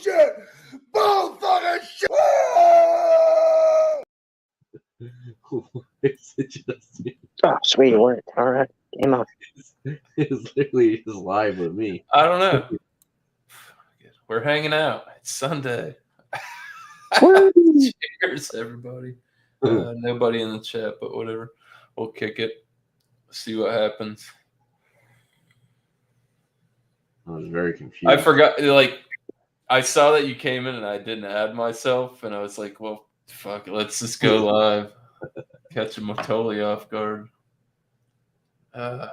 bullshit. Bullfucking shit. It's just, Oh, sweet, it worked. All right. Game on. it's literally just live with me. I don't know. We're hanging out. It's Sunday. Woo. Cheers, everybody. Nobody in the chat, but whatever. We'll kick it. See what happens. I was very confused. I forgot. Like, I saw that you came in and I didn't add myself, and I was like, "Well, fuck it. Let's just go live." Catch him totally off guard. I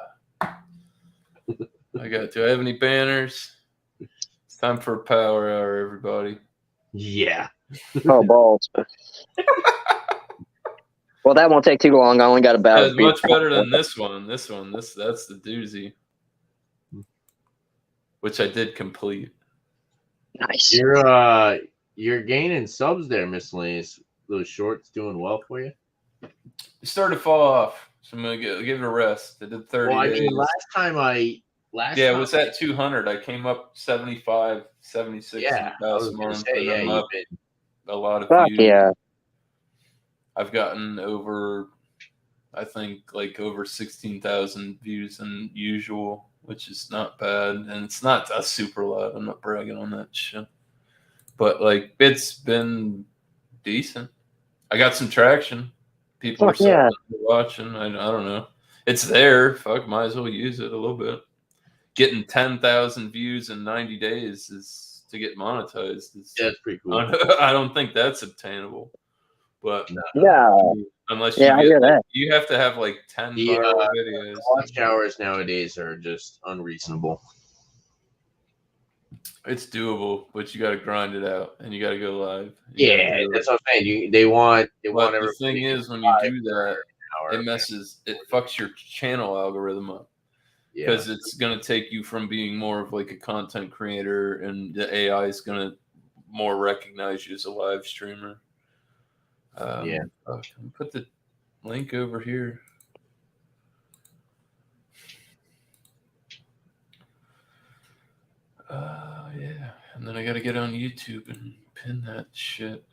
got. Do I have any banners? It's time for a power hour, everybody. Yeah. Oh, balls. Well, that won't take too long. I only got about. It's much better than this one. That's the doozy, which I did complete. Nice. You're gaining subs there, Miscellaneous. Those shorts doing well for you. It started to fall off, so I'm gonna give it a rest. I did 30 Well, I days. mean, last Yeah, time it was at 200. I came up 75, 76 in the I past was gonna month, say, and I'm yeah, up a lot of Fuck views. yeah. I've gotten over, I think, like over 16,000 views than usual, which is not bad. And it's not a super lot. I'm not bragging on that shit. But, like, it's been decent. I got some traction. People are watching. I don't know. It's there. Fuck, might as well use it a little bit. Getting 10,000 views in 90 days is to get monetized. That's pretty cool. I don't think that's obtainable. But unless you I hear that. you have to have like 10 viral videos. Watch hours nowadays are just unreasonable. It's doable, but you got to grind it out and you got to go live. Yeah, that's what I'm saying. They want But everybody. the thing is, when you do that, it fucks your channel algorithm up. Because it's going to take you from being more of like a content creator, and the AI is going to more recognize you as a live streamer. Put the link over here. Yeah. And then I got to get on YouTube and pin that shit.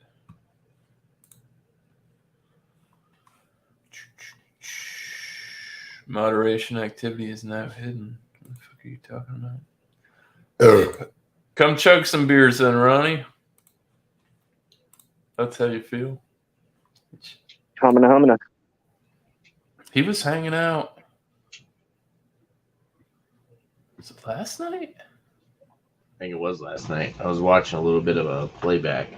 Moderation activity is now hidden. What the fuck are you talking about? Come chug some beers then, Ronnie. That's how you feel. Homina. He was hanging out. Was it last night? I think it was last night. I was watching a little bit of a playback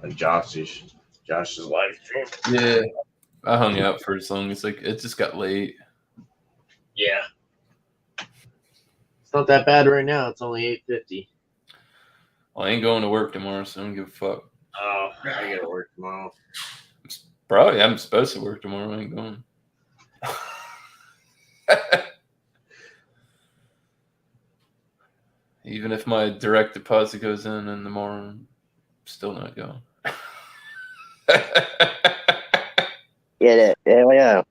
of Josh's live stream. Yeah. I hung out for as long as it just got late. Yeah. It's not that bad right now. It's only 8:50. Well, I ain't going to work tomorrow, so I don't give a fuck. Oh, I gotta work tomorrow. Probably. I'm supposed to work tomorrow. I ain't going. Even if my direct deposit goes in the morning, I'm still not going. Get it. Hell yeah.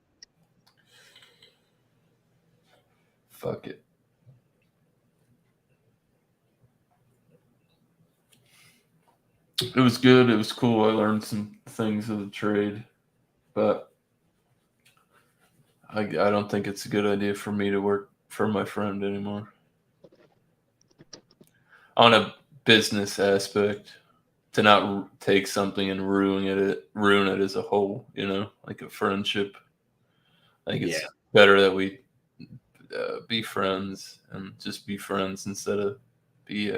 Fuck it. It was good. It was cool. I learned some things of the trade, but I don't think it's a good idea for me to work for my friend anymore. On a business aspect, to not take something and ruin it as a whole, like a friendship. I think it's better that we be friends and just be friends instead of be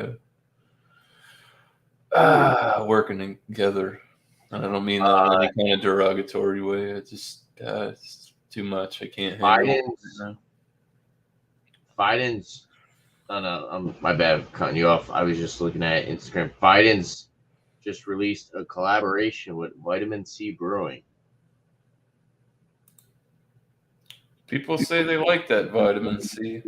working together. And I don't mean that in any kind of derogatory way. It just it's too much. I can't handle it. Biden's. No, my bad for cutting you off. I was just looking at Instagram. Biden's just released a collaboration with Vitamin C Brewing. People say they like that vitamin C.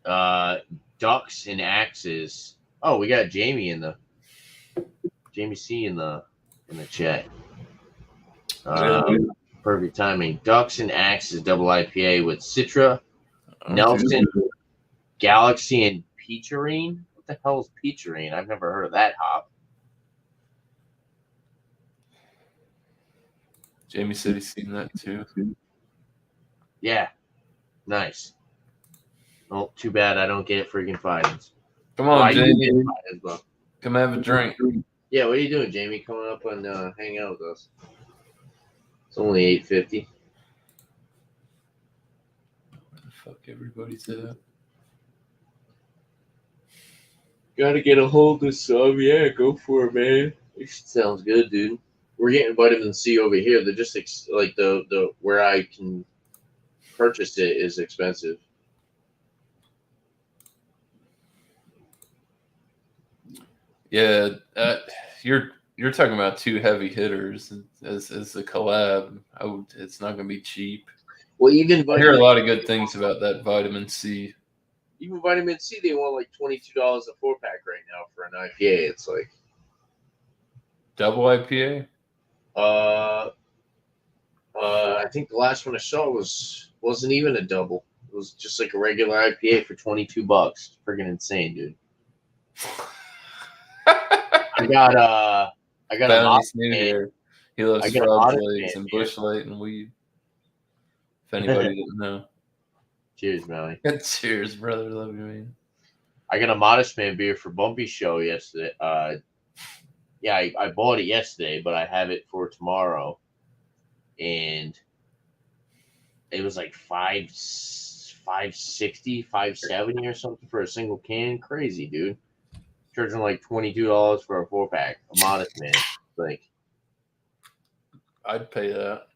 Ducks and Axes. Oh, we got Jamie C in the chat. Perfect timing. Ducks and Axes double IPA with Citra, Nelson, Galaxy, and Peacherine. What the hell is Peacherine? I've never heard of that hop. Jamie said he's seen that too. Yeah. Nice. Oh, too bad I don't get freaking Fidens. Come on, I do Jamie. get Fidens, but- Come have a drink. Yeah, what are you doing, Jamie? Coming up and hang out with us. It's only $8.50. Fuck everybody's at. Gotta get a hold of some. Yeah, go for it, man. It sounds good, dude. We're getting vitamin C over here. They're just like the where I can purchase it is expensive. Yeah, you're talking about two heavy hitters as a collab. It's not going to be cheap. Well, even I hear a lot of good things about that vitamin C. Even vitamin C, they want like $22 a 4-pack right now for an IPA. It's like Double IPA? I think the last one I saw wasn't even a double. It was just like a regular IPA for $22. Friggin' insane, dude. I got Bounty's a new Modest here. He loves I got a Frog Modest Legs Man and here. Bush Light and weed. If anybody didn't know. Cheers, Melly. Cheers, brother. Love you, man. I got a Modest Man beer for Bumpy Show yesterday. Yeah, I bought it yesterday, but I have it for tomorrow. And it was like $5.60, $5.70 or something for a single can. Crazy, dude. Charging like $22 for a 4-pack. A Modest Man. Like, I'd pay that.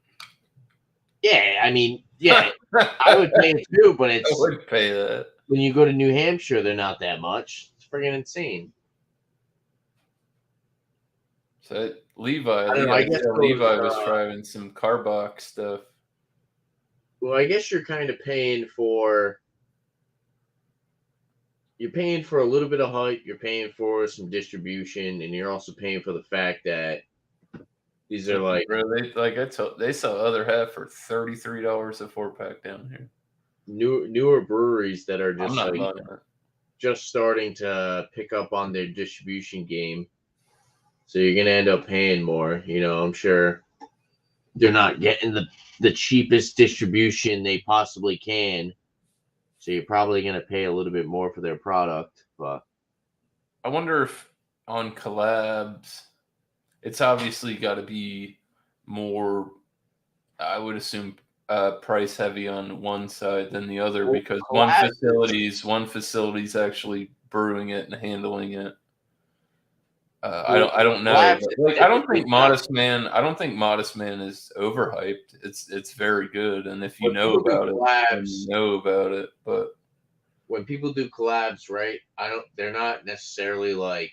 yeah, I mean, yeah, I would pay it too, but I it's would pay that. when you go to New Hampshire, they're not that much. It's friggin' insane. So Levi, I don't know, I guess Levi those, was trying some Carbox stuff. Well, I guess you're kind of paying for. You're paying for a little bit of hype. You're paying for some distribution, and you're also paying for the fact that these are like Bro, they sell other half for $33 a 4-pack down here. newer breweries that are I'm just not like buying it. just starting to pick up on their distribution game. So you're gonna end up paying more. You know, I'm sure they're not getting the cheapest distribution they possibly can. So you're probably gonna pay a little bit more for their product. But I wonder if on collabs, it's obviously got to be more, I would assume, price heavy on one side than the other, Well, because collabs- one facility's actually brewing it and handling it. I don't know. collabs But, is like, I don't think typically Modest Man. I don't think Modest Man is overhyped. It's very good, and if you When know people do about it, then collabs- you know about it. But when people do collabs, right? They're not necessarily like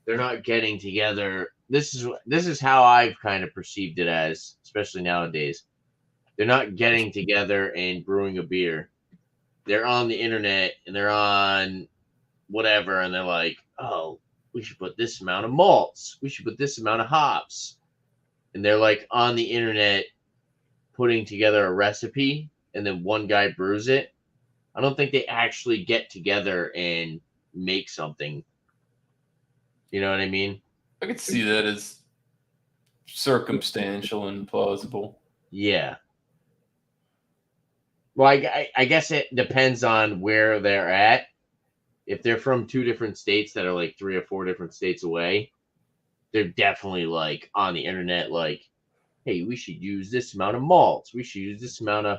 they're not getting together. This is how I've kind of perceived it as, especially nowadays. They're not getting together and brewing a beer. They're on the internet and they're on whatever, and they're like, oh, we should put this amount of malts. We should put this amount of hops. And they're like on the internet putting together a recipe, and then one guy brews it. I don't think they actually get together and make something. You know what I mean? I could see that as circumstantial and plausible. Yeah. Well, I guess it depends on where they're at. If they're from 2 different states that are like 3 or 4 different states away, they're definitely like on the internet like, hey, we should use this amount of malts. We should use this amount of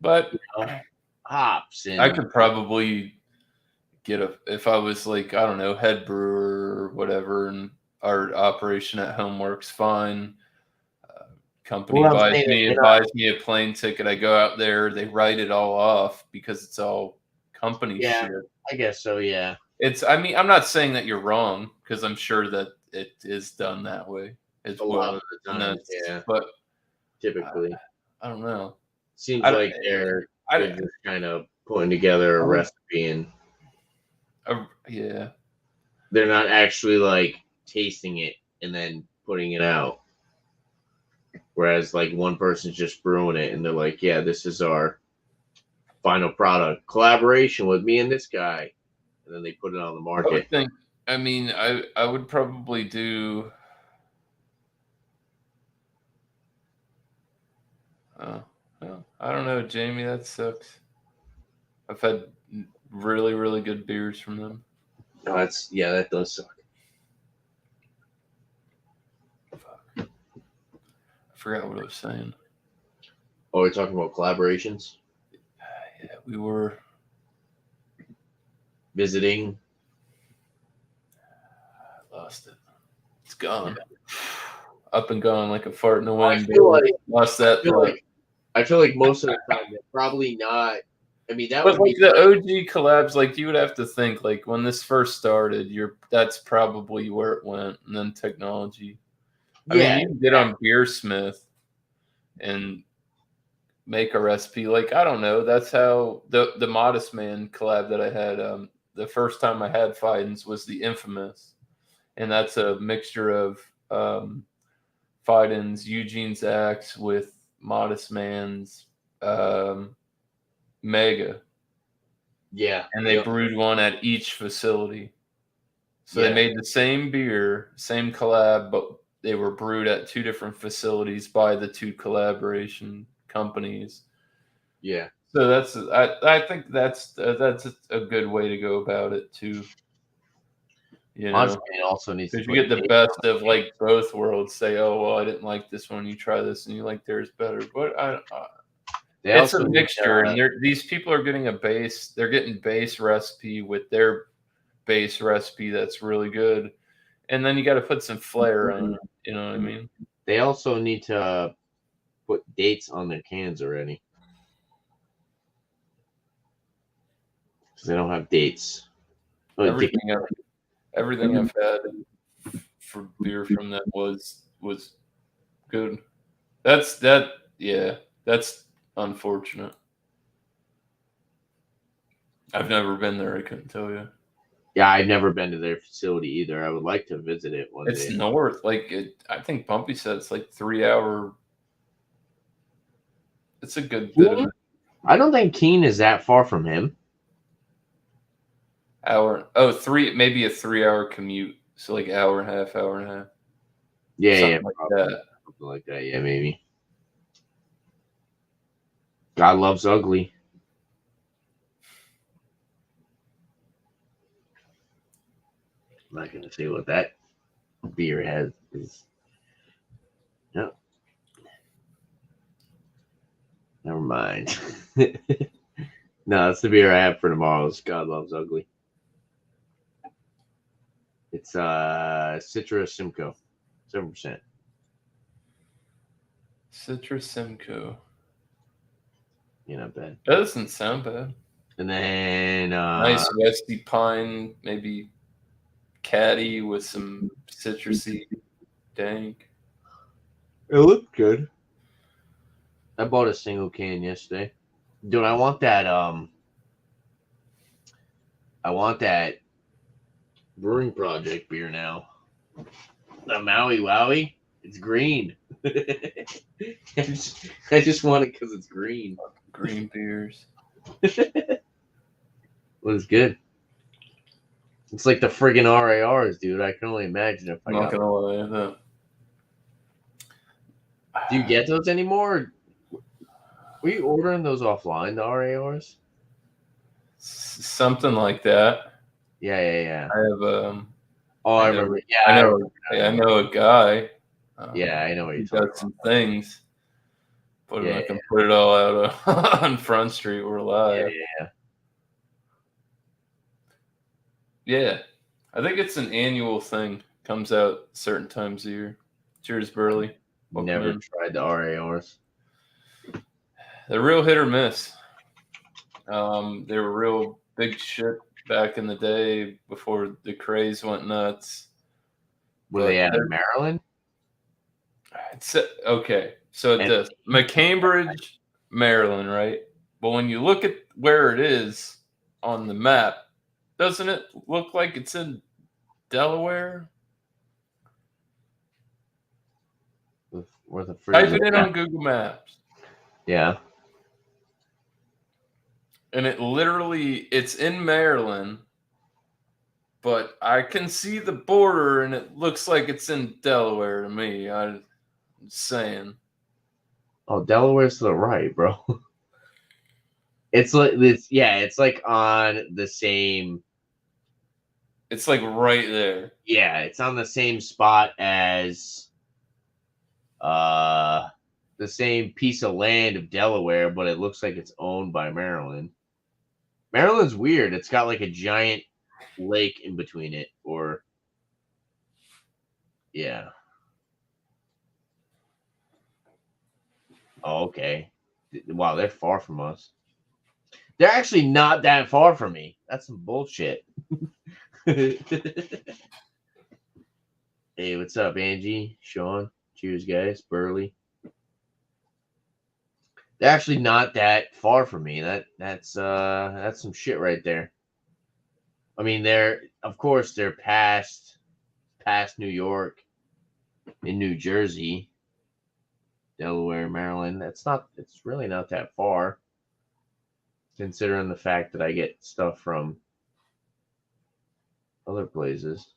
But hops. And I could probably get if I was like, I don't know, head brewer or whatever, and our operation at home works fine. Company Well, I'm buys saying, me you know- buys me a plane ticket. I go out there, they write it all off because it's all company Yeah. shit. I guess so, yeah. I mean, I'm not saying that you're wrong, because I'm sure that it is done that way as A well. lot of the And times, yeah. But Typically. I don't know. Seems I don't- like they're I, just kind of putting together a recipe, and yeah. they're not actually like tasting it and then putting it out. Whereas like one person's just brewing it and they're like, yeah, this is our final product. Collaboration with me and this guy. and then they put it on the I would market. think. I mean, I would probably do. Well, I don't know, Jamie. That sucks. I've had really, really good beers from them. No, that does suck. I forgot what I was saying. Oh, we're talking about collaborations, Yeah, we were visiting. I lost it. It's gone. Up and gone like a fart in the I wind. feel like Lost that. I feel like most of the time they're probably not. I mean, that But would like be the OG collabs, like you would have to think like when this first started, that's probably where it went, and then technology. I mean, you can get on Beersmith and make a recipe. Like I don't know, that's how the Modest Man collab that I had. The first time I had Fidens was the Infamous, and that's a mixture of Fidens, Eugene's Axe with Modest Man's Mega. Yeah. And they brewed one at each facility. So they made the same beer, same collab, but they were brewed at two different facilities by the two collaboration companies. Yeah. So I think that's a good way to go about it too. You know, also needs to because you get the best of like both worlds. Say, oh well, I didn't like this one. You try this, and you like theirs better. But it's a mixture, and these people are getting a base. They're getting base recipe with their base recipe that's really good, and then you got to put some flair on it. You know what I mean? They also need to put dates on their cans already, because they don't have dates. Everything I've had for beer from them was good. That's unfortunate. I've never been there. I couldn't tell you. Yeah, I've never been to their facility either. I would like to visit it one day. It's north. I think Bumpy said it's like 3 hour. It's a good bit of it. I don't think Keene is that far from him. Maybe a 3 hour commute. So like hour and a half. Yeah, Something like that. Something like that, yeah, maybe. God loves ugly. I'm not gonna say what that beer has is. No. Never mind. No, that's the beer I have for tomorrow. It's God Loves Ugly. It's Citra Simcoe, 7%. Citra Simcoe. Yeah, not bad. That doesn't sound bad. And then nice Westy Pine, maybe caddy with some citrusy dank. It looked good. I bought a single can yesterday. Dude, I want that Brewing Project beer now. The Maui Wowie. It's green. I just want it because it's green. Green beers. Well, it's good. It's like the friggin' RARs, dude. I can only imagine if I I'm not gonna lie. Do you get those anymore? Were you ordering those offline, the RARs? Something like that. Yeah. I have I remember. Yeah, I know a guy. Yeah, I know what you're talking about. Some things. But yeah, I can put it all out on Front Street. We're live. Yeah. I think it's an annual thing. Comes out certain times a year. Cheers, Burley. Never tried the RARs. They're real hit or miss. They were real big shit back in the day before the craze went nuts. Were they out of Maryland? Okay, so it's McCambridge, Maryland, right? But when you look at where it is on the map, doesn't it look like it's in Delaware? Type it in on Google Maps. Yeah. And it's in Maryland, but I can see the border, and it looks like it's in Delaware to me. I'm saying. Oh, Delaware's to the right, bro. It's like this. Yeah, it's like on the same. It's like right there. Yeah, it's on the same spot as the same piece of land of Delaware, but it looks like it's owned by Maryland. Maryland's weird. It's got like a giant lake in between it, or yeah. Oh, okay. Wow, they're far from us. They're actually not that far from me. That's some bullshit. Hey, what's up, Angie? Sean? Cheers, guys. Burley. They're actually not that far from me. That's some shit right there. I mean, they're past New York, in New Jersey, Delaware, Maryland. It's really not that far, considering the fact that I get stuff from other places.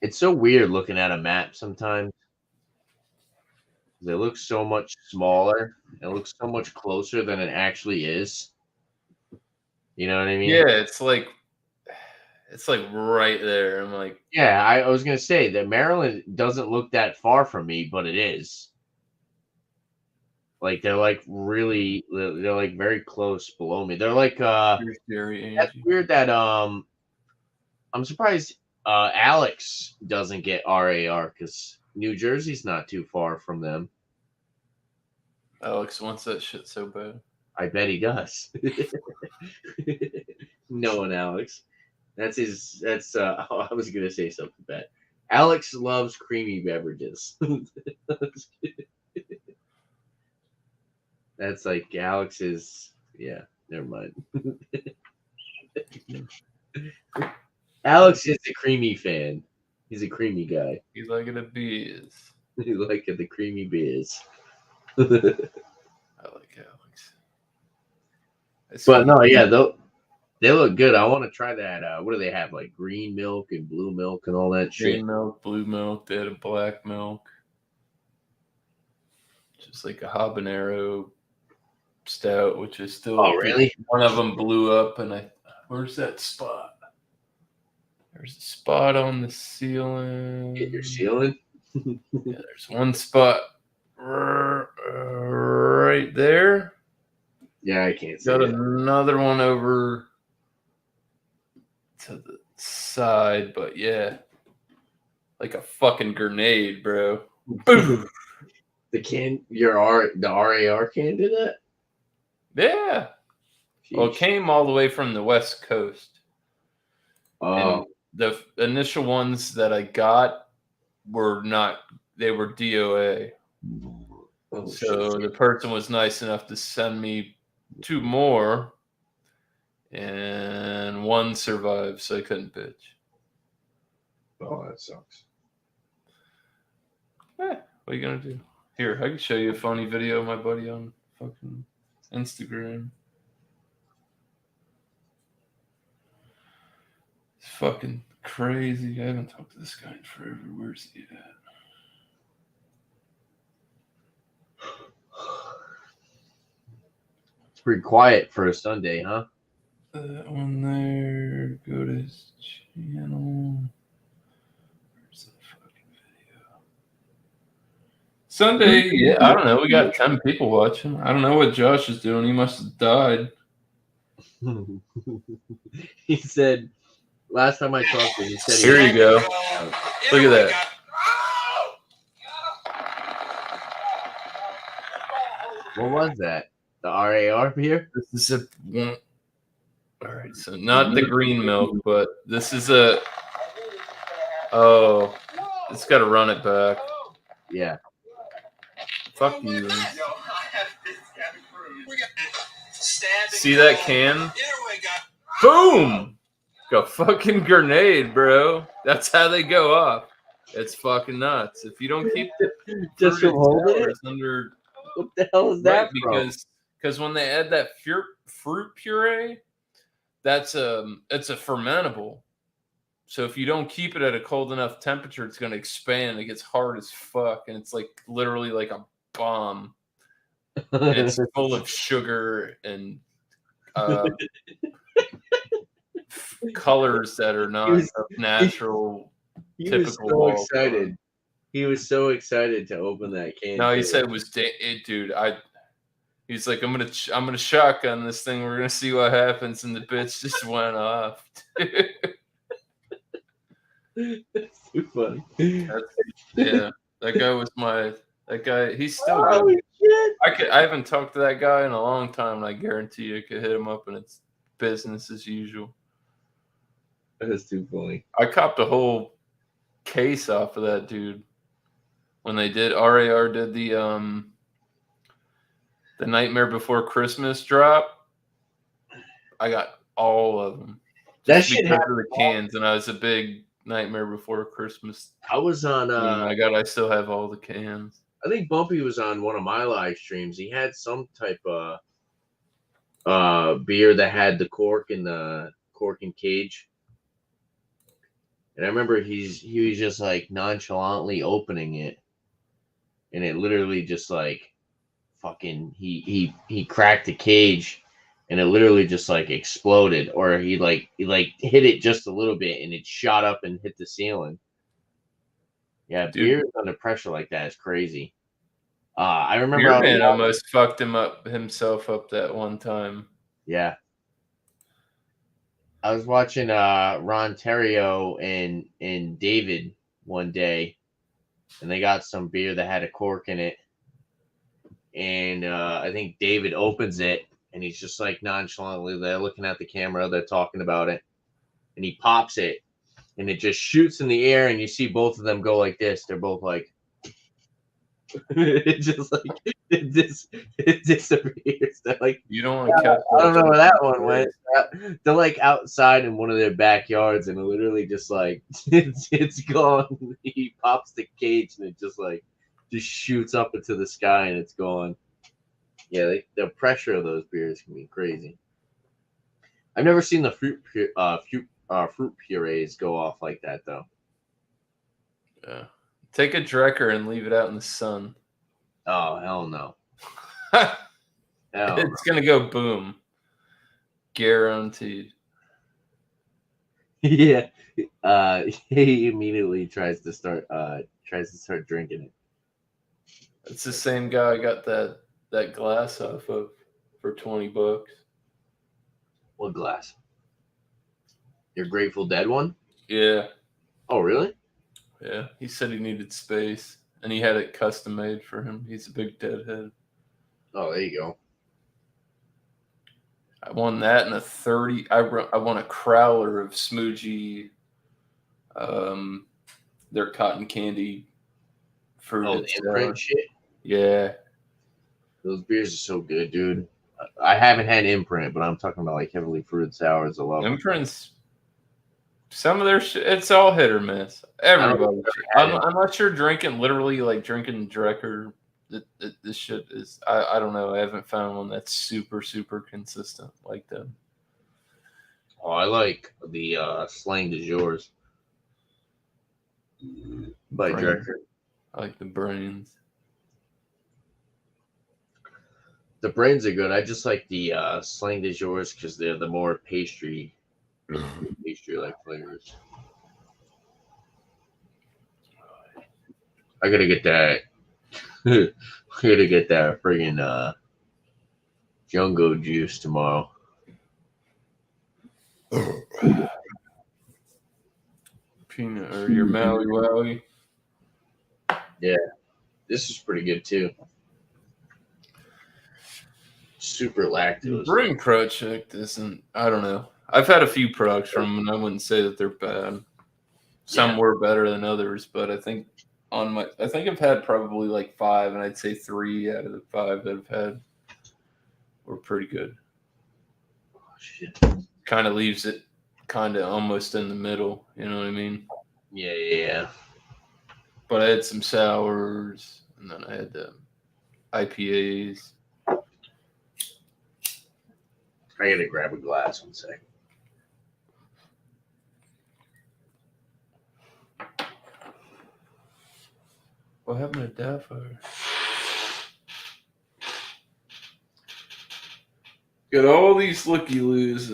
It's so weird looking at a map sometimes. It looks so much smaller. It looks so much closer than it actually is. You know what I mean? Yeah, it's like right there. I'm like, yeah, I was gonna say that Maryland doesn't look that far from me, but it is. Like they're like very close below me. They're like that's weird that I'm surprised Alex doesn't get RAR because New Jersey's not too far from them. Alex wants that shit so bad. I bet he does. Knowing Alex. I was gonna say something bad. Alex loves creamy beverages. That's like Alex's. Yeah, never mind. Alex is a creamy fan. He's a creamy guy. He's liking the beers. He's liking the creamy beers. I like Alex. But no, yeah, they look good. I want to try that. What do they have? Like green milk and blue milk and all that shit. Green milk, blue milk. They had a black milk. Just like a habanero stout, which is still. Oh, really? One of them blew up, and where's that spot? There's a spot on the ceiling. Get your ceiling? Yeah, there's one spot right there. Yeah, I can't see Got it. another one over to the side, but yeah. Like a fucking grenade, bro. Boom. The RAR can do that? Yeah. Jeez. Well, it came all the way from the West Coast. Oh. And the initial ones that I got were not, they were DOA. Oh, So shit. the person was nice enough to send me 2 more, and 1 survived, so I couldn't bitch. Oh, that sucks. What are you gonna do? Here, I can show you a funny video of my buddy on fucking Instagram. It's fucking crazy. I haven't talked to this guy in forever. Where's he at? It's pretty quiet for a Sunday, huh? That one there. Go to his channel. Where's the fucking video? Sunday, yeah, I don't know. We got 10 people watching. I don't know what Josh is doing. He must have died. He said, last time I talked to him, he said, Here you go. Look at that. What was that? The RAR beer? This is a one. All right, so not the green milk, but this is a. Oh, it's got to run it back. Yeah. Fuck you. See that can? Boom! Go fucking grenade, bro. That's how they go off. It's fucking nuts. If you don't keep Just from fruited holding it? sours under What the hell is right, that from? because when they add that fruit puree, it's a fermentable. So if you don't keep it at a cold enough temperature, it's going to expand. It gets hard as fuck, and it's like literally like a bomb. And it's full of sugar and colors that are not natural. He was so excited. He was so excited to open that can. No, he said it was dude. He's like, I'm gonna shotgun this thing. We're gonna see what happens, and the bitch just went off. That's too funny. Yeah, that guy. He's still Holy good. shit! I haven't talked to that guy in a long time, and I guarantee you, I could hit him up, and it's business as usual. That's too funny. I copped a whole case off of that dude when they did RAR did the Nightmare Before Christmas drop. I got all of them. That shit because happened. of the cans, and I was a big Nightmare Before Christmas. I was on. I still have all the cans. I think Bumpy was on one of my live streams. He had some type of beer that had the cork and cage. And I remember he was just like nonchalantly opening it, and it literally just like fucking he cracked the cage, and it literally just like exploded, or he hit it just a little bit, and it shot up and hit the ceiling. Yeah, Dude. beer under pressure like that is crazy. I remember Beer Man almost fucked himself up that one time. Yeah. I was watching Ron Terrio and David one day, and they got some beer that had a cork in it. And I think David opens it, and he's just like nonchalantly there looking at the camera. They're talking about it. And he pops it, and it just shoots in the air, and you see both of them go like this. They're both like, it just like it disappears. They're like, you don't want to catch. I don't know where that one went. They're like outside in one of their backyards, and it literally just like it's gone. He pops the cage, and it just shoots up into the sky, and it's gone. Yeah, the pressure of those beers can be crazy. I've never seen the fruit purees go off like that though. Yeah. Take a Drecker and leave it out in the sun. Oh, hell no. It's going to go boom. Guaranteed. Yeah. He immediately tries to start drinking it. It's the same guy I got that glass off of for $20. What glass? Your Grateful Dead one? Yeah. Oh, really? Yeah, he said he needed space, and he had it custom made for him. He's a big deadhead. Oh, there you go. I won that in a 30. I won a crowler of Smoogie, their cotton candy fruit. Oh, the imprint shit? Yeah. Those beers are so good, dude. I haven't had imprint, but I'm talking about like heavily fruited sours. I love Imprints. Some of their shit, it's all hit or miss. Everybody. I'm not sure drinking Drecker. This shit is. I don't know. I haven't found one that's super, super consistent like them. Oh, I like the Slang de Jours by Drecker. I like the Brains. The Brains are good. I just like the Slang de Jours because they're the more pastry like flavors. I gotta get that. I gotta get that friggin' Jungo juice tomorrow. Peanut or your Maui Wowie. Yeah, this is pretty good too. Super lactose. Brewing Project isn't. I don't know. I've had a few products from them, and I wouldn't say that they're bad. Some were better than others, but I think I've had probably like 5, and I'd say 3 out of the 5 that I've had were pretty good. Oh, shit. Kind of leaves it kind of almost in the middle. You know what I mean? Yeah. But I had some sours, and then I had the IPAs. I gotta grab a glass 1 second. What happened to Daffire? Got all these looky-loos.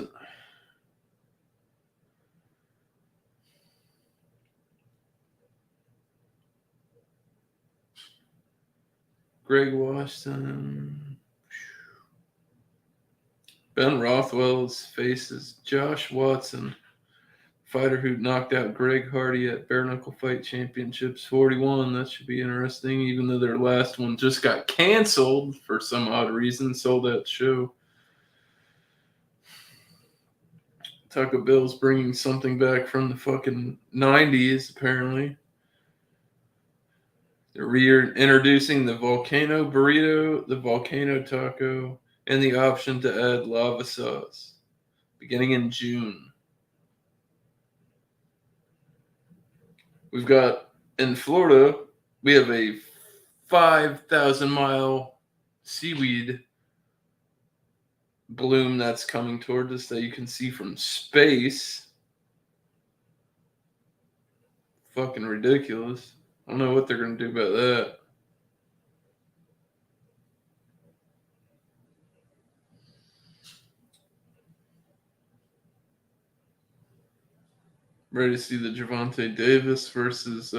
Greg Washington. Ben Rothwell's faces Josh Watson, fighter who knocked out Greg Hardy at Bare Knuckle Fight Championships 41. That should be interesting, even though their last one just got canceled for some odd reason. Sold out show. Taco Bell's bringing something back from the fucking 90s, apparently. They're reintroducing the Volcano Burrito, the Volcano Taco, and the option to add lava sauce, beginning in June. We've got, in Florida, we have a 5,000-mile seaweed bloom that's coming toward us that you can see from space. Fucking ridiculous. I don't know what they're going to do about that. Ready to see the Gervonta Davis versus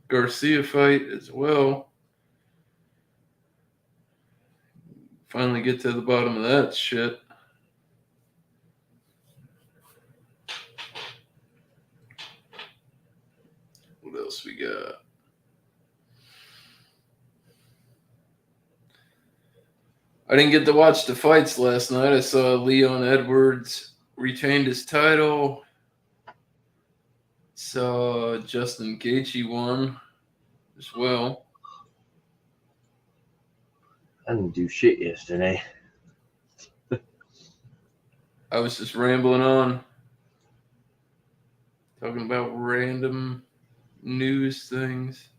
Garcia fight as well. Finally get to the bottom of that shit. What else we got? I didn't get to watch the fights last night. I saw Leon Edwards retained his title. Saw Justin Gaethje won as well. I didn't do shit yesterday. I was just rambling on, talking about random news things.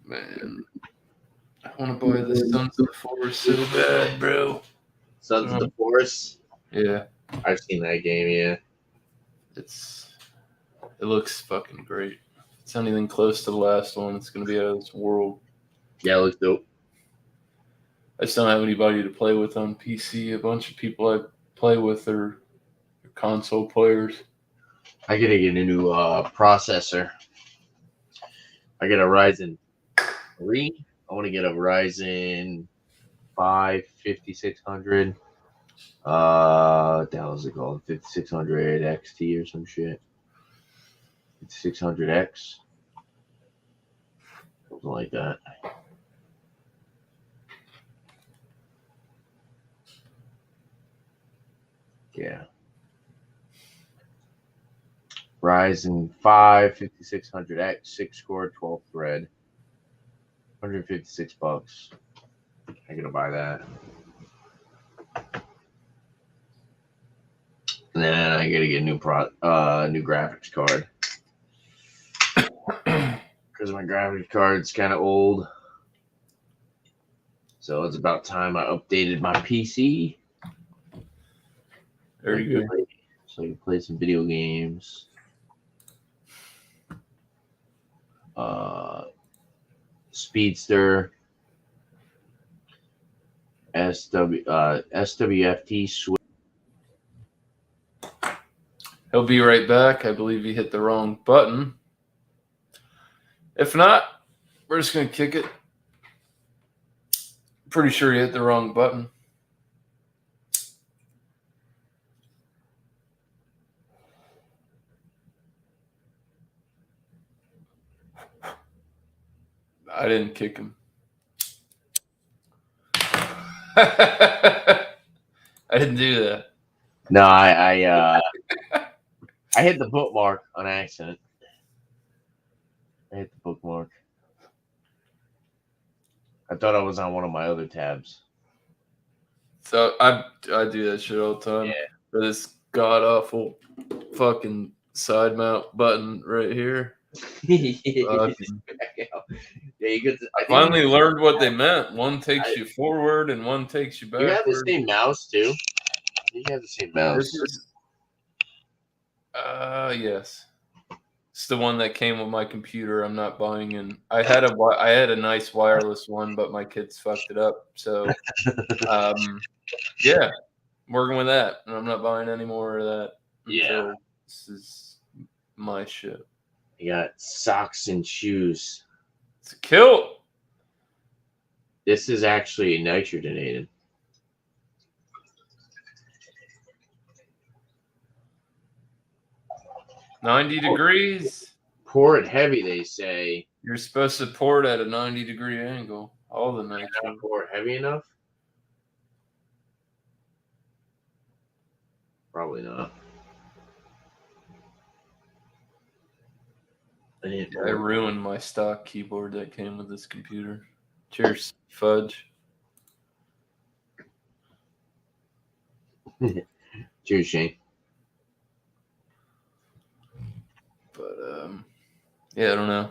Man, I want to buy the Sons of the Forest so bad, bro. Sons of the Forest? Yeah. I've seen that game, yeah. It looks fucking great. If it's anything close to the last one, it's going to be out of this world. Yeah, it looks dope. I just don't have anybody to play with on PC. A bunch of people I play with are console players. I gotta get a new processor. I get a Ryzen 3. I want to get a Ryzen 5 5600. What the hell is it called? 5600 XT or some shit. 5600X. Something like that. Yeah. Ryzen 5 5600X, 6-core, 12 thread. $156. I gotta buy that. And then I gotta get a new graphics card. Because my graphics card's kind of old. So it's about time I updated my PC. There you go. So I can play some video games. Speedster, SWFT Switch. He'll be right back. I believe he hit the wrong button. If not, we're just going to kick it. Pretty sure he hit the wrong button. I didn't kick him. I didn't do that. No, I hit the bookmark on accident. I hit the bookmark. I thought I was on one of my other tabs. So I do that shit all the time. Yeah. for this god awful fucking side mount button right here. Yeah, you get. I finally learned what they meant. One takes you forward and one takes you backward. You have the same mouse too. You have the same mouse. This is, yes. It's the one that came with my computer. I'm not buying in. I had a nice wireless one, but my kids fucked it up. So, yeah, I'm working with that, and I'm not buying any more of that. Yeah, this is my shit. You got socks and shoes. It's a kilt. This is actually nitrogenated. $90 degrees. Pour it heavy, they say. You're supposed to pour it at a 90-degree angle. All the nitro. Pour it heavy enough? Probably not. I ruined my stock keyboard that came with this computer. Cheers, fudge. Cheers, Shane. But yeah, I don't know.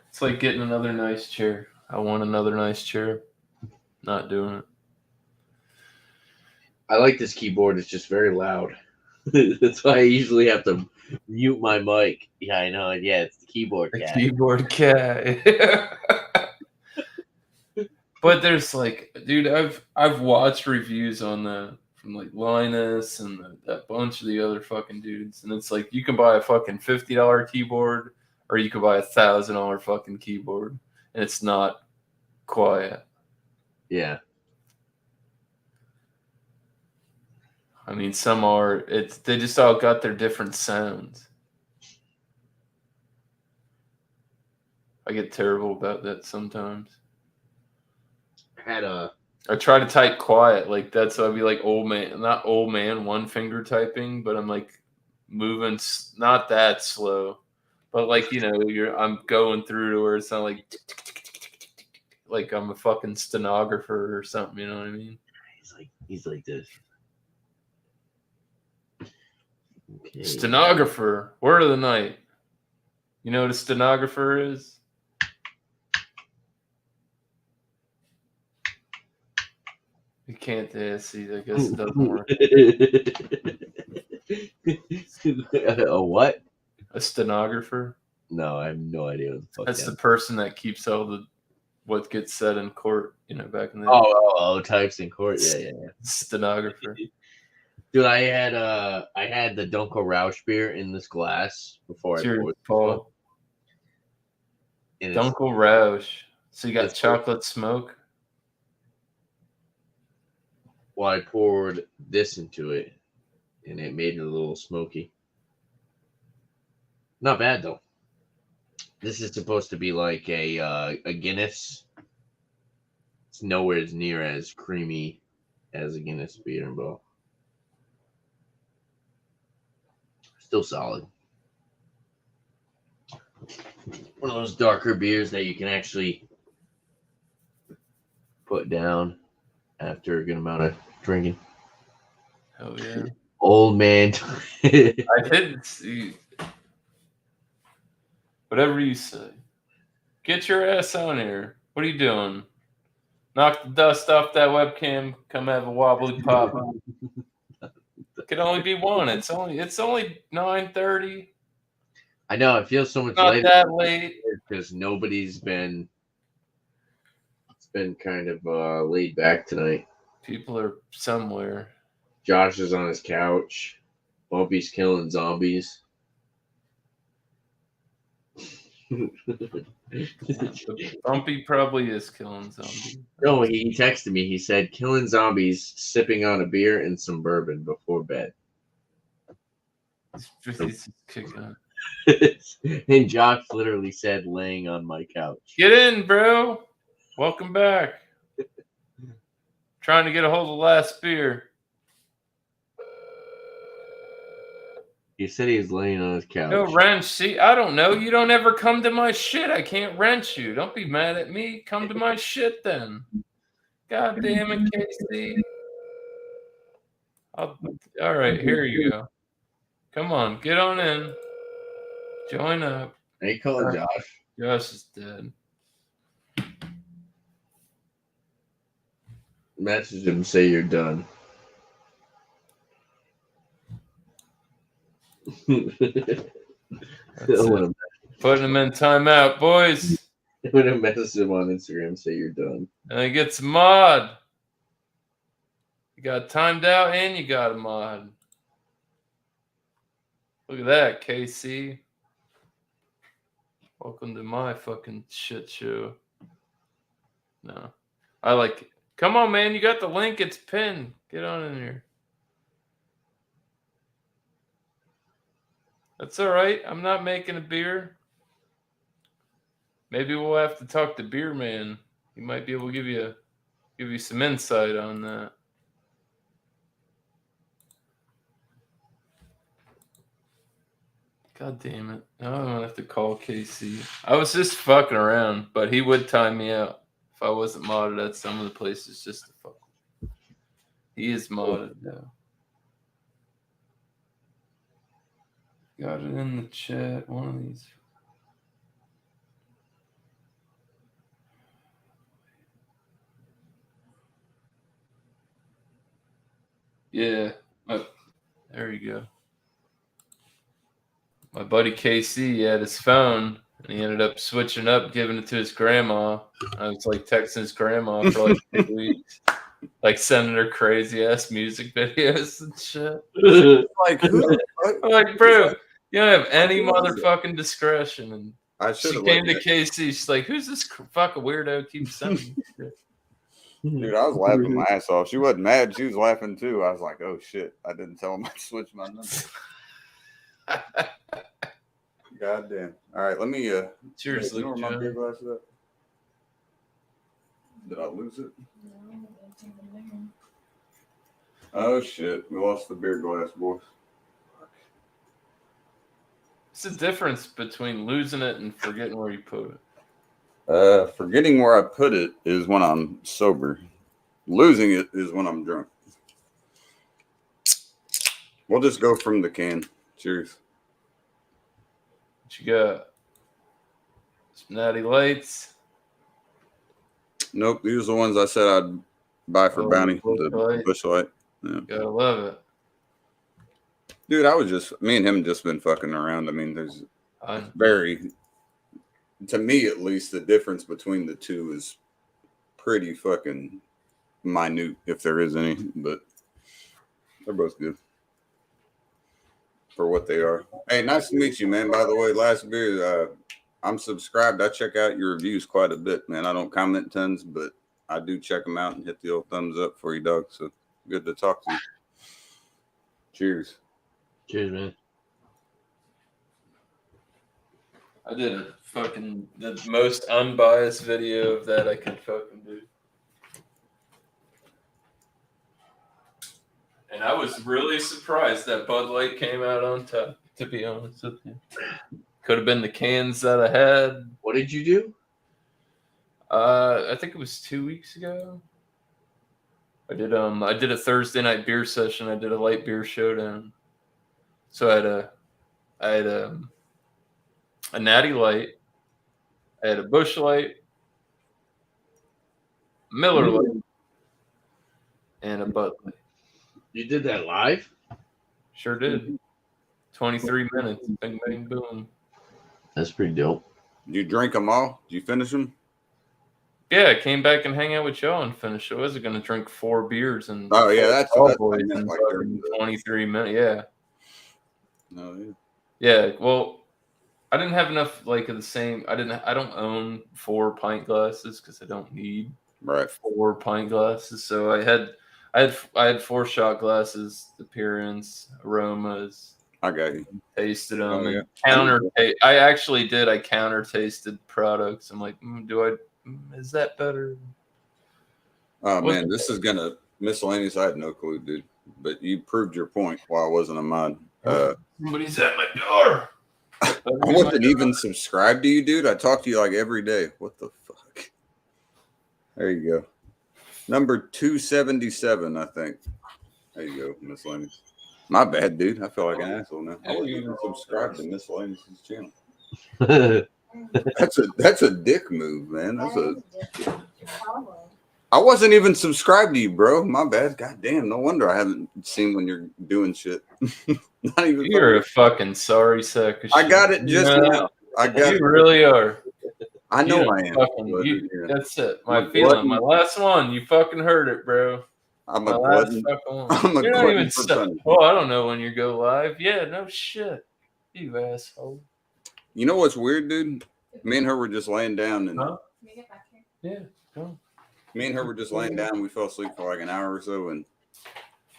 It's like getting another nice chair. I want another nice chair. Not doing it. I like this keyboard. It's just very loud. That's why I usually have to mute my mic. Yeah, I know. Yeah, it's the keyboard cat. Keyboard cat. But there's like, dude, I've watched reviews on that from like Linus and that bunch of the other fucking dudes, and it's like you can buy a fucking $50 keyboard or you could buy a $1,000 fucking keyboard, and it's not quiet. Yeah. I mean, some are. They just all got their different sounds. I get terrible about that sometimes. I try to type quiet, like that's why I'd be like not old man one finger typing, but I'm like moving not that slow, but like I'm going through to where it's not like I'm a fucking stenographer or something. You know what I mean? He's like this. Okay. Stenographer, word of the night. You know what a stenographer is? You can't see. I guess it doesn't work. A what? A stenographer? No, I have no idea what the fuck. That's the person that keeps all what gets said in court. Back in the day. Types in court. Yeah. Stenographer. Dude, I had the Dunkel Rausch beer in this glass before I poured Paul. Dunkel Rausch. So you got chocolate smoke? Well, I poured this into it, and it made it a little smoky. Not bad, though. This is supposed to be like a Guinness. It's nowhere near as creamy as a Guinness beer, but still solid. One of those darker beers that you can actually put down after a good amount of drinking. Oh yeah. Old man. I didn't see. Whatever you say. Get your ass on here. What are you doing? Knock the dust off that webcam. Come have a wobbly pop. It could only be one. It's only 9:30. I know. It feels so much not later. That late because nobody's been. It's been kind of laid back tonight. People are somewhere. Josh is on his couch. Bumpy's killing zombies. Bumpy probably is killing zombies. No, he texted me. He said, killing zombies, sipping on a beer and some bourbon before bed. He's kicking. And Josh literally said, laying on my couch. Get in, bro. Welcome back. Trying to get a hold of the last beer. He said he was laying on his couch. No, wrench. See, I don't know. You don't ever come to my shit. I can't wrench you. Don't be mad at me. Come to my shit then. God damn it, Casey. All right, here you go. Come on, get on in. Join up. Are you calling Josh? Josh is dead. Message him, say you're done. Putting him in timeout, boys. I'm gonna message him on Instagram, say you're done. And he gets a mod. You got timed out and you got a mod. Look at that, KC. Welcome to my fucking shit show. No. I like it. Come on, man. You got the link. It's pinned. Get on in here. That's all right. I'm not making a beer. Maybe we'll have to talk to Beer Man. He might be able to give you some insight on that. God damn it. Now I'm gonna have to call KC. I was just fucking around, but he would time me out if I wasn't modded at some of the places just to fuck. He is modded now. Got it in the chat. One of these. Yeah. Oh, there you go. My buddy KC had his phone, and he ended up switching up, giving it to his grandma. I was like texting his grandma for like 2 weeks, like sending her crazy ass music videos and shit. Like, who? I'm like, bro, you don't have any motherfucking discretion. And I she should came to KC. She's like, "Who's this fucking weirdo keeps sending me shit?" Dude, I was laughing my ass off. She wasn't mad. She was laughing too. I was like, oh shit. I didn't tell him I switched my number. God damn. All right, let me Cheers, you know Luke. where my beer glass is at? Did I lose it? Oh shit. We lost the beer glass, boys. What's the difference between losing it and forgetting where you put it? Forgetting where I put it is when I'm sober. Losing it is when I'm drunk. We'll just go from the can. Cheers. What you got? Some Natty Lights. Nope, these are the ones I said I'd buy for Bounty. The Bush Light. Yeah. Gotta love it. Dude, me and him just been fucking around. I mean, there's very, to me at least, the difference between the two is pretty fucking minute, if there is any, but they're both good for what they are. Hey, nice to meet you, man. By the way, last beer, I'm subscribed. I check out your reviews quite a bit, man. I don't comment tons, but I do check them out and hit the old thumbs up for you, dog. So good to talk to you. Cheers. Cheers, man. I did the most unbiased video of that I could fucking do. And I was really surprised that Bud Light came out on top, to be honest with you. Could have been the cans that I had. What did you do? I think it was 2 weeks ago. I did a Thursday night beer session. I did a light beer showdown. So I had a Natty Light, I had a Bush Light, Miller Light, and a Bud Light. You did that live? Sure did. 23 minutes. Bang, bang, boom. That's pretty dope. Did you drink them all? Did you finish them? Yeah, I came back and hang out with y'all and finished. I wasn't going to drink 4 beers and Oh yeah, that's boys what I in meant, like fucking 23 minutes. Yeah. No, yeah. Yeah, well, I didn't have enough like of the same. I don't own 4 pint glasses because I don't need Right. 4 pint glasses. So I had 4 shot glasses, appearance, aromas. I got you. Tasted them. Oh, yeah. I actually did. I counter tasted products. I'm like, is that better? Oh man, this is gonna miscellaneous. I had no clue, dude. But you proved your point while I wasn't a mod. Somebody's at my door. I wasn't even subscribed to you, dude. I talk to you like every day. What the fuck? There you go. Number 277, I think. There you go, Miscellaneous. My bad, dude. I feel like an asshole now. I wasn't even subscribed to Miscellaneous' channel. That's a dick move, man. I wasn't even subscribed to you, bro. My bad. God damn. No wonder I haven't seen when you're doing shit. Not even. You're a fucking sorry sack of shit. I got it just now. You really are. I know I am. That's it. My feeling. My last one. You fucking heard it, bro. I'm a glutton. You're not even stuck. Well, I don't know when you go live. Yeah, no shit. You asshole. You know what's weird, dude? Me and her were just laying down and yeah. Go. Me and her were just laying down. We fell asleep for like an hour or so, and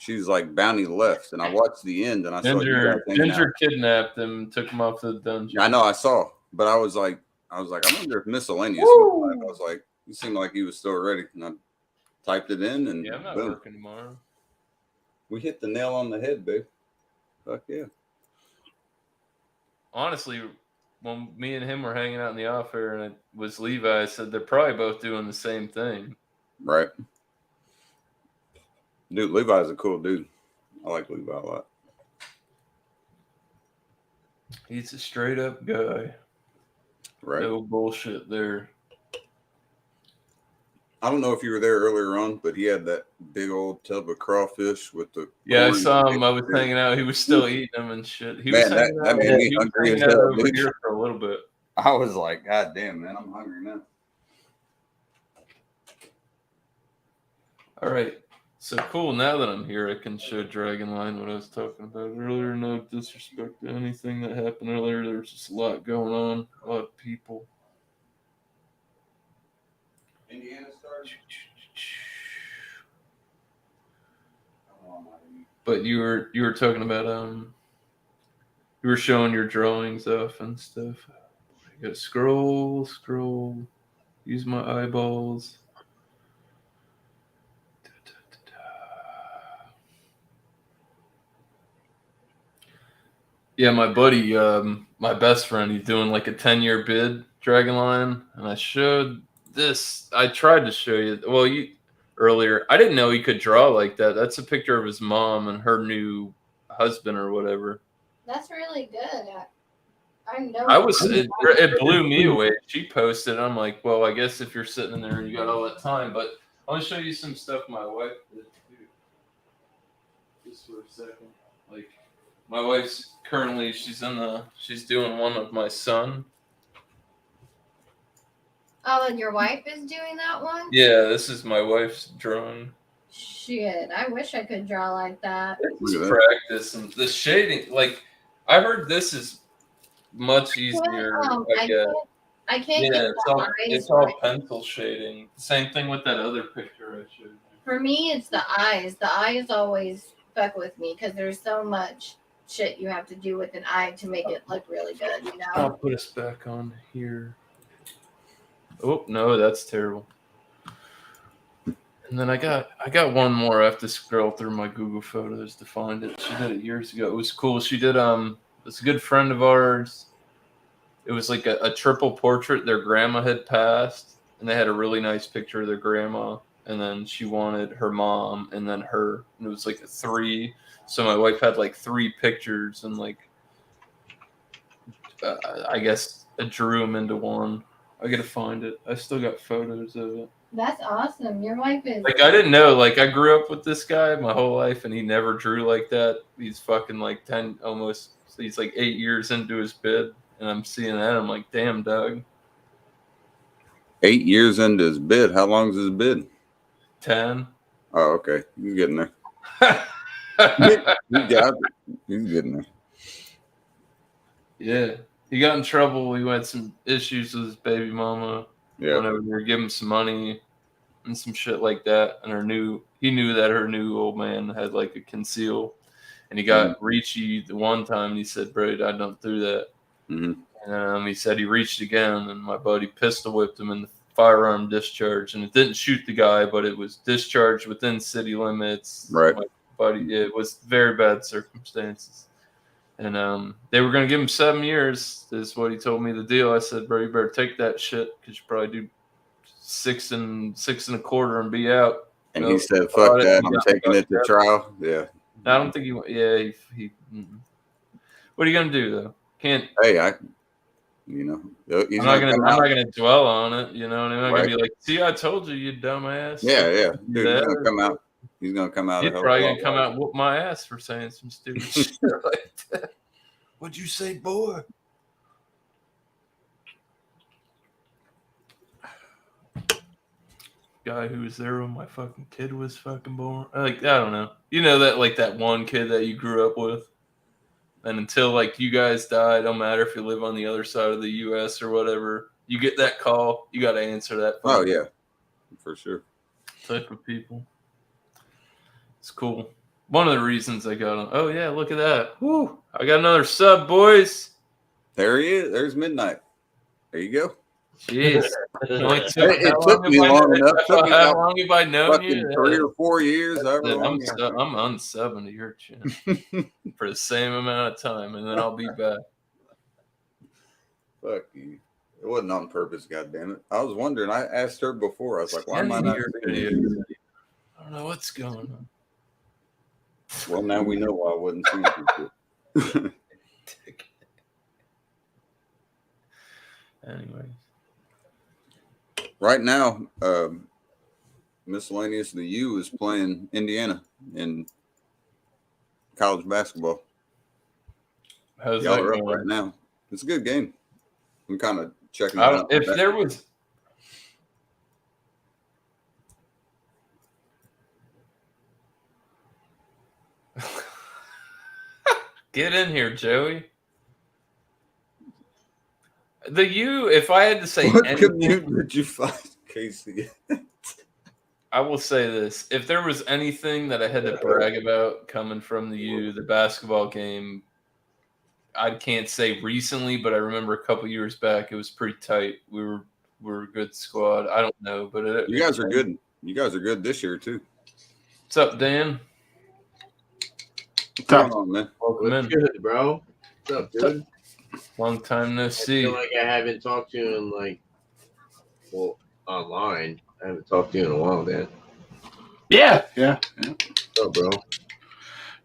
she's like, Bounty left, and I watched the end, and I saw Ginger kidnapped him, took him off to the dungeon. I know, I saw, but I was like, I wonder if Miscellaneous was alive. I was like, he seemed like he was still ready, and I typed it in, and I'm not working tomorrow. We hit the nail on the head, babe. Fuck yeah. Honestly, when me and him were hanging out in the off air, and it was Levi, I said they're probably both doing the same thing. Right. Dude, Levi's a cool dude. I like Levi a lot. He's a straight up guy. Right. No bullshit there. I don't know if you were there earlier on, but he had that big old tub of crawfish with the. Yeah, I saw him. I was hanging out. He was still eating them and shit. He man, was hanging that made me hungry as hell. Over here for a little bit. I was like, God damn, man, I'm hungry now. All right. So cool. Now that I'm here, I can show Dragonline what I was talking about earlier. No disrespect to anything that happened earlier. There was just a lot going on, a lot of people. Indiana started. But you were talking about you were showing your drawings off and stuff. You gotta scroll, use my eyeballs. Yeah, my buddy, my best friend, he's doing like a 10-year bid, Dragonline, and I showed this. I tried to show you. Well, earlier, I didn't know he could draw like that. That's a picture of his mom and her new husband or whatever. That's really good. I know. It blew me away. She posted. I'm like, well, I guess if you're sitting in there and you got all that time, but I want to show you some stuff my wife did too. Just for a second, like my wife's currently she's doing one of my son. Oh, and your wife is doing that one? Yeah, this is my wife's drawing. Shit, I wish I could draw like that. It's practice and the shading. Like I heard, this is much easier. I can't yeah, get the eyes. It's all pencil shading. Same thing with that other picture I showed you. For me, it's the eyes. The eyes always fuck with me because there's so much shit you have to do with an eye to make it look really good. You know. I'll put us back on here. Oh no, that's terrible. And then I got one more. I have to scroll through my Google Photos to find it. She did it years ago. It was cool. She did it's a good friend of ours. It was like a triple portrait. Their grandma had passed, and they had a really nice picture of their grandma. And then she wanted her mom, and then her. And it was like a 3. So my wife had like 3 pictures, and like I guess I drew them into one. I gotta find it. I still got photos of it. That's awesome. Your wife is like, I didn't know. Like, I grew up with this guy my whole life, and he never drew like that. He's fucking like 10, almost. He's like 8 years into his bid, and I'm seeing that. I'm like, damn, Doug. 8 years into his bid. How long's his bid? 10. Oh, okay. He's getting there. He's getting there. Yeah. He got in trouble. He had some issues with his baby mama. Yeah. Whenever we were giving him some money and some shit like that. And he knew that her new old man had like a conceal. And he got Reachy the one time, and he said, bro, I don't do that. Mm-hmm. And he said he reached again, and my buddy pistol whipped him in the firearm discharge. And it didn't shoot the guy, but it was discharged within city limits. Right. My buddy, it was very bad circumstances. And they were going to give him 7 years, is what he told me the deal. I said, bro, you better take that shit, because you probably do 6 and 6 1/4 and be out. And Nope. he said, "Fuck Bought it, that! he I'm got taking it fucked to up. trial." Yeah. I don't think he. Yeah, he. What are you gonna do though? Can't. Hey, he's gonna come I'm not out. gonna dwell on it. You know, and I'm not Right. gonna be like, "See, I told you, you dumbass." Yeah, Like, yeah, do dude. that. He's gonna come out. He's gonna come out. He's a hell of probably a gonna lot come wiser. out and whoop my ass for saying some stupid shit like that. What'd you say, boy? Guy who was there when my fucking kid was fucking born. Like, I don't know. You know that, like, that one kid that you grew up with? And until, like, you guys die, don't matter if you live on the other side of the U.S. or whatever, you get that call, you got to answer that phone. Oh yeah, for sure. Type of people. It's cool. One of the reasons I got on. Oh, yeah, look at that. Woo! I got another sub, boys. There he is. There's Midnight. There you go. Jeez. It took me long enough. Took me How about long have I known fucking you? 3 or 4 years. However long. I'm unsubbing to your channel for the same amount of time, and then I'll be back. Fuck you. It wasn't on purpose, goddammit. I was wondering. I asked her before. I was like, "Why am I not seeing you?" I don't know what's going on. Well, now we know why I wasn't seeing you. Anyway. Right now, Miscellaneous the U is playing Indiana in college basketball. How's Y'all that are up going? right now. It's a good game. I'm kind of checking it out. If there was... Get in here, Joey. The U, if I had to say What anything, commute did you find, Casey? I will say this. If there was anything that I had to brag about coming from the U, the basketball game, I can't say recently, but I remember a couple years back, it was pretty tight. We were a good squad. I don't know, but You guys are good. You guys are good this year, too. What's up, Dan? What's going on, man? Welcome What's in. good, bro? What's up, dude? Long time no I see. feel like I haven't talked to you in online. I haven't talked to you in a while, Dan. Yeah. What's up, bro?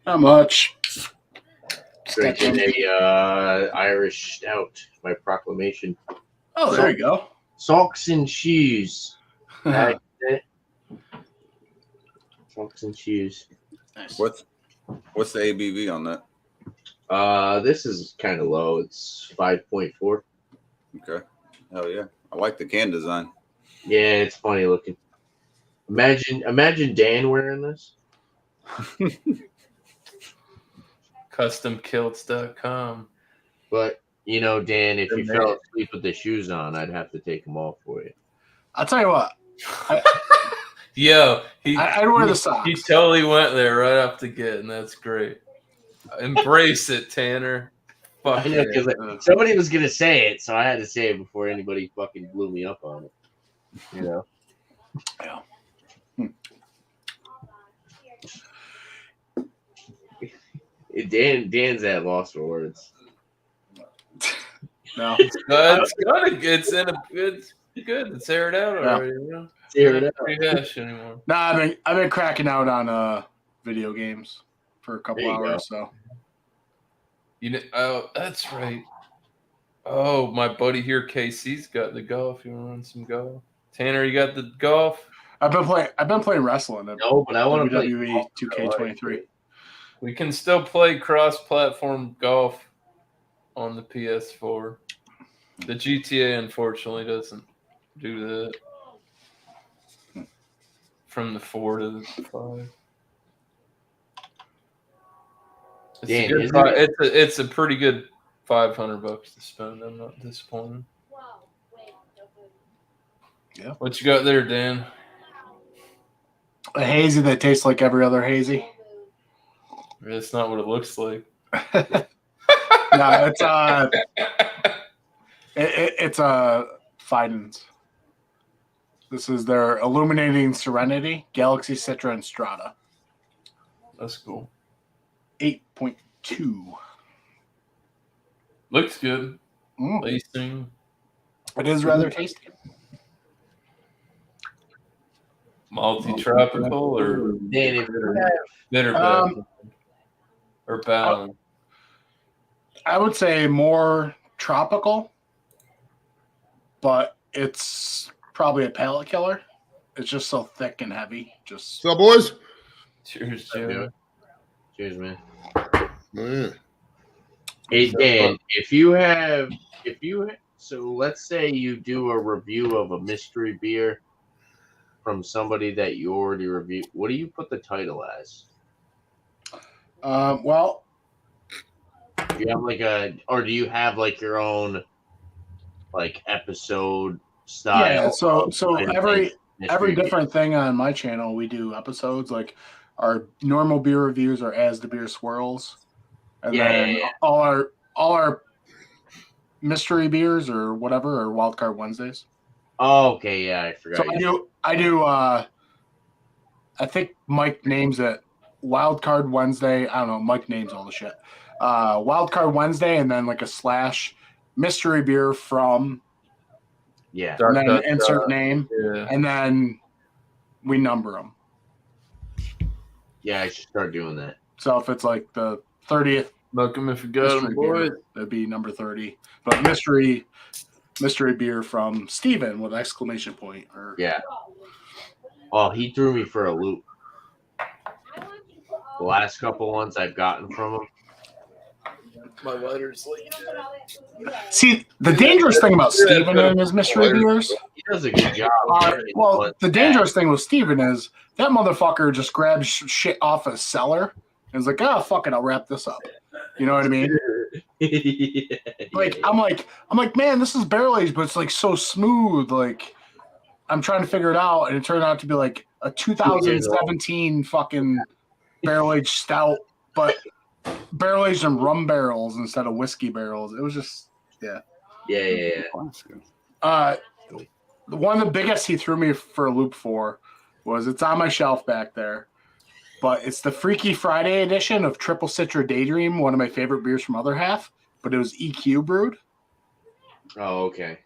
Not much. Drinking a Irish stout by proclamation. Oh, there you go. Socks and shoes. That's it. Socks and shoes. Nice. What's the ABV on that? This is kind of low. It's 5.4. Okay. Hell yeah. I like the can design. Yeah, it's funny looking. Imagine Dan wearing this. CustomKilts.com. But you know, Dan, if you They're fell made. asleep with the shoes on, I'd have to take them off for you. I'll tell you what. Yo, I'd wear the socks. He totally went there right off the get, and that's great. Embrace it, Tanner. Fuck I know, yeah. 'cause somebody was gonna say it, so I had to say it before anybody fucking blew me up on it. You know. Yeah. Dan's at loss for words. No. It's in a good. It's aired out already. You know? Tear it up. Rehash anymore. No, I've been cracking out on video games for a couple There you hours. So You know, oh, that's right. Oh, my buddy here, KC's got the golf. You want to run some golf? Tanner, you got the golf? I've been playing wrestling at No, but I want to play WWE 2K23. We can still play cross-platform golf on the PS4. The GTA, unfortunately, doesn't do that. From the 4 to the 5. It's, Dan, a good isn't it- it's a pretty good $500 to spend. I'm not disappointed. Yeah. What you got there, Dan? A hazy that tastes like every other hazy. That's not what it looks like. No, it's Fiden's. This is their Illuminating Serenity, Galaxy, Citra, and Strata. That's cool. 8.2. Looks good. Mm. Lacing. It is rather tasty. Multi-tropical or Dan, if you bitter Um, or balanced? I would say more tropical, but it's probably a palate killer. It's just so thick and heavy. Just So, boys. Cheers, do Joe. it. Cheers, man. Yeah. Hey Dan, so let's say you do a review of a mystery beer from somebody that you already reviewed. What do you put the title as? well, Do you have like your own like episode style? yeah. So of every mystery beer? different thing on my channel, we do episodes. Like our normal beer reviews are as the beer swirls, and then all our mystery beers or whatever are Wild Card Wednesdays. Oh, okay, yeah, I forgot. So I do. I think Mike names it Wild Card Wednesday. I don't know. Mike names all the shit. Wild Card Wednesday, and then like a slash mystery beer from, Yeah. and then insert name, Yeah. and then we number them. Yeah, I should start doing that. So if it's like the 30th Look 'em if you got 'em, mystery boys. beer, it'd be number 30. But mystery beer from Steven with exclamation point. Or Yeah. Oh, he threw me for a loop. The last couple ones I've gotten from him. My letter's like see, the dangerous thing about Steven and his mystery beers. He does a good job. Well, the dangerous thing with Steven is that motherfucker just grabs shit off a cellar and is like, oh, fuck it, I'll wrap this up. You know what I mean? Yeah, Like, yeah. I'm like, man, this is barrel aged, but it's like so smooth. Like, I'm trying to figure it out, and it turned out to be like a 2017 fucking barrel aged stout, but barrel aged in rum barrels instead of whiskey barrels. It was just, Yeah. one of the biggest he threw me for a loop for was, it's on my shelf back there, but it's the Freaky Friday edition of Triple Citra Daydream, one of my favorite beers from Other Half, but it was EQ brewed. Oh, okay.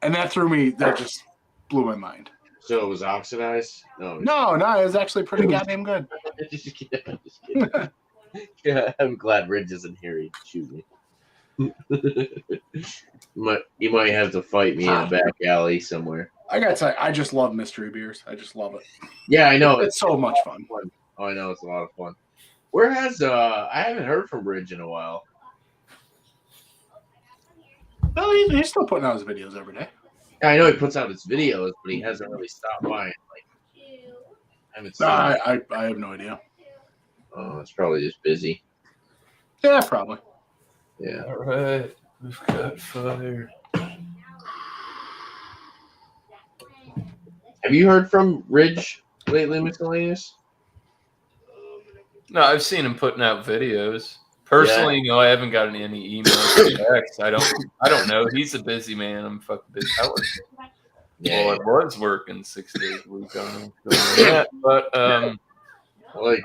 And that just blew my mind. So it was oxidized? No. No, it was actually pretty goddamn good. Just kidding. Yeah, I'm glad Ridge isn't here. He'd shoot me. You might have to fight me in a back alley somewhere. I gotta tell you, I just love mystery beers. I just love it. Yeah, I know. It's so much fun. Oh, I know, it's a lot of fun. Where has I haven't heard from Ridge in a while. Well, he's still putting out his videos every day. I know he puts out his videos, but he hasn't really stopped by. Like, I haven't seen. I have no idea. Oh, it's probably just busy. Yeah, probably. Yeah. All right, we've got fire. Have you heard from Ridge lately, Miscellaneous? No, I've seen him putting out videos. Personally, no, I haven't gotten any emails or texts. I don't know. He's a busy man. I'm fucking busy. Yeah. Well, I was working 6 days a week. I don't know what's going on yet, but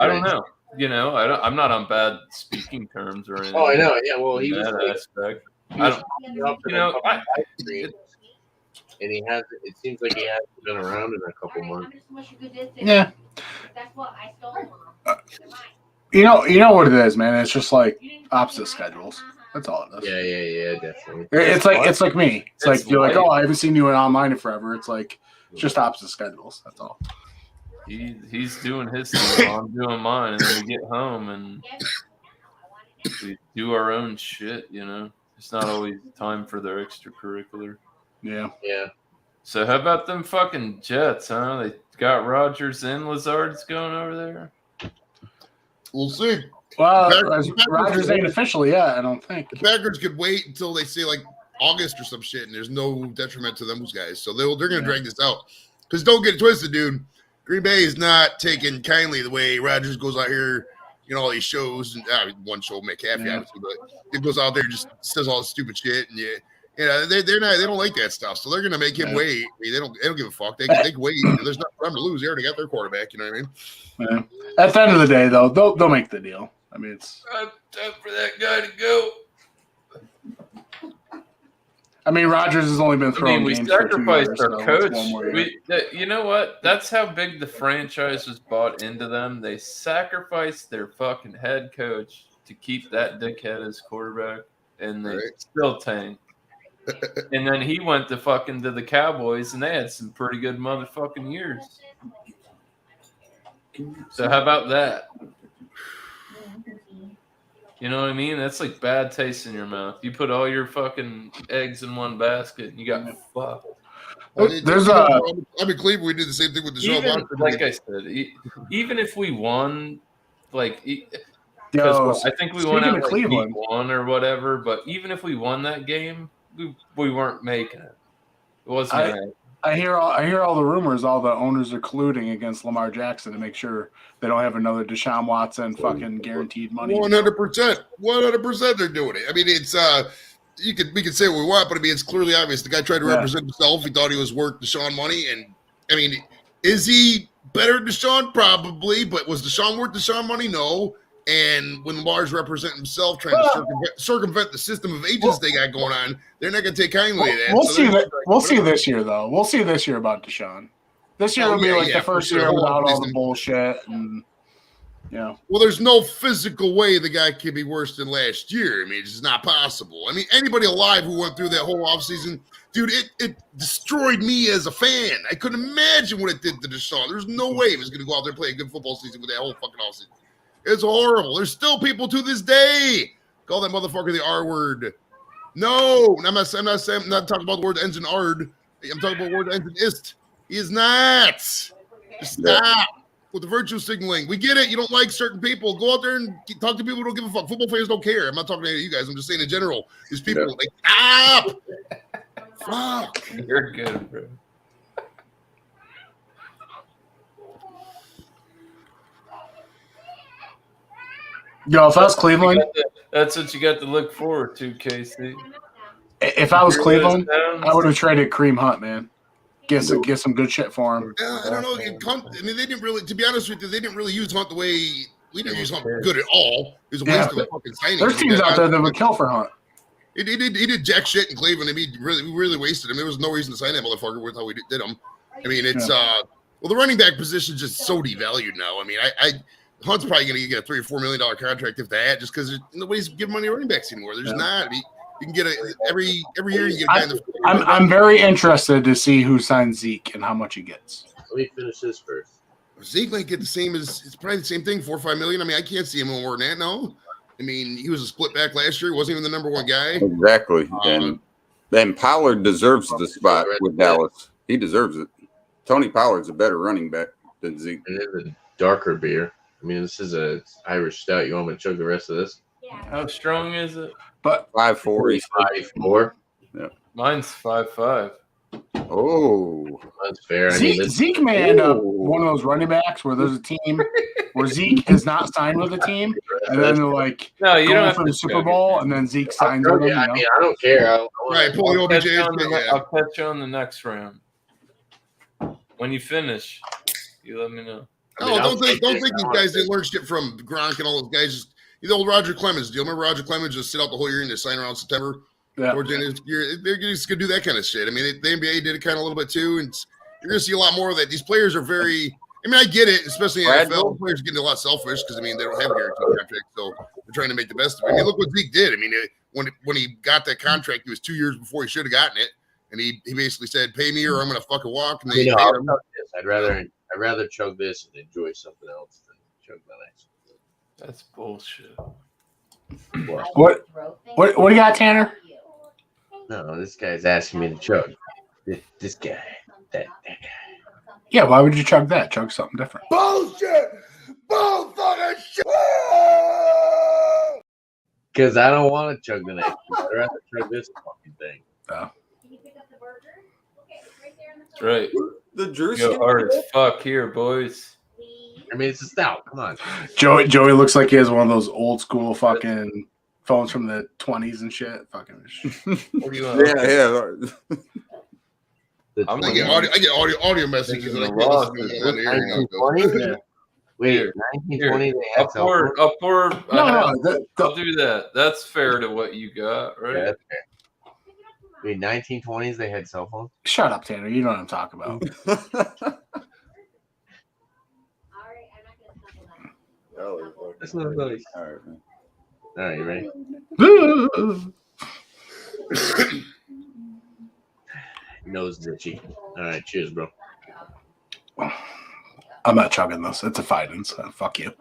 I don't know. You know, I'm not on bad speaking terms or anything. Oh, I know. Yeah, well, he in was that like, aspect. he was You know, and he has. It seems like he hasn't been around in a couple months. Yeah. You know what it is, man. It's just like opposite schedules. That's all it is. Yeah, definitely. It's like me. It's like you're like, life. oh, I haven't seen you online in forever. It's like just opposite schedules. That's all. he's doing his thing while I'm doing mine, and then we get home and we do our own shit. You know, it's not always time for their extracurricular. Yeah. Yeah. So how about them fucking Jets, huh? They got Rodgers and Lazard's going over there. We'll see. Well, Packers- Rodgers ain't officially yet, I don't think. The Packers could wait until they say like August or some shit, and there's no detriment to those guys. So they're going to drag this out. Because don't get it twisted, dude. Green Bay is not taking kindly the way Rodgers goes out here, all these shows, and one show McAfee, obviously, but it goes out there and just says all this stupid shit, and they don't like that stuff. So they're going to make him wait. They don't give a fuck. They can wait. There's nothing for them to lose. They already got their quarterback. You know what I mean? Yeah. At the end of the day, though, they'll make the deal. I mean, it's Time for that guy to go. I mean, Rodgers has only been I throwing mean, we games for 2 sacrificed years, our so it's coach. one more year. You know what? That's how big the franchise was bought into them. They sacrificed their fucking head coach to keep that dickhead as quarterback, and they still tanked. And then he went to the Cowboys, and they had some pretty good motherfucking years. So how about that? You know what I mean? That's like bad taste in your mouth. You put all your fucking eggs in one basket, and you got fucked. There's I'm in Cleveland. We did the same thing with Deshaun Even, Watson. like I said, even if we won, like, Yo, because I think we won speaking out of like Cleveland. week 1 or whatever. But even if we won that game, we weren't making it. It wasn't. Right. I hear all the rumors. All the owners are colluding against Lamar Jackson to make sure they don't have another Deshaun Watson fucking guaranteed money. 100%, they're doing it. I mean, it's we can say what we want, but I mean, it's clearly obvious. The guy tried to represent himself. He thought he was worth Deshaun money, and I mean, is he better than Deshaun? Probably, but was Deshaun worth Deshaun money? No. And when Lamar's representing himself, trying to circumvent the system of agents they got going on, they're not going to take kindly to that. We'll see that. We'll see this year, though. We'll see this year about Deshaun. This year will be like the first year without all the bullshit. And, well, there's no physical way the guy could be worse than last year. I mean, it's just not possible. I mean, anybody alive who went through that whole offseason, dude, it destroyed me as a fan. I couldn't imagine what it did to Deshaun. There's no way he was going to go out there and play a good football season with that whole fucking offseason. It's horrible. There's still people to this day call that motherfucker the R word. No, I'm not talking about the word that ends in "ard." I'm talking about the word that ends in "ist." He is not. Just stop with the virtue signaling. We get it. You don't like certain people. Go out there and talk to people who don't give a fuck. Football players don't care. I'm not talking to any of you guys. I'm just saying in general. These people, like, stop. Fuck. You're good, bro. Yo, if I was Cleveland, that's what you got to look forward to, Casey. If I was Cleveland, I would have traded Kareem Hunt, man. Get some good shit for him. I don't know. I mean, they didn't really. To be honest with you, they didn't really use Hunt the way we didn't use Hunt good at all. It was a waste of a fucking signing. There's teams out there that would kill for Hunt. He did jack shit in Cleveland. I mean, we really wasted him. There was no reason to sign that motherfucker with how we did him. I mean, it's well, the running back position is just so devalued now. I mean, Hunt's probably going to get a $3 or $4 million contract if that, just because nobody's giving money to running backs anymore. There's not. I mean, you can get every year. You get a guy in the. I'm very interested to see who signs Zeke and how much he gets. Let me finish this first. Zeke might get the same as it's probably the same thing, $4 or $5 million. I mean, I can't see him more than that. No, I mean, he was a split back last year. He wasn't even the number one guy. Exactly. And Pollard deserves the spot with Dallas. He deserves it. Tony Pollard's a better running back than Zeke. And then the darker beer. I mean, this is a Irish stout. You want me to chug the rest of this? How strong is it? But 5'4". 5'4". Yeah. Mine's 5'5". Oh, that's fair. Zeke may end up one of those running backs where there's a team where Zeke is not signed with a team, and then they're like, no, you don't have for the Super Bowl, and then Zeke signs with them. I mean, I don't care. I'll catch you on the next round. When you finish, you let me know. No, don't think these guys didn't learn shit from Gronk and all those guys. The old Roger Clemens deal. Remember Roger Clemens just sit out the whole year and just sign around September? Yeah. Towards the end of the year. They're just going to do that kind of shit. I mean, the NBA did it kind of a little bit too, and you're going to see a lot more of that. These players are very – I mean, I get it, especially in NFL. Players are getting a lot selfish because, I mean, they don't have a guaranteed contract, so they're trying to make the best of it. I mean, look what Zeke did. I mean, when he got that contract, it was 2 years before he should have gotten it, and he basically said, pay me or I'm going to fucking walk. And they paid him. I'd rather chug this and enjoy something else than chug my next. That's bullshit. What do you got, Tanner? No, this guy's asking me to chug. This guy, that guy. Yeah, why would you chug that? Chug something different. Bullshit! Bull fucking shit! Because I don't want to chug the next one. I'd rather chug this fucking thing. Oh. That's right. The Drew go hard as fuck here, boys. I mean, it's a stout. Come on. Joey looks like he has one of those old school fucking phones from the 20s and shit. Fucking. Yeah. I get audio messages. And Wait, 1920. Upward. No, I'll do that. That's fair to what you got, right? Yeah, that's fair. In 1920s, they had cell phones. Shut up, Tanner. You know what I'm talking about. That's not nice. All right, man. All right, you ready? Nose itchy. All right, cheers, bro. I'm not chugging this. It's a fight-in, so fuck you.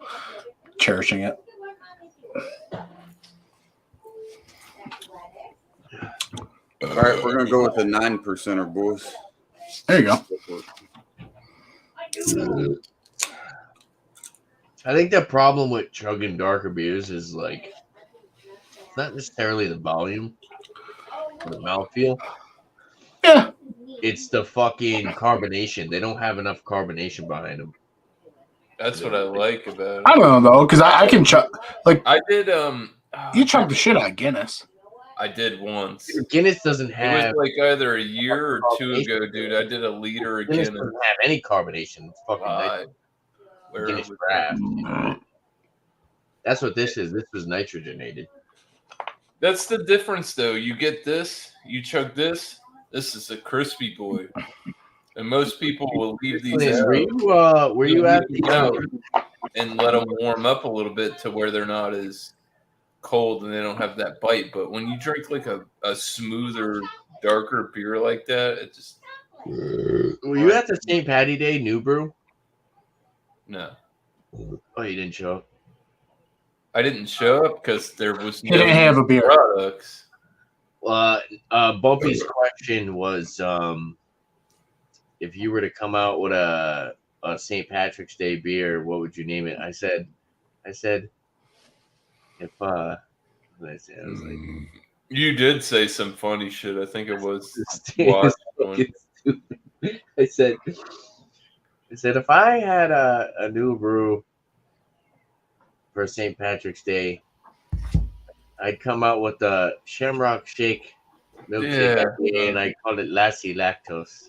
Cherishing it. All right, we're gonna go with the 9%er, boys. There you go. I think the problem with chugging darker beers is like it's not necessarily the volume or the mouthfeel. Yeah. It's the fucking carbonation. They don't have enough carbonation behind them. That's what I like about I it. don't know though, because I can chug. Like I did. you chug the shit out of Guinness. I did once. Guinness doesn't It have was like either a year or two ago, dude. I did a liter of Guinness Guinness. doesn't have any carbonation. It's fucking Where Guinness was draft. That's what this is. This was nitrogenated. That's the difference, though. You get this, you chug this. This is a crispy boy, and most people will leave these out. Were you at Leave them out and let them warm up a little bit to where they're not as cold and they don't have that bite. But when you drink like a smoother, darker beer like that, it just Were you at the St. Patty Day New Brew? no. Oh, you didn't show up. I didn't show up because there was He didn't have a beer. products. Bumpy's question was, if you were to come out with a St. Patrick's Day beer, what would you name it? I said, if what did I say? I was like, You did say some funny shit. I think it was it's fucking stupid. I said, if I had a new brew for St. Patrick's Day, I'd come out with the Shamrock Shake milkshake IPA, and I called it Lassie Lactose.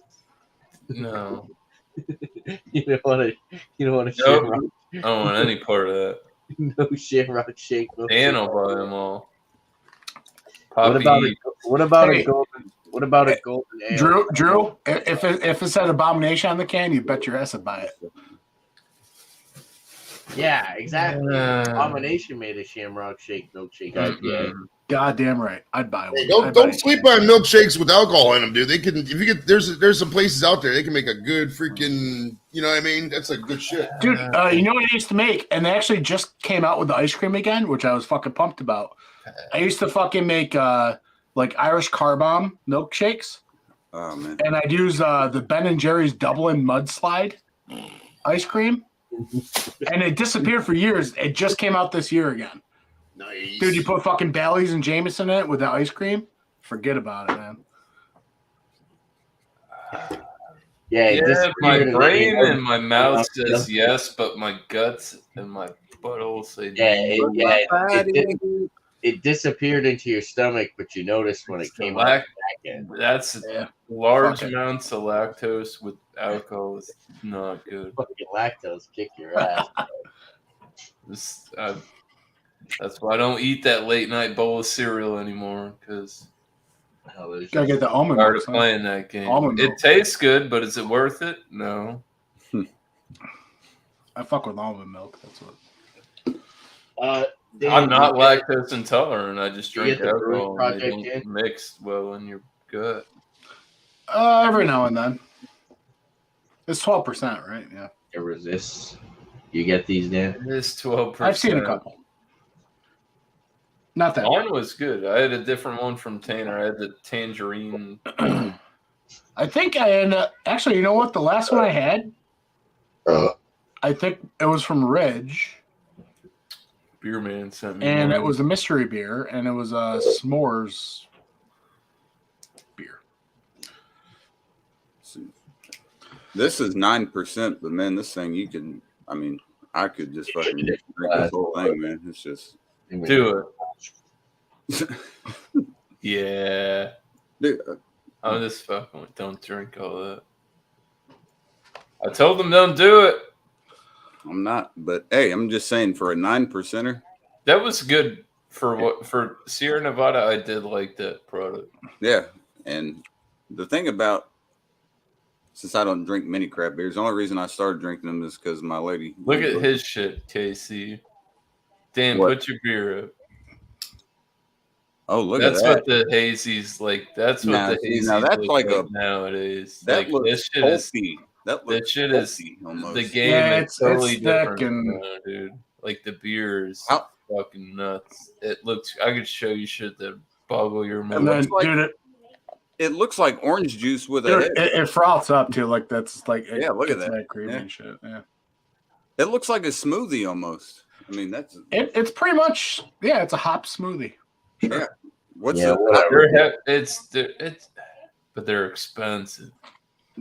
No. You don't want to Nope. Shamrock. I don't want any part of that. No Shamrock Shake. Dan will buy them all. What about Hey. a golden ale? Drew, if it said Abomination on the can, you bet your ass I'd buy it. Yeah, exactly. Abomination made a Shamrock Shake milkshake IPA. Goddamn right, I'd buy one. Hey, I'd don't buy sleep on milkshakes with alcohol in them, dude. They can if you get there's some places out there they can make a good freaking you know what I mean. That's like good shit. Dude, you know what I used to make? And they actually just came out with the ice cream again, which I was fucking pumped about. I used to fucking make like Irish Car Bomb milkshakes, Oh man. and I'd use the Ben and Jerry's Dublin Mudslide ice cream, and it disappeared for years. It just came out this year again. Nice. Dude, you put fucking Baileys and Jameson in it with the ice cream? Forget about it, man. Yeah, it Yeah, disappeared my and then brain it- and my mouth says yes, but my guts and my butthole say no. it disappeared into your stomach, but you noticed when it came out back in. That's Yeah. large Fuck it. amounts of lactose with alcohol is not good. Fucking lactose kick your ass. That's why I don't eat that late night bowl of cereal anymore because Gotta get the almond I'm tired milk. of son. playing that game. Almond It milk. tastes good, but is it worth it? No. I fuck with almond milk. That's what. Dan, I'm not you get- lactose intolerant. I just you drink get the Brewing alcohol and they Project don't in? mix well in your gut. Every now and then. It's 12%, right? Yeah. It resists. You get these, Dan? It is 12%. I've seen a couple. Not that. Mine was good. I had a different one from Tanner. I had the tangerine. I think I ended up. Actually, you know what? The last one I had, I think it was from Ridge, Beer man sent me. and one. it was a mystery beer, and it was a s'mores beer. This is 9%, but man, this thing you can. I mean, I could just fucking drink this whole thing, man. It's just. Do it. Yeah. Dude, I'm just fucking with. Don't drink all that. I told them don't do it. I'm not, but hey, I'm just saying for a 9%er. That was good for what for Sierra Nevada. I did like that product. Yeah, And the thing about, since I don't drink many craft beers, the only reason I started drinking them is because my lady. Look at his shit, KC. Dan, What? put your beer up. Oh, look That's at that. what the hazy's like. That's what Now, the see, hazy's now that's look like a- nowadays. That Like looks this shit is pulpy. That shit is pulpy almost. the game Yeah, is it's totally thick different, and- dude. Like the beer is How- fucking nuts. It looks. I could show you shit that boggle your mind. And then, looks like- dude, It looks like orange juice with a dude, head. it froths up too. Like that's like Yeah, look at gets that. creamy Yeah. and shit. Yeah, It looks like a smoothie almost. I mean, that's it's pretty much it's a hop smoothie. yeah. What's Yeah, the But they're expensive.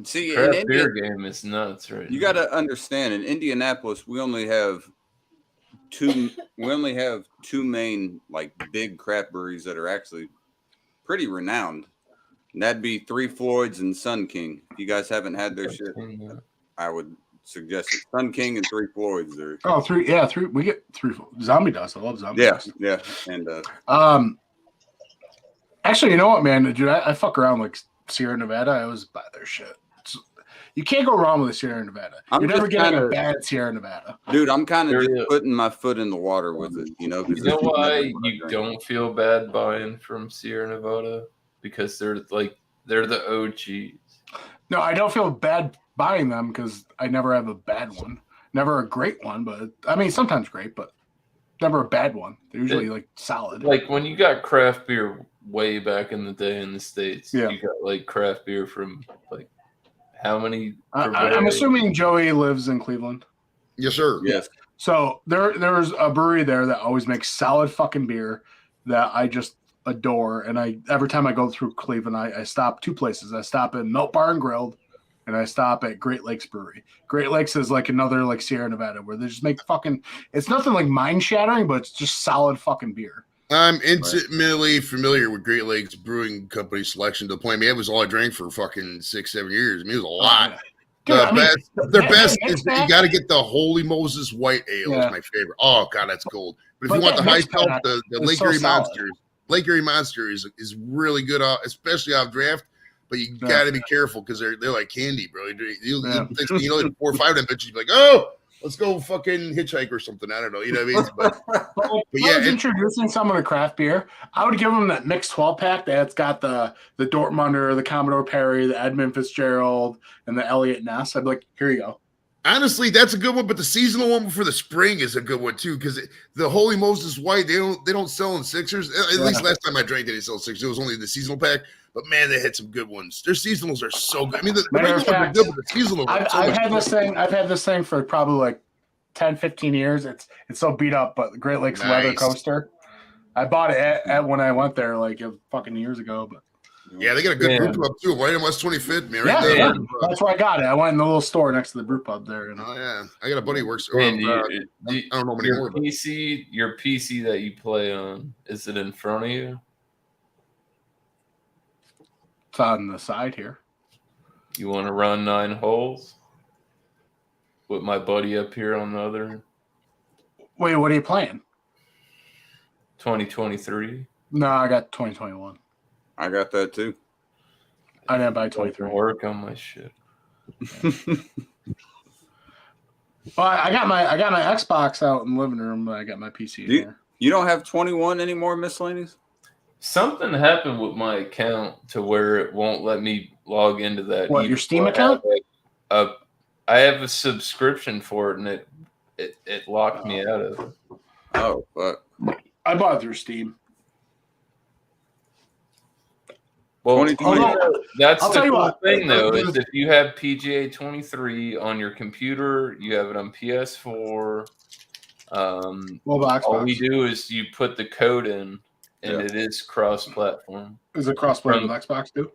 see in Craft India, beer game is nuts, right? you now. got to understand in Indianapolis we only have two main like big craft breweries that are actually pretty renowned. And that'd be Three Floyds and Sun King. If you guys haven't had their shit, I would suggest it. Sun King and Three Floyds are Oh, three. We get three. Zombie dust. I love zombie yeah, dust. yeah. And Actually, you know what, man, dude, I fuck around like Sierra Nevada. I always buy their shit. You can't go wrong with a Sierra Nevada. I'm You're never just getting a kinda- bad Sierra Nevada. dude, I'm kind of There just you go. putting my foot in the water with it, you know. 'cause You know this is why never what I you drink. don't feel bad buying from Sierra Nevada? Because they're the OGs. No, I don't feel bad buying them because I never have a bad one. Never a great one, but I mean sometimes great, but never a bad one. They're usually like solid. Like when you got craft beer way back in the day in the States, Yeah. you got like craft beer from like how many? I'm purveyors? assuming Joey lives in Cleveland. Yes, sir. Yes. So there's a brewery there that always makes solid fucking beer that I just adore. And every time I go through Cleveland, I stop two places. I stop at Melt Bar and Grilled, and I stop at Great Lakes Brewery. Great Lakes is like another like Sierra Nevada where they just make fucking. It's nothing like mind shattering, but it's just solid fucking beer. I'm intimately familiar with Great Lakes Brewing Company selection to the point. I mean, it was all I drank for fucking 6-7 years. I mean, it was a lot. Dude, The I mean, their that- best that is mix that you pack- got to get the Holy Moses White Ale. Yeah. Is my favorite. Oh god, that's gold. But if But you want that the high mix shelf, pack the is Lake so Erie solid. Monsters. Lake Erie Monster is really good, especially off draft. But you Yeah. got to be careful because they're like candy, bro. You Yeah. like 4 or 5 of them bitches, you'd be like, oh, let's go fucking hitchhike or something. I don't know. You know what I mean? But But But if I yeah, was it- introducing someone to craft beer, I would give them that mixed 12-pack that's got the Dortmunder, the Commodore Perry, the Edmund Fitzgerald, and the Elliott Ness. I'd be like, here you go. honestly, that's a good one. But the seasonal one before the spring is a good one too, because the Holy Moses White they don't sell in Sixers. At least last time I drank, they didn't sell Sixers. It was only the seasonal pack. But man, they had some good ones. Their seasonals are so good. I mean, the Matter regular of ones are fact, good, but the seasonal ones are so I've much had better. this thing. I've had this thing for probably like 10, 15 years. It's so beat up, but the Great Lakes Weather Nice. Coaster. I bought it at when I went there like fucking years ago. But Yeah, they got a good Yeah. brew pub too, right in West 25th, man. yeah, Right there. yeah, that's where I got it. I went in the little store next to the brew pub there. And Oh yeah, I got a buddy who works. Man, I don't know him your anymore. But your PC that you play on, is it in front of you? it's on the side here. You want to run 9 holes with my buddy up here on the other Wait, what are you playing? 2023? No, I got 2021. I got that too. I didn't buy Like 23. work on my shit. Well, I got my Xbox out in the living room, but I got my PC in Do you- here. You don't have 21 anymore, miscellaneous? Something happened with my account to where it won't let me log into that. What, your Steam account? I have a subscription for it, and it locked me out of it. Oh, fuck. I bought it through Steam. Well, 2020. that's I'll the tell you cool what. thing, though, is if you have PGA 23 on your computer, you have it on PS4. Well, the Xbox. All we do is you put the code in, and Yeah. it is cross-platform. Is it crossplay with Xbox too?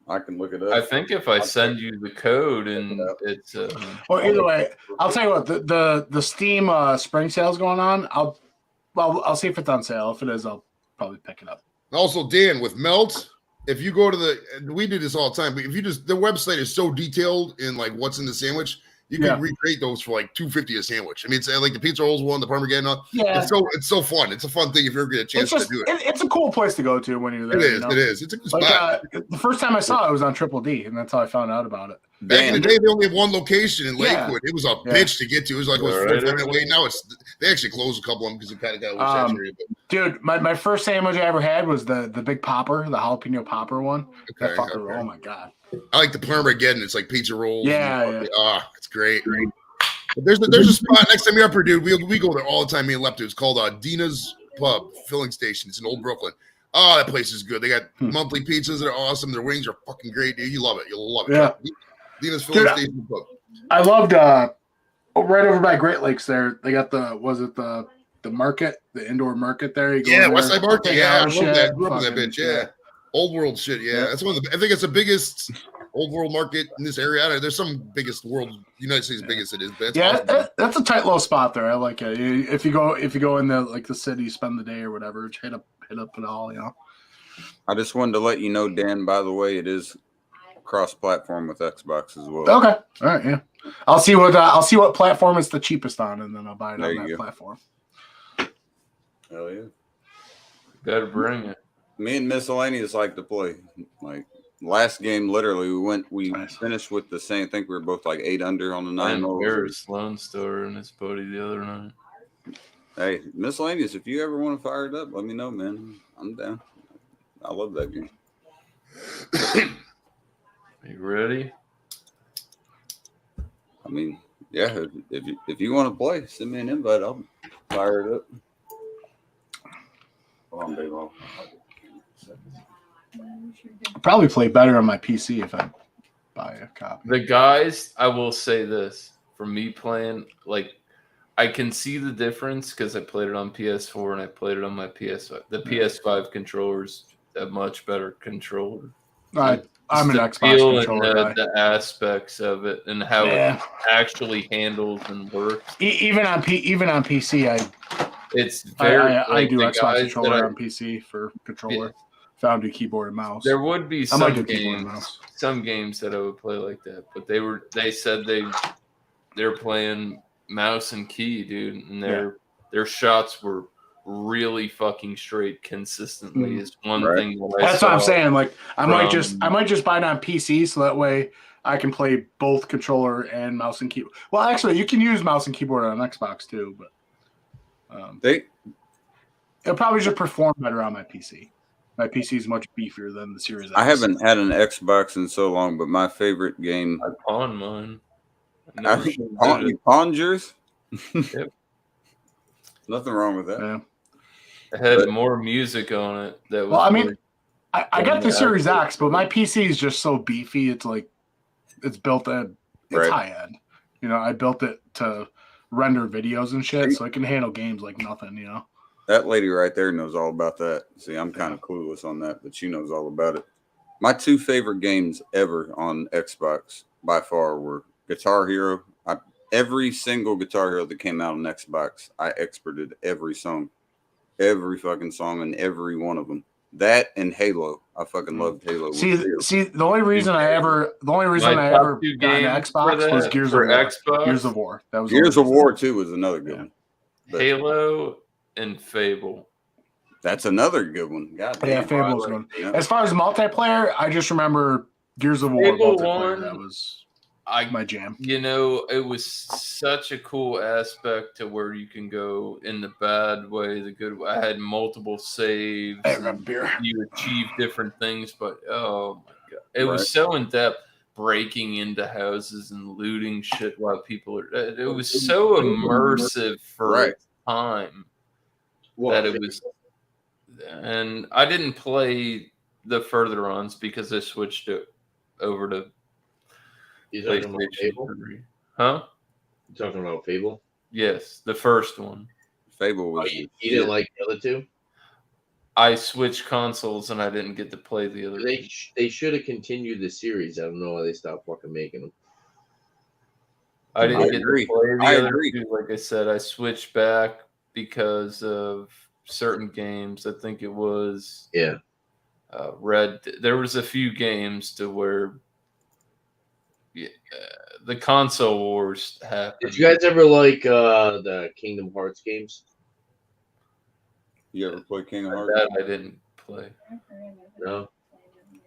I can look it up. I think if I send you the code and it's Well, either way, I'll tell you what. The Steam spring sale's going on. I'll see if it's on sale. If it is, I'll probably pick it up. also, Dan, with Melt, if you go to we do this all the time, but if you just the website is so detailed in like what's in the sandwich, You can recreate those for like $2.50 a sandwich. I mean, it's like the pizza rolls one, the Parmigiano. Yeah, it's so fun. It's a fun thing if you ever get a chance to do it. It's a cool place to go to when you're there. It is. It is. It's a good spot. The first time I saw it was on Triple D, and that's how I found out about it. Back in the day, they only had one location in Lakewood. It was a bitch to get to. It was like 45-minute wait. Now they actually closed a couple of them because it kind of got oversaturated. Dude, my first sandwich I ever had was the big popper, the jalapeno popper one. Okay, that fucker, oh my god. I like the Parmigiano. It's like pizza rolls. Yeah. It's great. But there's a spot next time you're up here, dude. We go there all the time. Me and Lepto. It's called Dina's Pub Filling Station. It's in Old Brooklyn. Oh, that place is good. They got monthly pizzas that are awesome. Their wings are fucking great, dude. You love it. You'll love it. Yeah. Dina's Filling Station Pub. I loved right over by Great Lakes there. They got the market, the indoor market there. You go West Side Market. Yeah, I love that. Grew up in that bitch. Yeah. Yeah. Old world shit. Yeah. That's one of the. I think it's the biggest old world market in this area. There's some biggest United States biggest it is. But awesome. That's a tight little spot there. I like it. If you go in the city, spend the day or whatever, hit up it all. I just wanted to let you know, Dan. By the way, it is cross-platform with Xbox as well. Okay. All right. Yeah. I'll see what platform it's the cheapest on, and then I'll buy it on that platform. Hell yeah. Better bring it. Me and Miscellaneous like to play. Like last game, literally, we finished with the same. I think we were both like 8 under on the 9. There's Lone Star and his buddy the other night. Hey, Miscellaneous, if you ever want to fire it up, let me know, man. I'm down. I love that game. You ready? I mean, yeah. If you want to play, send me an invite. I'll fire it up. Hold on, babe. I'll probably play better on my PC if I buy a copy. The guys, I will say this, for me playing, like, I can see the difference because I played it on PS4 and I played it on my PS5. The PS5 controller's a much better controller. I'm an Xbox controller guy. The aspects of it and how it actually handles and works. Even on PC, I do Xbox controller on PC for controller. Yeah. Found a keyboard and mouse. There would be some games that I would play like that, but they said they're playing mouse and key, dude, and their shots were really fucking straight consistently. Is one thing that's what I'm saying. Like I might just buy it on PC so that way I can play both controller and mouse and keyboard. Well, actually, you can use mouse and keyboard on Xbox too, but it'll probably just perform better on my PC. My PC is much beefier than the Series X. I haven't had an Xbox in so long, but my favorite game. I pawned mine. You pawned yours? Yep. Nothing wrong with that. Yeah. It had more music on it. I got the Series X, but my PC is just so beefy. It's like it's built in. It's high end. I built it to render videos and shit, so it can handle games like nothing. That lady right there knows all about that. See, I'm kind of clueless on that, but she knows all about it. My 2 favorite games ever on Xbox by far were Guitar Hero. Every single Guitar Hero that came out on Xbox, I exported every fucking song in every one of them. That and Halo. I fucking loved Halo. See, the only reason I ever got an Xbox was Gears of War. Xbox? Gears of War. That was Gears of War 2 was another good one. But Halo and Fable. That's another good one. Fable was good. Yeah. As far as multiplayer, I just remember Gears of War multiplayer. That was my jam. It was such a cool aspect to where you can go in the bad way, the good way. I had multiple saves. You achieve different things, but oh my god, it was so in depth. Breaking into houses and looting shit while people are. It was so immersive for its time that it was. And I didn't play the further ons because I switched it over to. You talking about Fable? Huh? You talking about Fable? Yes, the first one. Fable was. You didn't like the other 2? I switched consoles and I didn't get to play the other. They should have continued the series. I don't know why they stopped fucking making them. I didn't get to play the other 2. Like I said, I switched back because of certain games. I think it was Red. There was a few games to where the console wars happened. Did you guys ever like the Kingdom Hearts games? You ever play Kingdom Hearts? That I didn't play. No.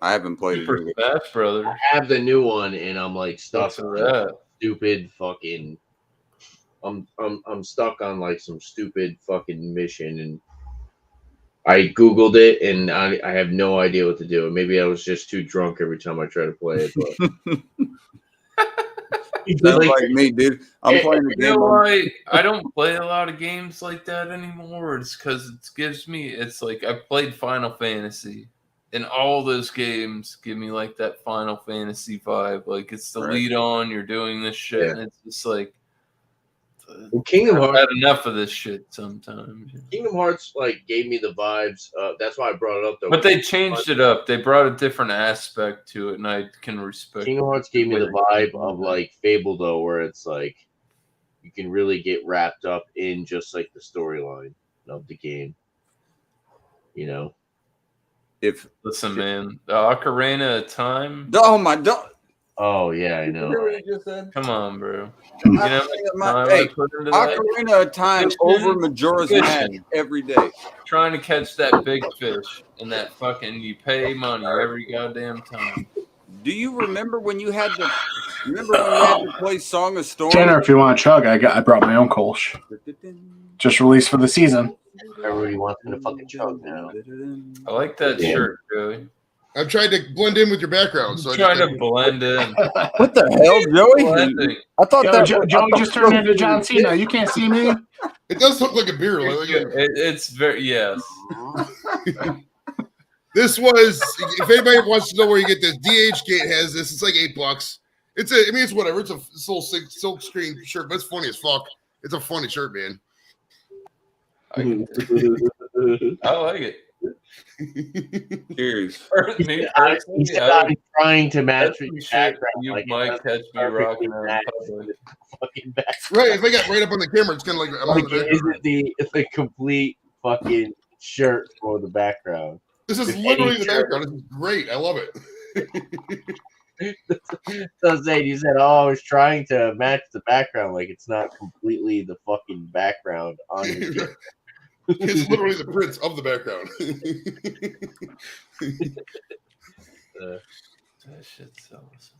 I haven't played it Super either. Smash Brothers. I have the new one, and I'm like stuck Stuff on for that. stupid fucking. I'm stuck on like some stupid fucking mission, and I googled it, and I have no idea what to do. Maybe I was just too drunk every time I try to play it. But Sounds like me, dude. I'm playing the You know game. why I don't play a lot of games like that anymore? It's because it gives me. It's like I played Final Fantasy, and all those games give me like that Final Fantasy vibe. Like it's the Right. lead on. You're doing this shit, Yeah. and it's just like Kingdom I've Hearts. had enough of this shit sometimes. Kingdom Hearts like gave me the vibes. That's why I brought it up though. But they changed it up. They brought a different aspect to it, and I can respect. Kingdom Hearts gave me the vibe of like Fable though, where it's like you can really get wrapped up in just like the storyline of the game. You know. If Listen, man, the Ocarina of Time. oh my god, Oh yeah, I know. what you just said? Come on, bro. You know how much time I Hey, put into that? Ocarina of Time over Majora's Mask every day. Trying to catch that big fish and that fucking you pay money every goddamn time. Do you remember when you had to play Song of Storm? Tanner, if you want to chug, I brought my own Kolsch. Just released for the season. Everybody wants me to fucking chug now. I like that Yeah. shirt, Joey. I've tried to blend in with your background. So I'm trying to blend in. What the hell, Joey? Blending. I thought Yo, that Joey just turned into John Cena. You can't see me. it does look like a beer. Like, It's very yes. this was, if anybody wants to know where you get this, DHgate has this. It's like $8. It's whatever. It's a silk screen shirt, but it's funny as fuck. It's a funny shirt, man. I like it. Cheers. Me I'm personally, trying to match that's with some your shit background. you like, might it catch me doesn't rocking out in match public. with the fucking background. Right. If I got right up on the camera, it's kind of like I'm on Like, the is background. it the complete fucking shirt for the background? This is if literally any the background. This is great. I love it. So Zane, you said, "Oh, I was trying to match the background, like it's not completely the fucking background on your shirt." It's literally the prints of the background. That shit's so awesome.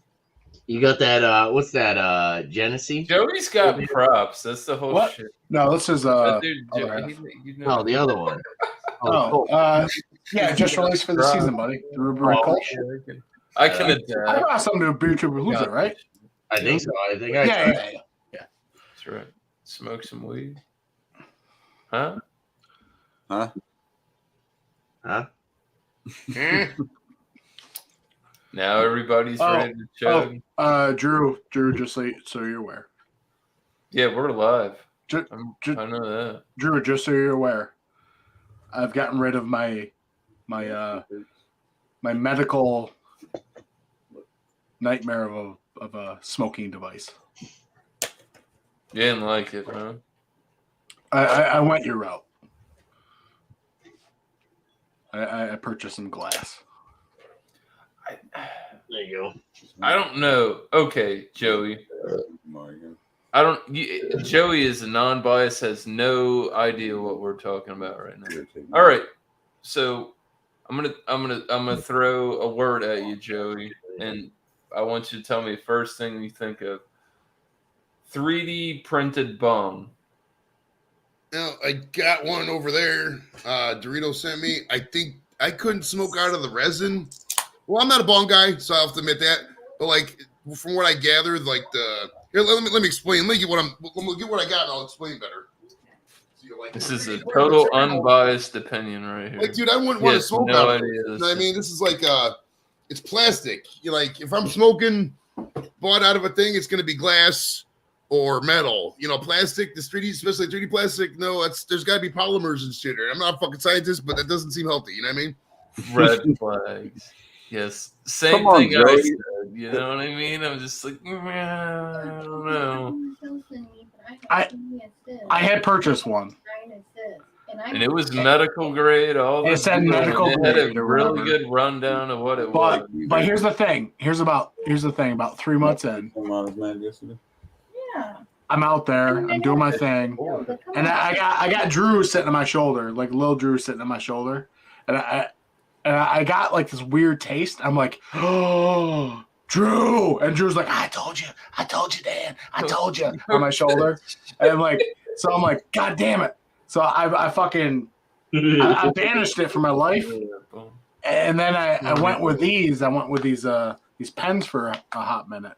You got that? What's that? Genesee? Joey's got props. That's the whole What? shit. No, this is That dude, other Joey, half. you No, know. the other one. Oh, cool. yeah, just released for the season, buddy. The Rubric Oh, Kolsch. I can I adapt. brought something to Beer Tuber Loser, right? I think so. I think I. Yeah. That's right. Smoke some weed. Huh? Huh? Huh? Now everybody's Oh, ready to chug. Drew, just so you're aware. Yeah, we're live. Ju- ju- I know that. Drew, just so you're aware, I've gotten rid of my medical nightmare of a smoking device. You didn't like it, huh? I went your route. I purchased some glass. There you go. I don't know. Okay, Joey. Joey is a non-biased, has no idea what we're talking about right now. All right, so I'm gonna throw a word at you, Joey, and I want you to tell me the first thing you think of. 3D printed bong. Now I got one over there. Dorito sent me. I think I couldn't smoke out of the resin. Well, I'm not a bong guy, so I have to admit that. But like from what I gathered, like let me explain. Let me get what I got, and I'll explain better. So you like This is a total unbiased opinion right here. like, dude, I wouldn't want to Yes, smoke no out of it. idea. You know what I mean? This is like it's plastic. You like if I'm smoking bought out of a thing, it's gonna be glass or metal. You know, plastic, this 3D, especially 3D plastic. No, there's gotta be polymers and shit. I'm not a fucking scientist, but that doesn't seem healthy. You know what I mean? Red flags. Yes. Same Come on, thing I Joey. said. You know what I mean? I'm just like, I don't know. I had purchased one. And it was medical grade. All It this said medical It had grade a or really whatever. good rundown of what it But was. but here's the thing. Here's the thing. About 3 months in, Yeah. I'm out there. I'm doing my thing, No, but come and on. I got Drew sitting on my shoulder, like little Drew sitting on my shoulder, and I got like this weird taste. I'm like, oh, Drew, and Drew's like, I told you, Dan, I told you on my shoulder, and I'm like, God damn it. So I fucking I banished it from my life, and then I went with these. I went with these pens for a hot minute.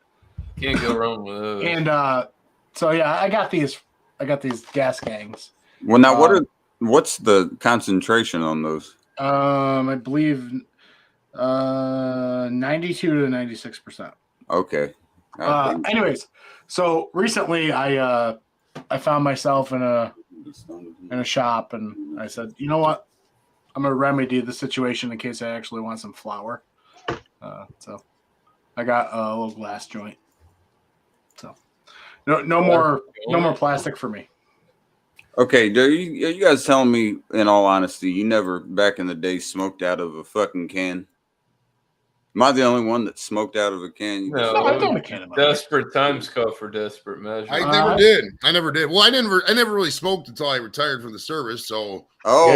Can't go wrong with those. And so yeah, I got these gas gangs. Well, now what's the concentration on those? I believe 92 to 96%. Okay. Anyways, so recently I found myself in a shop, and I said, you know what, I'm gonna remedy the situation in case I actually want some flour. So I got a little glass joint. So no more plastic for me. Okay, are you guys telling me, in all honesty, you never back in the day smoked out of a fucking can? Am I the only one that smoked out of a can? No, I don't care about desperate times call for desperate measures. I never did. I never did. Well, I never really smoked until I retired from the service. So Oh,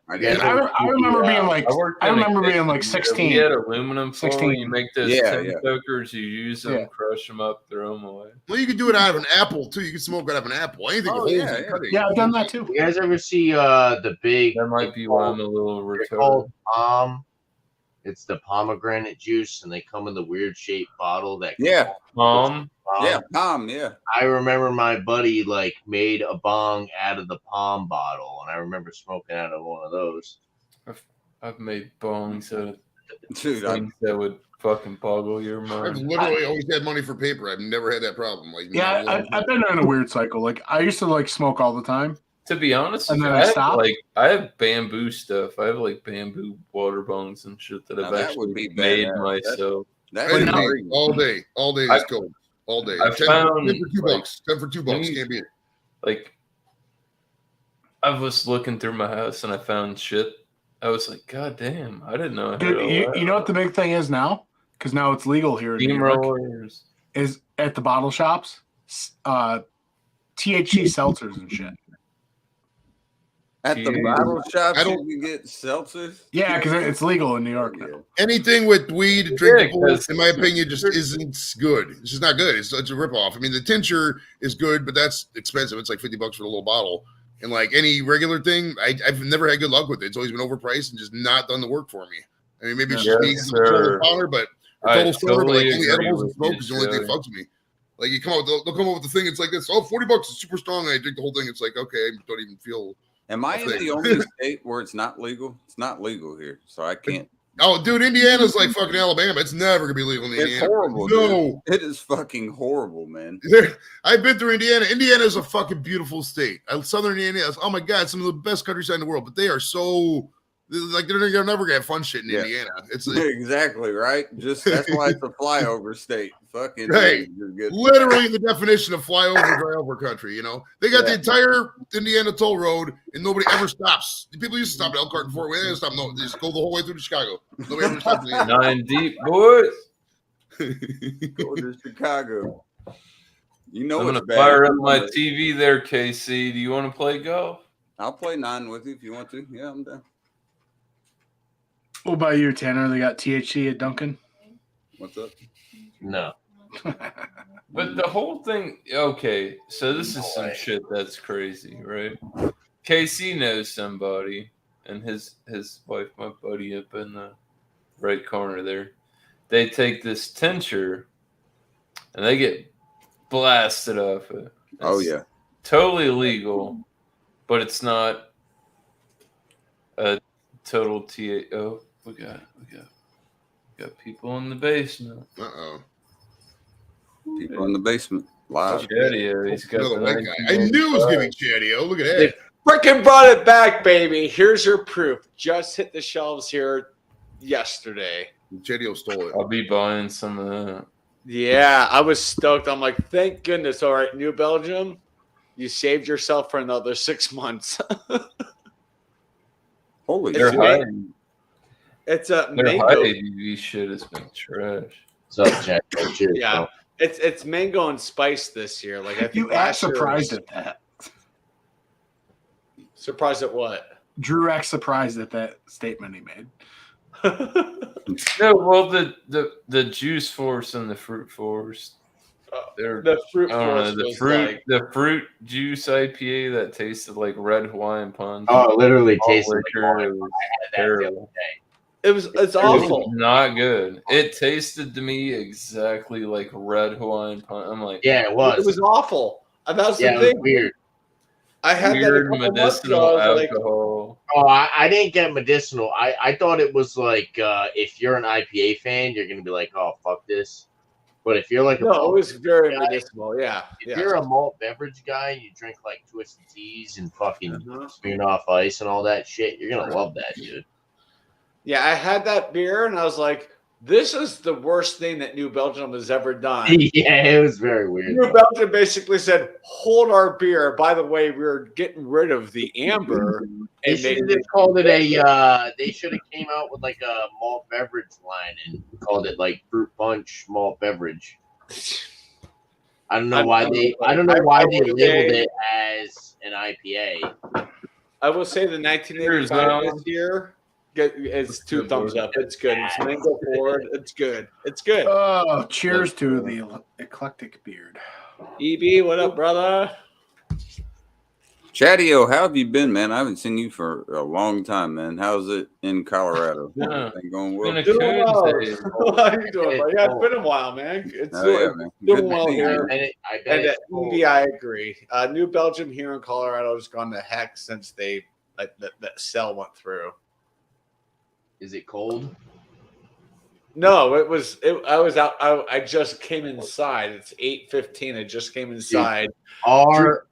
I guess I remember being like, I remember being like 16. We had aluminum foil. 16. You make those tin pokers, you use them, Yeah. crush them up, throw them away. well, you could do it out of an apple too. You can smoke out of an apple. Anything with holes in the cutting. Yeah, I've done that too. You guys ever see the big? That might be why I'm a little They're retarded. called Palm. It's the pomegranate juice, and they come in the weird shaped bottle. Yeah, Palm. yeah, Palm, yeah. I remember my buddy like made a bong out of the Palm bottle, and I remember smoking out of one of those. I've made bongs out of Dude, things that would fucking boggle your I've mind. literally always had money for paper. I've never had that problem. Like, Yeah, I've been in a weird cycle. Like I used to like smoke all the time. To be honest, And then I I have, stopped? I have bamboo stuff. I have like bamboo water bongs and shit that Now I've that actually would be made badass. myself. that Hey, would now- be all day is cold. All day. I 10 found, 10 for $2. like, 10 for $2. Can't beat it. Like, I was looking through my house and I found shit. I was like, God damn, I didn't know I had Dude, all you that. know what the big thing is now? Because now it's legal here in New York, Steamrollers. is at the bottle shops, THC seltzers and shit. at the Dude. bottle shops. I don't- You can get seltzers. Yeah, because it's legal in New York now. Anything with weed, Yeah, drinkable, 'cause- in my opinion, just isn't good. It's just not good. It's a ripoff. I mean, the tincture is good, but that's expensive. It's like $50 for the little bottle. And like any regular thing, I've never had good luck with it. It's always been overpriced and just not done the work for me. I mean, maybe it's just me Yes, because I'm a total sir. powder, but I total stoner, but like totally only agree edibles and with smoke you, is the only thing that Joey. fucks with me. Like you come out, they'll come up with the thing. It's like this. Oh, $40 is super strong. And I drink the whole thing. It's like okay, I don't even feel. Am I in the only state where it's not legal? It's not legal here, so I can't. Oh, dude, Indiana's like fucking Alabama. It's never gonna be legal in It's Indiana. horrible. No, dude. It is fucking horrible, man. I've been through Indiana. Indiana is a fucking beautiful state. Southern Indiana is, oh my god, some of the best countryside in the world. But they are so like they're never gonna have fun shit in Yeah. Indiana. It's like, Exactly right. Just that's why it's a flyover state. Fucking Right. you're good. literally the definition of flyover, dryover country. You know, they got the Yeah. entire Indiana toll road, and nobody ever stops. People used to stop at Elkhart and Fort Wayne. They didn't stop. No, they just go the whole way through to Chicago. Nobody ever stops. in Indiana. 9 deep, boys. Go to Chicago. You know I'm it's gonna bad. fire up my TV there, KC. Do you want to play golf? I'll play 9 with you if you want to. Yeah, I'm down. What about you, Tanner? They got THC at Duncan? What's up? No. But the whole thing, okay, so this is some shit that's crazy, right? KC knows somebody, and his wife, my buddy up in the right corner there, they take this tincture, and they get blasted off it. Oh It's yeah. totally illegal, but it's not a total TA. Oh, we got people in the basement. Uh-oh. People in the basement. Live. Chatio, he's got Another the white guy. I knew it was giving Chatio. Look at that. Freaking brought it back, baby. Here's your proof. Just hit the shelves here yesterday. Chatio stole it. I'll be buying some of that. Yeah, I was stoked. I'm like, thank goodness. All right, New Belgium. You saved yourself for another 6 months. Holy It's Their shit. high, It's a their high mango. ABV shit has been trash. So, Jack, cheers, Yeah. bro. It's mango and spice this year. Like I think You act last year surprised was- at that. Surprised at what? Drew acts surprised at that statement he made. No, well, the juice force and the fruit force, they're The fruit I don't know, force the was fruit like the fruit juice IPA that tasted like red Hawaiian punch. Oh, it literally All tastes like liquor, Hawaiian. it was that the other terrible. it's It was awful. not good. It tasted to me exactly like red Hawaiian punch. I'm like, Yeah, it was. It was awful. And that's Yeah, the it was thing. weird. I had that a weird couple months medicinal ago. I was like, alcohol. Oh, I didn't get medicinal. I thought it was like if you're an IPA fan, you're gonna be like, oh fuck this. But if you're like a no, it malt, was very guy, medicinal. Yeah. if Yeah. you're a malt beverage guy and you drink like twisted teas and fucking Mhm. Smirnoff Ice and all that shit, you're gonna love that, dude. Yeah, I had that beer and I was like, this is the worst thing that New Belgium has ever done. Yeah, it was very weird. New Belgium basically said, hold our beer. By the way, we're getting rid of the amber. They and should making have called it a. They should have came out with like a malt beverage line and called it like fruit punch malt beverage. I don't know why they. I don't know why they would labeled say- it as an IPA. I will say the 1985 this year is 2 thumbs up. It's good. It's mango forward. It's good. It's good. Oh, cheers to the eclectic beard. EB, what up, brother? Chattio, how have you been, man? I haven't seen you for a long time, man. How's it in Colorado? Yeah. Everything going Been well? a Doing well. Coons day. How you doing, bro? Yeah, it's been a while, man. It's Oh, yeah, man. doing Good to well see you, here. man. I bet And it's cold. EB, I agree. New Belgium here in Colorado has gone to heck since they that cell went through. Is it cold? No, it was. I was out. I just came inside. It's 8:15. I just came inside. Our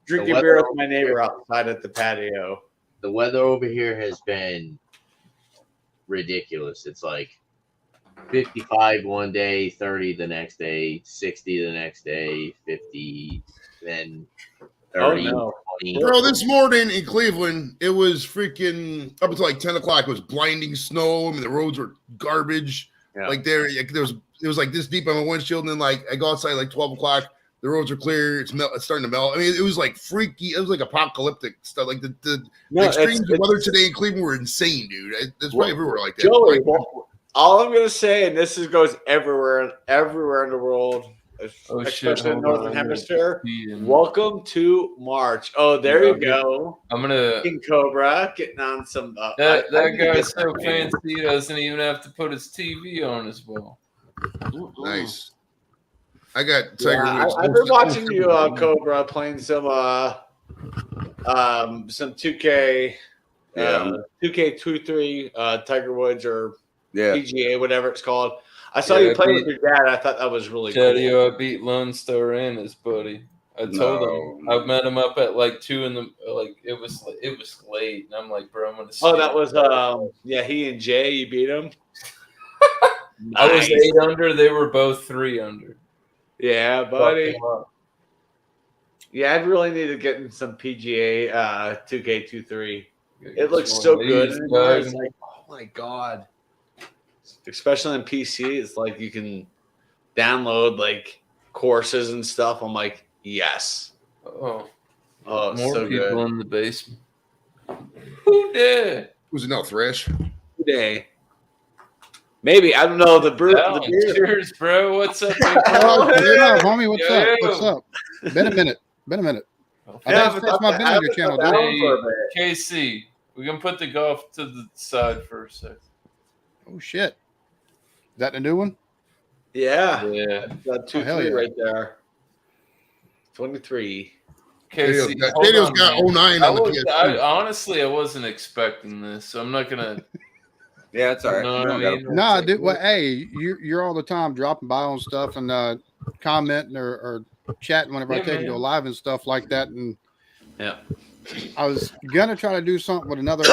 Drinking the beer weather with my neighbor outside at the patio. the weather over here has been ridiculous. It's like 55 one day, 30 the next day, 60 the next day, 50, then 30, Oh, no. 20. Bro, this morning in Cleveland, it was freaking up until like 10 o'clock. It was blinding snow. I mean, the roads were garbage. Yeah. Like it was like this deep on my windshield. And then like I go outside like 12 o'clock. The roads are clear. It's starting to melt. I mean, it was like freaky. It was like apocalyptic stuff. Like the extremes of weather today in Cleveland were insane, dude. It's probably everywhere like that. Joey, Like, well, all I'm gonna say, and this goes everywhere in the world, Oh, shit, especially in the hold Northern on. Hemisphere. And Welcome to March. Oh, there Yeah, you go. I'm gonna. King Cobra getting on some. That I guy's so fancy he doesn't even have to put his TV on as well. nice. I got Tiger Yeah, Woods. I've been watching you, Cobra, playing some 2K, Yeah. 2K23, Tiger Woods or Yeah. PGA, whatever it's called. I saw Yeah, you play I with your dad. I thought that was really cool. Chadio, I beat Lone Star and his buddy. I told him No. I met him up at like 2 in the it was late, and I'm like, bro, I'm gonna. Oh, that was he and Jay. You beat him. I was Nice. 8 under. They were both 3 under. Yeah, buddy. Fucked him up. Yeah, I'd really need to get in some PGA 2K23. Gotta It get looks you so one of good. these, anymore. It's dog. like, oh my god. Especially on PC, it's like you can download like courses and stuff. I'm like, yes. Oh, Oh, it's more so people good. in the basement. Who did? Who's it now? Thrash. Today. Maybe I don't know the brew. Alan, The beer. cheers, bro. What's up? big Oh, bro? good up, homie. What's Yeah. up? What's up? Been a minute. I Yeah, haven't but touched my I bin on your haven't channel, done dude. that one for a bit. KC, we can put the golf to the side for a sec. Oh shit. Is that the new one? Yeah, Yeah, got 2-3 hell yeah. right there. 23. KC. hold Cadio's on, got man. 09 I on the was- PS2. honestly, I wasn't expecting this, so I'm not gonna. Yeah, it's all right. You know You what I don't gotta- mean? Nah, dude. Well, hey, you're all the time dropping by on stuff and commenting or chatting whenever I Yeah, take you to a man. live and stuff like that. And Yeah. I was gonna try to do something with another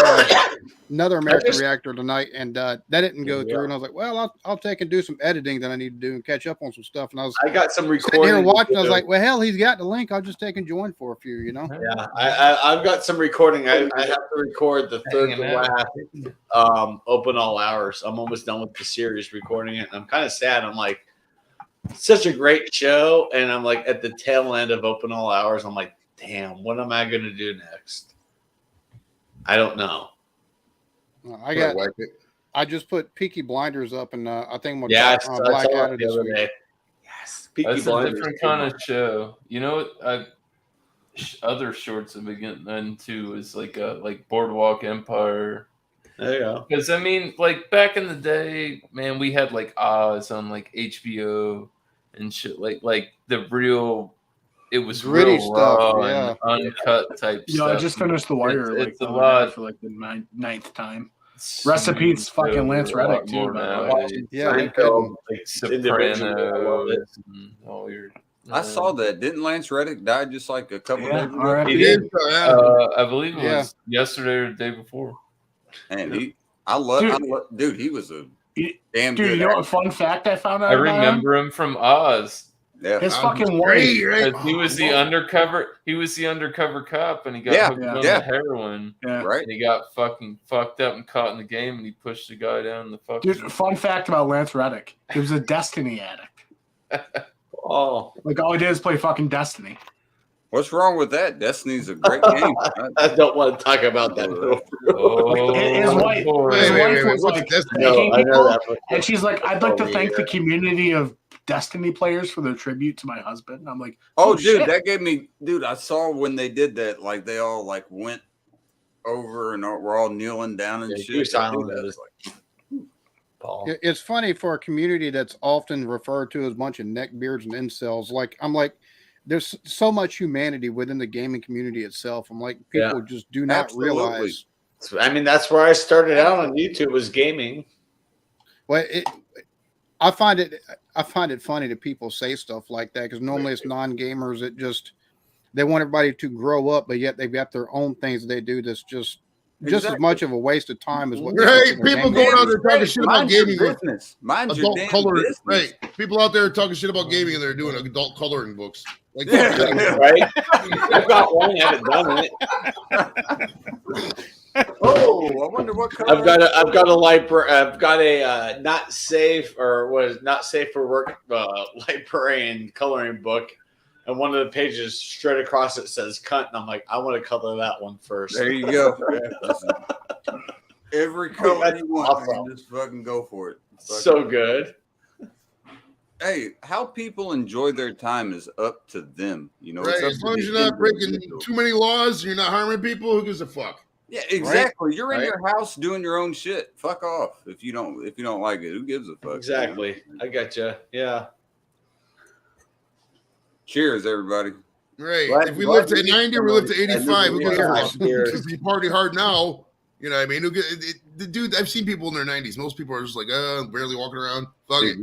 American Reactor tonight, and that didn't go through. And I was like, well, I'll take and do some editing that I need to do and catch up on some stuff. And I got some sitting recording. here watching. I was like, well, hell, he's got the link. I'll just take and join for a few. Yeah, I've got some recording. I have to record the third to last Open All Hours. I'm almost done with the series recording it. I'm kind of sad. I'm like, such a great show, and I'm like at the tail end of Open All Hours. I'm like, damn, what am I going to do next? I don't know. I just put Peaky Blinders up, and I think I'm gonna I Black saw Adder it the this other week. day. Yes, Peaky That's Blinders. a different kind of show. You know what? Other shorts I've been getting into is like Boardwalk Empire. There you go. Because I mean, like back in the day, man, we had like Oz on like HBO and shit. Like the real, it was Gritty real stuff, raw yeah. and uncut type You know, stuff. I just finished The Wire. It's like a the other day lot for like the ninth time. Rest in peace, fucking Lance Reddick too. By the way. Yeah, no Seinfeld, kidding. Sopranos, and all your. I saw that. Didn't Lance Reddick die just like a couple Yeah, days ago? R.I.P. He did. I believe it Yeah. was yesterday or the day before. And he was a damn Dude, good you know what actor. fun fact I found out? I about him? remember him from Oz. Yeah. His That fucking was great, wife. right? Because he was the undercover. He was the undercover cop, and he got Yeah, hooked on yeah. the heroin. Yeah. Right? And he got fucking fucked up and caught in the game, and he pushed the guy down the fucking. Dude, fun fact about Lance Reddick. He was a Destiny addict. Oh, Like all he did is play fucking Destiny. What's wrong with that? Destiny's a great game. I don't want to talk about that. Oh, His wife- boy. his wife was What's like- this? No, King I know people, that. But And she's like, I'd like to Oh, thank the yeah. community of Destiny players for their tribute to my husband. And I'm like, Oh, oh, dude, shit. that gave me, dude. I saw when they did that, like they all like went over and we're all kneeling down and Yeah, shit. you silent Dude, it. that's like, Paul. It's funny for a community that's often referred to as a bunch of neckbeards and incels. Like I'm like, there's so much humanity within the gaming community itself. I'm like, people just do not Absolutely. realize. I mean, that's where I started out on YouTube was gaming. Well, I find it funny that people say stuff like that because normally it's non-gamers that just they want everybody to grow up, but yet they've got their own things they do that's just as Exactly. much of a waste of time as what Right, consider people gaming. going out there talking shit about Mind your gaming with business. Mind your adult damn coloring. business. Right, people out there talking shit about gaming and they're doing adult coloring books. Like, Yeah. fuck that. Right? I've got one. I haven't done it. Oh, I wonder what color. I've got a library. I've got a not safe for work librarian coloring book, and one of the pages straight across it says "cunt," and I'm like, I want to color that one first. There you go. Every color you want, awesome. man, just fucking go for it. So good. Hey, how people enjoy their time is up to them. You know, Right, it's up as to long as the you're not breaking individual. too many laws and you're not harming people, who gives a fuck? Yeah, exactly. You're in Right. your house doing your own shit. Fuck off. If you don't like it, who gives a fuck? Exactly. I got you. Yeah. Cheers, everybody. Right. Glad- If we glad live to we get 90 or we live to somebody- 85, who gives a Yeah, fuck? cheers. Because you party hard now. You know what I mean? The dude, I've seen people in their 90s. Most people are just like, barely walking around. Fuck it.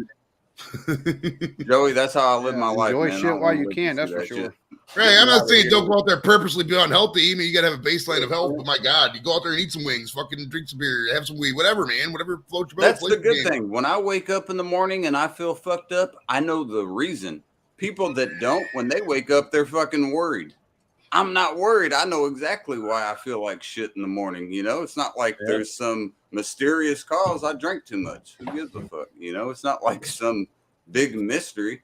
Joey, that's how I live my life. Enjoy man. I shit don't while wanna you live can. to That's see for that sure. shit. Right. I'm not saying don't go out there purposely be unhealthy. I mean, you got to have a baseline of health. But my God, you go out there and eat some wings, fucking drink some beer, have some weed, whatever, man. Whatever floats your boat. That's the floats your good game. thing. When I wake up in the morning and I feel fucked up, I know the reason. People that don't, when they wake up, they're fucking worried. I'm not worried. I know exactly why I feel like shit in the morning. You know, it's not like there's some mysterious cause. I drank too much. Who gives a fuck? You know, it's not like some big mystery.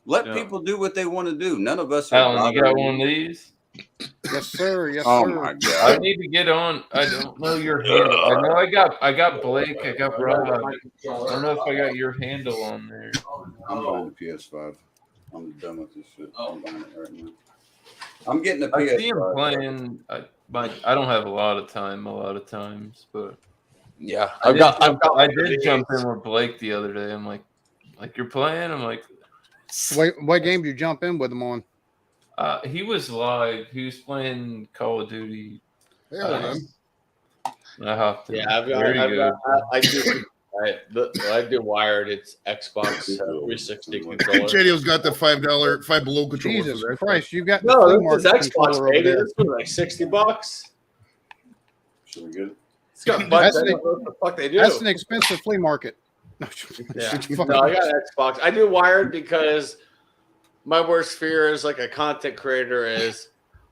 Let people do what they want to do. None of us are. Alan, you got bothering one of these? Yes, sir. Yes, Oh sir. my I god! need to get on. I don't know your handle. I know I got Blake. I got Rob. I don't know if I got your handle on there. I'm buying the PS5. I'm done with this shit. I'm buying it right now. I'm getting a I PS5. see him playing. I don't have a lot of time. A lot of times, but Yeah. I I did jump in with Blake the other day. I'm like you're playing. I'm like, What game did you jump in with him on? he was live. He was playing Call of Duty. Hell, man. I hopped in. Yeah, There you go. I do. I do wired. It's Xbox 360 controller. JD's got the $5 Five Below controller. Jesus for that. Christ, you got the No, flea this is market Xbox, controller over baby. there. This was like $60. Should we get it? It's got That's buttons. I an- don't know what the fuck they do. That's an expensive flea market. No, Yeah. shit, you fucking- No, I got an Xbox. I do wired because my worst fear as like a content creator is,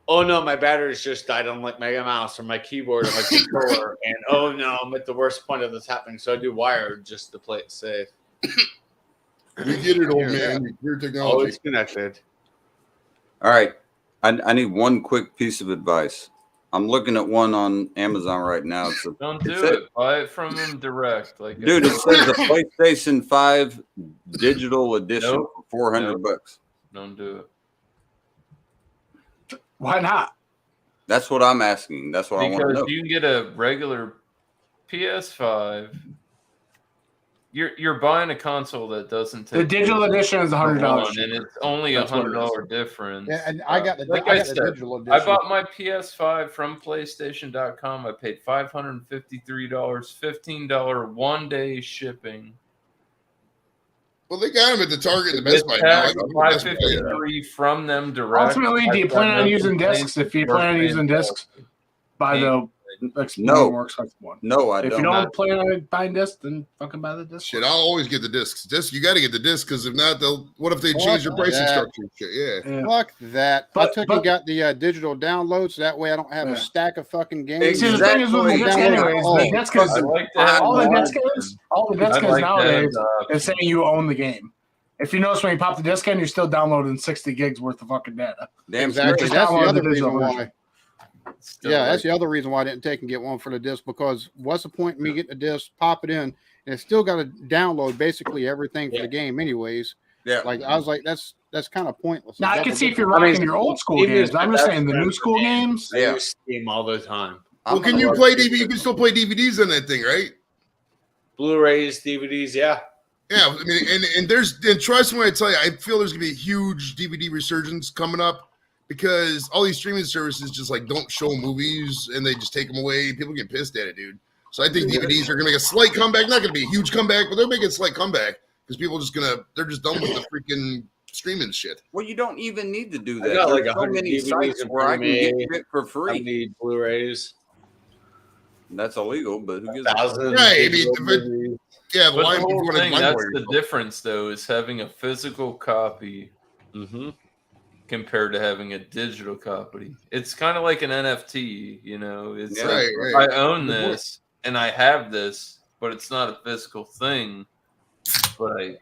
oh no, my battery's just died on like my mouse or my keyboard or my controller, and oh no, I'm at the worst point of this happening. So I do wired just to play it safe. We get it, old man. Your Oh, technology. it's connected. All right. I need one quick piece of advice. I'm looking at one on Amazon right now. It's a, Don't it do said- it. Buy it from him direct. Like, Dude, it says a PlayStation 5 digital edition Nope. for $400. don't do it. Why not? That's what I'm asking. That's what I want to Because know. you can get a regular PS5. You're buying a console that doesn't take The digital edition is $100. and it's only That's what it $100 difference. Yeah, and I got the, Like I I got the said, digital edition. I bought my PS5 from PlayStation.com. I paid $553, $15 one-day shipping. Well, they got them at the Target and the Best Buy. With now. I tax, got them at Best Buy, yeah. $553 from them direct. Ultimately, do you I've plan got on no using complaints discs? If you with plan on work using being discs, buy the No. more expensive one. No, I If don't. you don't plan on buying discs, then fucking buy the disc. Shit, I'll always get the discs. You got to get the discs because if not, they'll. What if they change their pricing that. structure? and Shit, yeah. Yeah. Fuck that. But- I took but- and got the digital downloads. That way I don't have Yeah. a stack of fucking games. See, the thing is with the Exactly. disc, anyways, the disc is I'd like to have all the an disc option. is I'd like to have nowadays an option. is saying you own the game. If you notice when you pop the disc in, you're still downloading 60 gigs worth of fucking data. Damn Exactly. Just That's the download other the digital reason version. why. Still Yeah, like- that's the other reason why I didn't take and get one for the disc, because what's the point in me getting a disc, pop it in, and it's still got to download basically everything for the game, anyways. Yeah. Like I was like, that's kind of pointless. Now I Double can see if dip. you're I mean, rocking your old school Steam is games. I'm just the saying the best new school games. I Yeah. use Steam all the time. Well, can you play DVD? You can still play DVDs on that thing, right? Blu-rays, DVDs, yeah. Yeah, I mean, and trust me when I tell you, I feel there's gonna be a huge DVD resurgence coming up because all these streaming services just like don't show movies and they just take them away. People get pissed at it, dude. So I think DVDs are gonna make a slight comeback. Not gonna be a huge comeback, but they're making a slight comeback because people they're just done with the freaking streaming shit. Well, you don't even need to do I that. got like There's so 100 many DVDs sites in where I can front of get me. shit for I free. need Blu-rays. That's illegal, but who gives a fuck? Thousands. Right, I mean, digital if it- movies. Yeah, the But line the whole before thing, line that's warrior the stuff. difference, though, is having a physical copy Mhm. compared to having a digital copy. It's kind of like an NFT, you know. It's Yeah. like, Right. I own this and I have this, but it's not a physical thing. But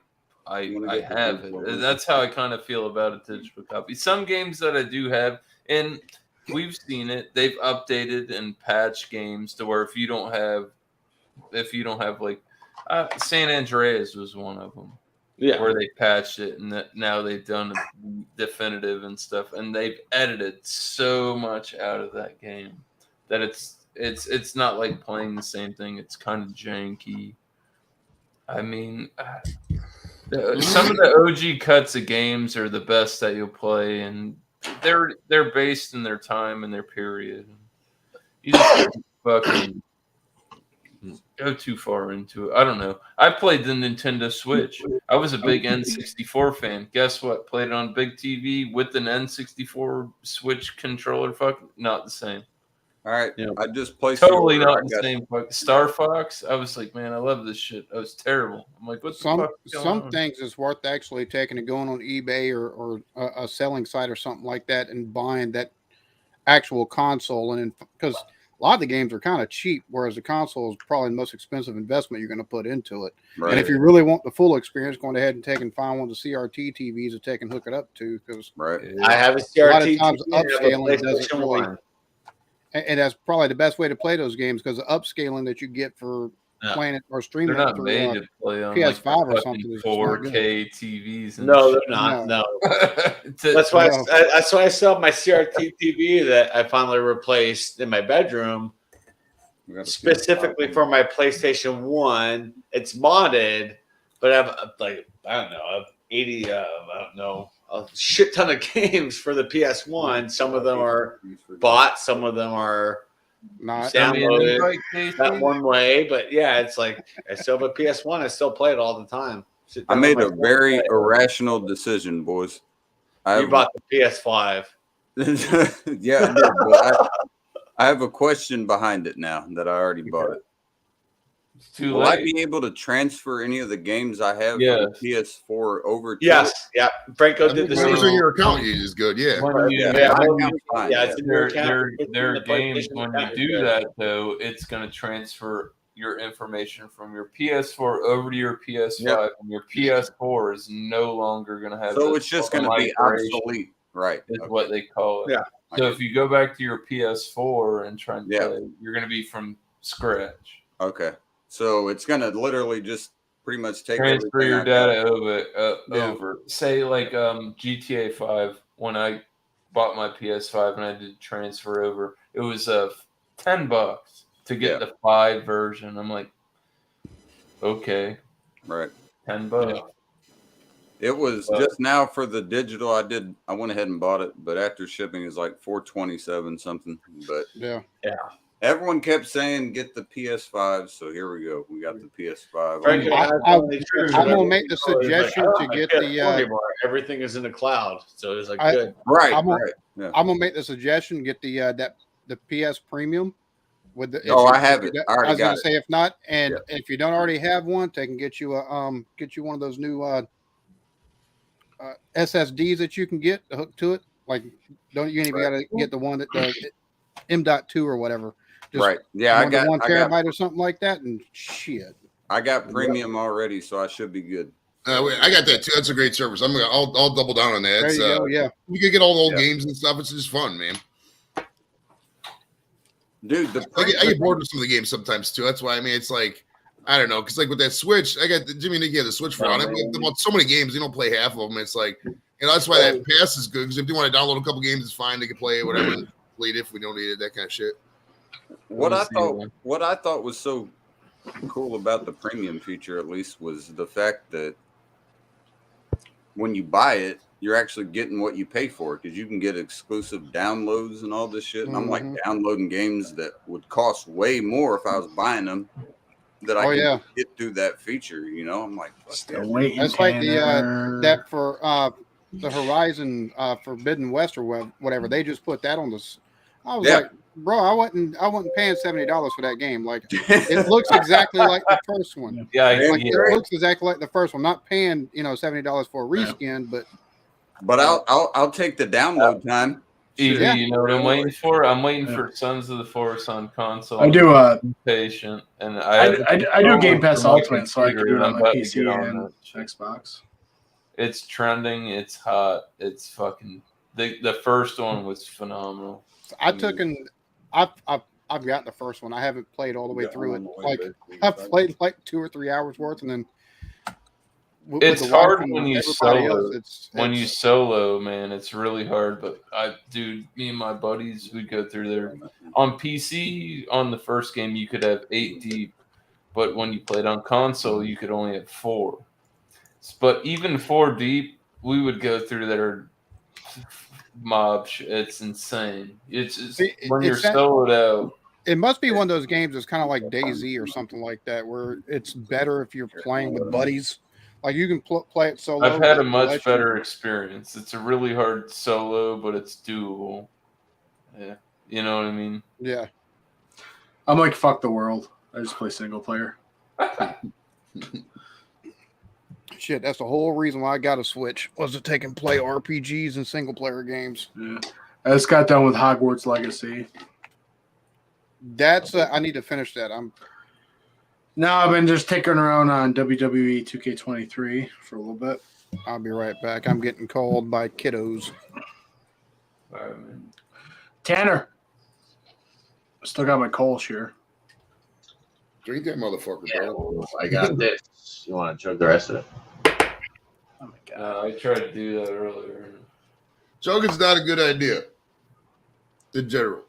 I wanna get the have digital it. version. That's how I kind of feel about a digital copy. Some games that I do have, and we've seen it, they've updated and patched games to where if you don't have like San Andreas was one of them Yeah. where they patched it and that now they've done a definitive and stuff, and they've edited so much out of that game that it's not like playing the same thing. It's kind of janky. I mean, some of the OG cuts of games are the best that you'll play, and they're based in their time and their period. You just fucking go too far into it. I don't know. I played the Nintendo Switch. I was a big N64 fan. Guess what? Played it on big TV with an N64 Switch controller. Fuck, not the same. All right. Yeah. I just placed Totally the order. not I the got- same. Fuck. Star Fox. I was like, man, I love this shit. I was terrible. I'm like, what the Some fuck? is going some on? things is worth actually taking and going on eBay or a selling site or something like that and buying that actual console, and because a lot of the games are kind of cheap, whereas the console is probably the most expensive investment you're going to put into it. Right. And if you really want the full experience, going ahead and take and find one of the CRT TVs to take and hook it up to, because Right. I have a lot CRT of times TV, I have a upscaling doesn't PlayStation really- 1. and that's probably the best way to play those games, because the upscaling that you get for Yeah. playing it or They're streaming it not through, made to play on PS5 or like something is just not 4K TVs. And No, shit. they're not. No. To- That's why. No. That's why I still have my CRT TV that I finally replaced in my bedroom, We got a specifically PS5. for my PlayStation 1. It's modded, but I have like I don't know, I have 80. I don't know, a shit ton of games for the PS1. Some of them are bought. Some of them are Not Send me an download it invite, Casey. that one way, but yeah, it's like I still have a PS1. I still play it all the time. Sit I down made on a my phone, very play it. irrational decision, boys. You bought the PS5. Yeah, I did, but I have a question behind it now that I already bought it. It's too Will I late. be able to transfer any of the games I have Yes. from the PS4 over to it? Yes, yeah. Franco did the Whatever's same. in your account is good. Yeah. When you, Yeah, Yeah, my well, account's fine, yeah, yeah. it's in your there, account. there, It's in there are the games PlayStation when account, you you're do good. that though, it's going to transfer your information from your PS4 over to your PS5, and your PS4 is no longer going to have. So this it's just going to be migration, obsolete, right? is Okay. what they call it. Yeah. So if you go back to your PS4 and try and Yeah. play, you're going to be from scratch. Okay. So it's going to literally just pretty much take Transfer everything your I got. data over. Yeah. Over. Say like GTA 5. When I bought my PS5 and I did transfer over, it was $10 to get Yeah. the 5 version. I'm like, okay, Right. $10. It was But- just now for the digital. I went ahead and bought it, but after shipping is like $427 something. But yeah. everyone kept saying get the PS5, so here we go. We got the PS5. Franco I- has I- only transferred I'm gonna everything, make the so he's like, suggestion I don't to have get PS4 the, anymore. Everything is in the cloud, so it's like I- good. Right, I'm gonna- right. Yeah. I'm gonna make the suggestion, get the the PS Premium with the. Oh, I if have you it. don't- I already was gonna got it. say if not, and Yeah. if you don't already have one, they can get you one of those new SSDs that you can get hooked to it. Like, don't you ain't even got to get the one that the M.2 or whatever. Just Right. Yeah, I one to got 1 I got terabyte or something like that, and shit. I got premium already, so I should be good. I got that too. That's a great service. I'll double down on that. There It's, you go. Yeah. you can get all the old Yeah. games and stuff. It's just fun, man. Dude, I get bored with some of the games sometimes too. That's why it's like I don't know, because like with that Switch, I got Jimmy and Nicky had the Switch for on it. But about so many games, you don't play half of them. It's like that's why that pass is good. Because if you want to download a couple games, it's fine. They can play it, whatever, and delete it if we don't need it. That kind of shit. what I thought was so cool about the premium feature, at least, was the fact that when you buy it, you're actually getting what you pay for, because you can get exclusive downloads and all this shit. And I'm like downloading games that would cost way more if I was buying them, that I can get through that feature. I'm like, Still waiting. That's like Tanner. that for the Horizon Forbidden West or whatever. They just put that on the. I was like, bro, I wasn't paying $70 for that game. Like, it looks exactly like the first one. Yeah, Like, it looks exactly like the first one. Not paying $70 for a reskin, but I'll take the download time. Evie, you know what I'm waiting for? I'm waiting for Sons of the Forest on console. I do. Be patient, and I do Game Pass for my Ultimate, so I can do it on I'm my about to PC get on and that. Xbox. It's trending. It's hot. It's fucking. The first one was phenomenal. I've gotten the first one. I haven't played all the way through it. Like, I've played like 2 or 3 hours worth, and then It's the hard wife and when you everybody solo. else, When you solo, man, it's really hard. But me and my buddies, we'd go through there. On PC, on the first game, you could have 8 deep, but when you played on console, you could only have 4. But even 4 deep, we would go through there. Mob, it's insane. It's when you're soloed out. It must be one of those games that's kind of like DayZ or something like that, where it's better if you're playing with buddies. Like, you can play it solo. I've had a much better experience. It's a really hard solo, but it's doable. Yeah, you know what I mean? Yeah. I'm like, fuck the world. I just play single player. Shit, that's the whole reason why I got a Switch, was to take and play RPGs and single player games. Yeah. I just got done with Hogwarts Legacy. That's I need to finish that. No, I've been just tickering around on WWE 2K23 for a little bit. I'll be right back. I'm getting called by kiddos. All right, man. Tanner. Still got my Kolsch here. Drink that motherfucker, bro. I got this. You want to chug the rest of it? Oh my god. I tried to do that earlier. Chugging's not a good idea in general.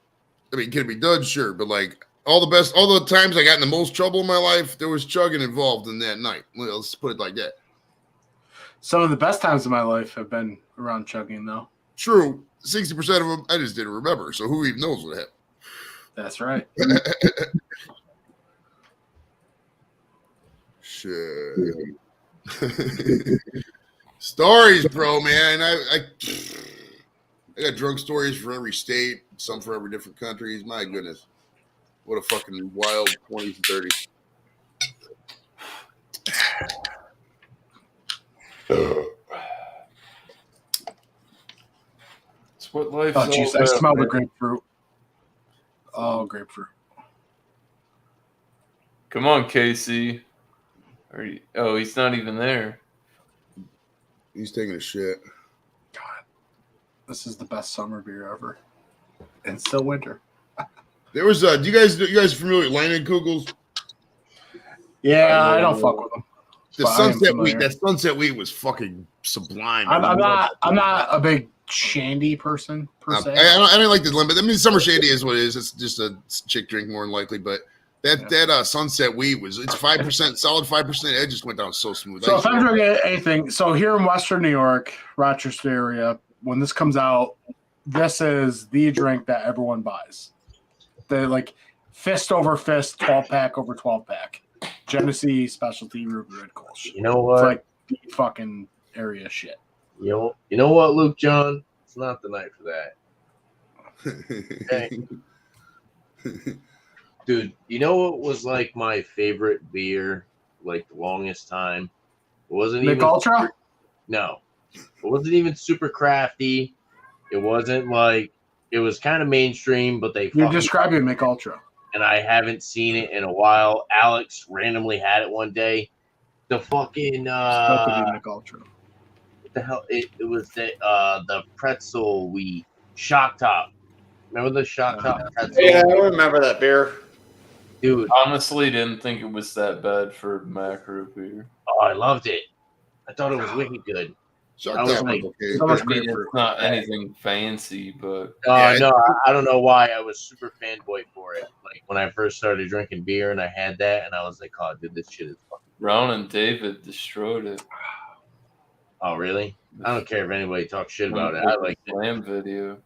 I mean, can it be done? Sure. But like all the times I got in the most trouble in my life, there was chugging involved in that night. Let's put it like that. Some of the best times of my life have been around chugging, though. True. 60% of them, I just didn't remember. So who even knows what happened? That's right. Shit. Stories, bro, man. I got drunk stories for every state, some for every different countries. My goodness. What a fucking wild 20s and 30s. It's what life's Oh, all jeez. I about, smell the man. grapefruit. Oh, grapefruit. Come on, Casey. Oh, he's not even there. He's taking a shit. God, this is the best summer beer ever. And still winter. There was do you guys familiar with Leinenkugels? Yeah, I don't fuck with them. The But I am sunset wheat. familiar. That sunset wheat was fucking sublime. I'm not a big shandy person per se. I don't like the limit. I mean, summer shandy is what it is. It's just a chick drink more than likely. But that sunset wheat it's 5%, solid 5%. It just went down so smooth. So if I'm drinking anything, so here in Western New York, Rochester area, when this comes out, this is the drink that everyone buys. The like fist over fist, 12-pack over 12-pack. Genesee Specialty Ruby Red Kolsch. You know what? It's like the fucking area shit. You know what, Luke John? It's not the night for that. Okay. Dude, you know what was like my favorite beer like the longest time? It wasn't Mick even Ultra? No. It wasn't even super crafty. It wasn't like it was kind of mainstream, but they You're describing Mick Ultra. and I haven't seen it in a while. Alex randomly had it one day. The fucking Still could be Mick Ultra. what the hell? It was the pretzel shock top. Remember the shock top pretzel? Yeah, I remember that beer. Dude, Honestly, didn't think it was that bad for macro beer. oh, I loved it. I thought it was wicked good. Shock I was top like, okay. so much I mean, grapefruit. it's not anything fancy, but No, I don't know why I was super fanboy for it. Like when I first started drinking beer and I had that, and I was like, "Oh, dude, this shit is fucking." Ron and David destroyed it. Oh, really? I don't care if anybody talks shit about it. I like it. Slam video.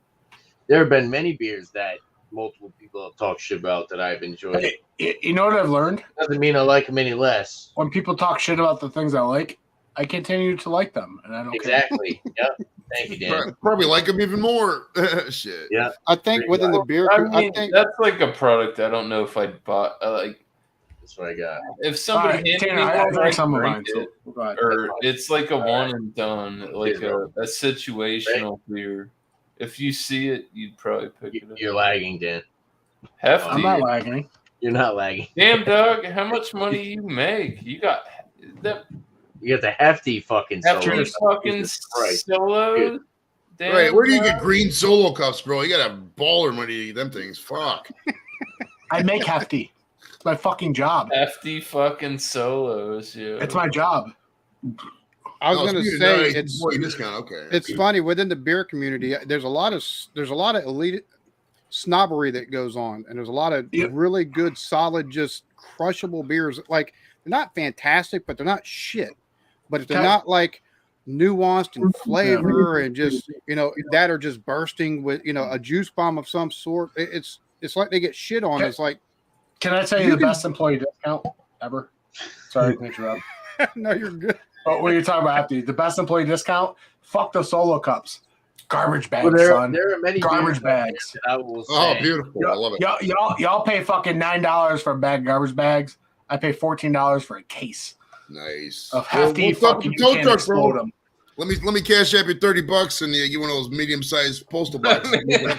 There have been many beers that multiple people have talked shit about that I've enjoyed. You know what I've learned? Doesn't mean I like them any less. When people talk shit about the things I like, I continue to like them, and I don't Exactly. Yep. Thank you, Dan. Probably like them even more. Shit. Yeah. I think within the beer, I I mean, think that's like a product I don't know if I'd buy. Like, That's what I got. if somebody Alright, handed Tanner, me I one, drank I'd some of drink mine, it. so go ahead. Or it's like a one and done, like Cheers, a situational beer. If you see it, you'd probably pick it up. You're lagging, Dan. Hefty. I'm not lagging. You're not lagging. Damn, Doug, how much money you make? You got that You got the hefty fucking hefty solo. fucking Jesus Christ. solo. Damn, Right, where do you get Doug. green solo cups, bro? You gotta have baller money to get them things. Fuck. I make hefty. It's my fucking job. Hefty fucking solos, yeah. It's my job. I was Oh, going to speaking of say nice, it's boy, discount. Okay. it's funny within the beer community. There's a lot of elite snobbery that goes on, and there's a lot of Yep. really good, solid, just crushable beers. Like they're not fantastic, but they're not shit. But if they're Okay. not like nuanced in flavor and just that are just bursting with a juice bomb of some sort, it's like they get shit on. Okay. It's like Can I tell you the best employee discount ever? Sorry to interrupt. no, you're good. But what you're talking about, hefty, the best employee discount? Fuck the solo cups. Garbage bags, Well, son. there are many Garbage beers out there bags. that I will Oh, say. beautiful. I love it. Y'all pay fucking $9 for a bag of garbage bags. I pay $14 for a case Nice. of hefty. What's up Fucking with you the tow can't truck, explode bro? them. Let me cash up your $30 and get one of those medium-sized postal boxes.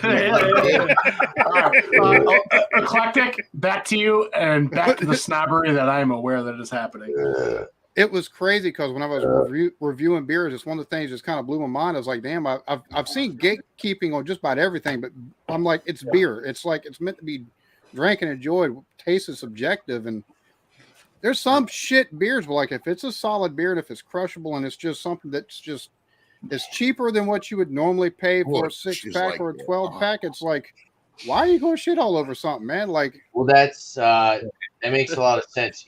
All right, Eclectic, back to you and back to the snobbery that I am aware that is happening. It was crazy because when I was reviewing beers, it's one of the things that kind of blew my mind. I was like, damn, I've seen gatekeeping on just about everything, but I'm like, it's beer. It's like it's meant to be drank and enjoyed. Taste is subjective, and there's some shit beers, but like if it's a solid beer and if it's crushable and it's just something that's just it's cheaper than what you would normally pay for Oh, a 6-pack she's like or a that. 12-pack, it's like, why are you going shit all over something, man? Like, Well, that makes a lot of sense.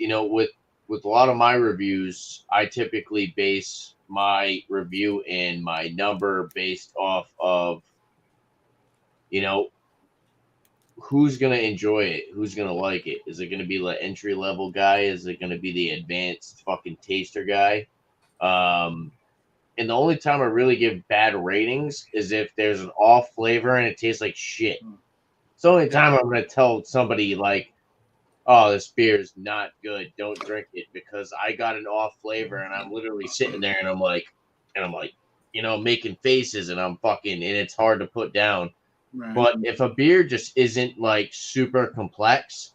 With a lot of my reviews, I typically base my review and my number based off of, who's gonna enjoy it? Who's gonna like it? Is it gonna be the entry level guy? Is it gonna be the advanced fucking taster guy? And the only time I really give bad ratings is if there's an off flavor and it tastes like shit. It's the only time I'm gonna tell somebody like, "Oh, this beer is not good. Don't drink it," because I got an off flavor and I'm literally sitting there and I'm like, you know, making faces and I'm fucking, and it's hard to put down. Right. But if a beer just isn't like super complex,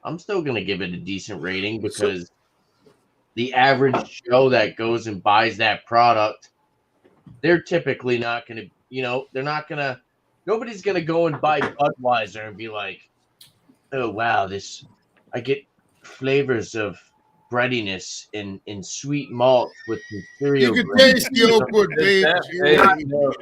I'm still gonna give it a decent rating because the average Joe that goes and buys that product, they're typically not gonna, you know, nobody's gonna go and buy Budweiser and be like, "Oh wow, I get flavors of breadiness in sweet malt with the cereal." You can taste the Oakwood, babe.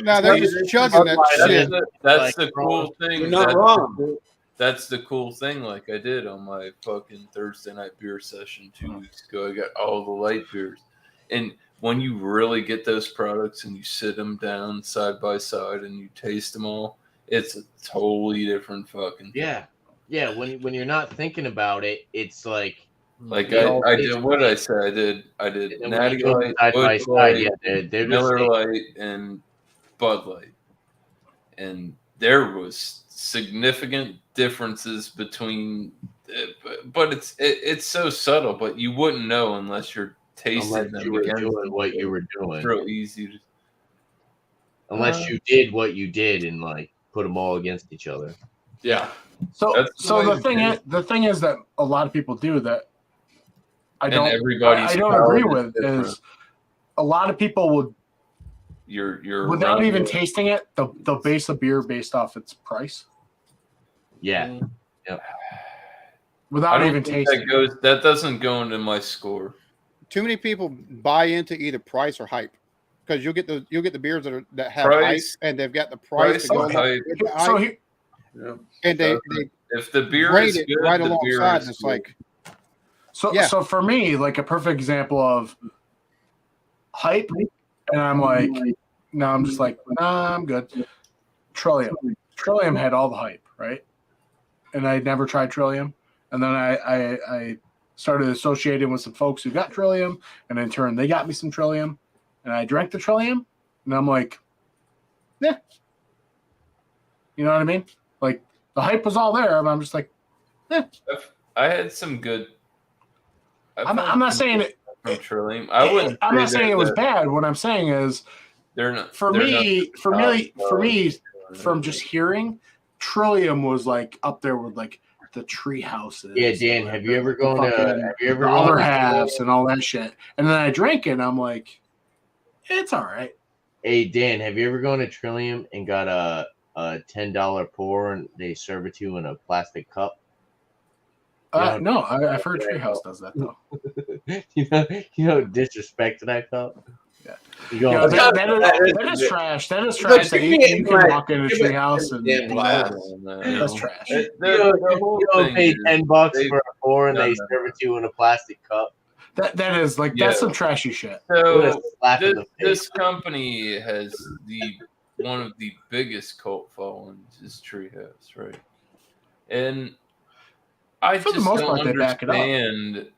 No, they're just chugging that shit. That's the cool thing. You're not wrong. That's the cool thing. Like I did on my fucking Thursday night beer session 2 weeks ago. I got all the light beers, and when you really get those products and you sit them down side by side and you taste them all, it's a totally different fucking thing. Yeah. When you're not thinking about it, it's like I did what I said. I did Natty Light, side by Busch side. Light, Yeah, they're Miller just Light, and Bud Light, and there was significant differences between, but it's so subtle, but you wouldn't know unless you're tasting unless them you were against doing what you were doing. It's real easy to, Unless you did what you did and like put them all against each other. Yeah. So That's the way the to thing do is, that a lot of people do that I don't everybody's agree palate is with different. is a lot of people would you're without right. even tasting it, they'll base a beer based off its price Yeah. I without don't even think tasting. that doesn't go into my score. Too many people buy into either price or hype because you'll get the beers that have Price. hype and they've got the price to go and along hype. with the So hype, Yeah. and they If the beer rate is it good, right the beer alongside. is And it's good. like So, so for me, like a perfect example of hype, and I'm like, no, I'm just like, nah, I'm good. Trillium. Trillium had all the hype, right? And I never tried Trillium. And then I started associating with some folks who got Trillium, and in turn, they got me some Trillium. And I drank the Trillium, and I'm like, yeah. You know what I mean? Like, the hype was all there, and I'm just like, I had some good. I'm not saying it. From Trillium. I wouldn't. I'm not say saying it was that bad. What I'm saying is, They're not. for they're me, not from just hearing, Trillium was like up there with like the tree houses. Yeah, Dan, have you ever gone to the other halves and all that shit? And then I drank it, and I'm like, it's all right. Hey Dan, have you ever gone to Trillium and got a $10 pour and they serve it to you in a plastic cup? No, I've heard Treehouse does that though. you know, disrespect to that cup. Yeah. You You know, go, that is trash. That is trash. That you can walk into Treehouse and that's trash. you don't pay $10 for a pour and they serve it to you in a plastic cup. That is like that's some trashy shit. So Slap in the this company has one of the biggest cult followings is Treehouse, right? And I For the just most don't part, they back it up. understand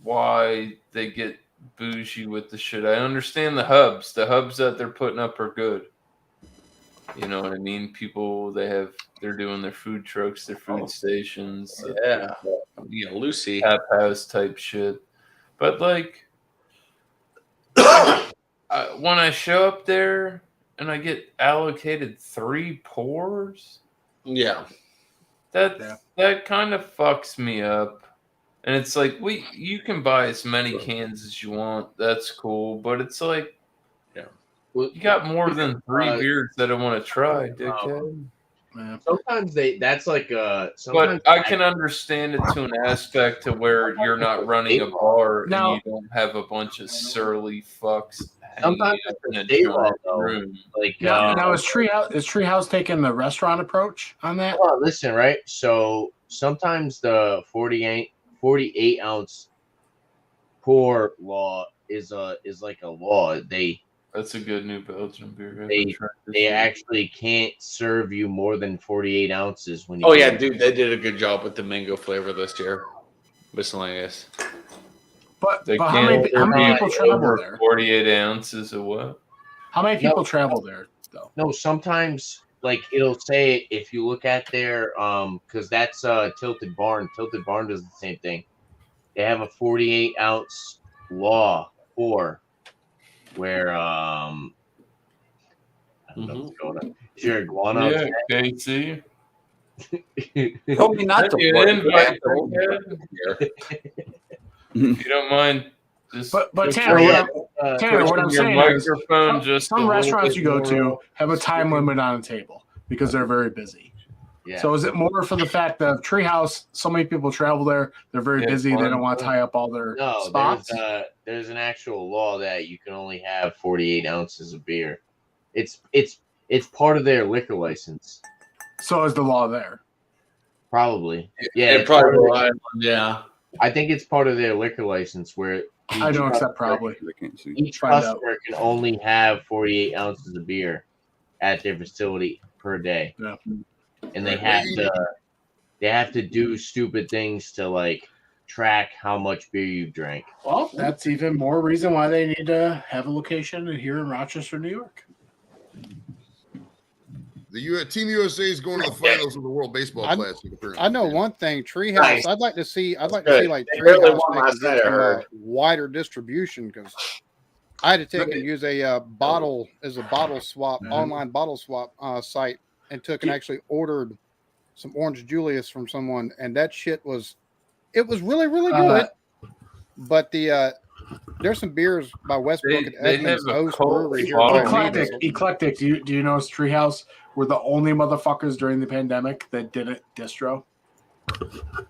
why they get bougie with the shit. I understand the hubs. The hubs that they're putting up are good. You know what I mean? People they're doing their food trucks, their food stations. Yeah. Lucy. Tap house type shit. But like when I show up there and I get allocated 3 pours, Yeah. that kind of fucks me up. And it's like you can buy as many cans as you want. That's cool, but it's like you got more than 3 beers that I want to try, dickhead. Sometimes that's like But I can understand it to an aspect to where you're not running a bar and you don't have a bunch of surly fucks hanging Sometimes out in a day long, giant though. room. Like Now is Treehouse taking the restaurant approach on that? Well, listen, right? So sometimes the 48 ounce pour law is like a law. That's a good New Belgium beer. They actually can't serve you more than 48 ounces when you. Oh yeah, dude, they did a good job with the mango flavor this year. Miscellaneous. But They how many people travel there? 48 ounces of what? How many people travel there though? No, sometimes like it'll say if you look at their because that's Tilted Barn. Tilted Barn does the same thing. They have a 48 ounce law for where I don't know what's going on. Is your iguana? Yeah, KC. Told me not to Get in, work. If you don't mind, just But Tanner, what I'm your saying is microphone just some a little restaurants bit you go more to up. have a time limit on a table because they're very busy. Yeah. So is it more for the fact that Treehouse, so many people travel there, they're very Yeah, busy, they fun. don't want to tie up all their No, spots? there's an actual law that you can only have 48 ounces of beer. It's part of their liquor license. So is the law there? Probably. Yeah. And it's part probably of Rhode Island, yeah. I think it's part of their liquor license where I don't accept probably. I can't see. each Find out. customer can only have 48 ounces of beer at their facility per day. Yeah. And they have to do stupid things to like track how much beer you've drank. Well, that's even more reason why they need to have a location here in Rochester, New York. The Team USA is going to the finals of the World Baseball Classic. I know one thing, Treehouse. Nice. I'd like to see like They really Treehouse won last night, I heard. wider distribution because I had to take and use a bottle as a bottle swap online bottle swap site and took and actually ordered some Orange Julius from someone, and that shit was really good. But there's some beers by Westbrook and they Edmonds have a Host cold Brewery here. bottle. Eclectic. Do you know Treehouse were the only motherfuckers during the pandemic that didn't distro?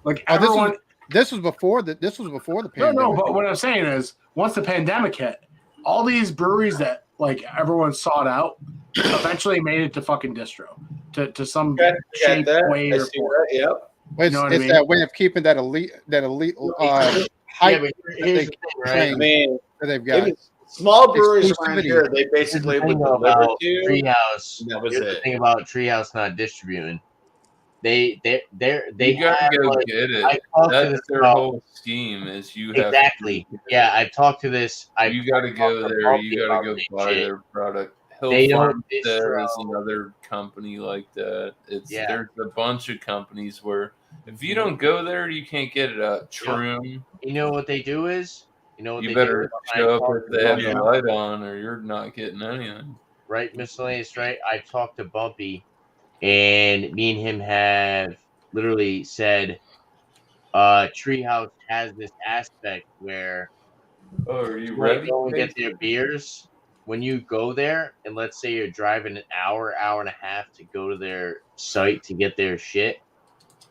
Like everyone. This was before the pandemic. No. But what I'm saying is, once the pandemic hit, all these breweries that like everyone sought out eventually made it to fucking distro to some shape, way, or form. Yep. It's, You know what I it's mean? that way of keeping that elite height Yeah, but here's the thing, right? I mean, that they've got. even small breweries around Exclusivity. here, they basically Here's the would thing deliver about to you. Treehouse. That was Here's the it. thing about Treehouse not distributing. They You gotta have, go like, get I it. talked to That's this their about- whole scheme. Is you have exactly. Yeah, I've talked to this. You gotta go there. You gotta go buy their product. Hill Farm there is another company like that. There's a bunch of companies where if you don't go there, you can't get it at Troom. You know what they do is, You better show up if they have the light on, or you're not getting anything. Right, miscellaneous. Right, I talked to Bumpy, and me and him have literally said, Treehouse has this aspect where Oh, are you when ready? you go and get their beers. When you go there, and let's say you're driving an hour and a half to go to their site to get their shit,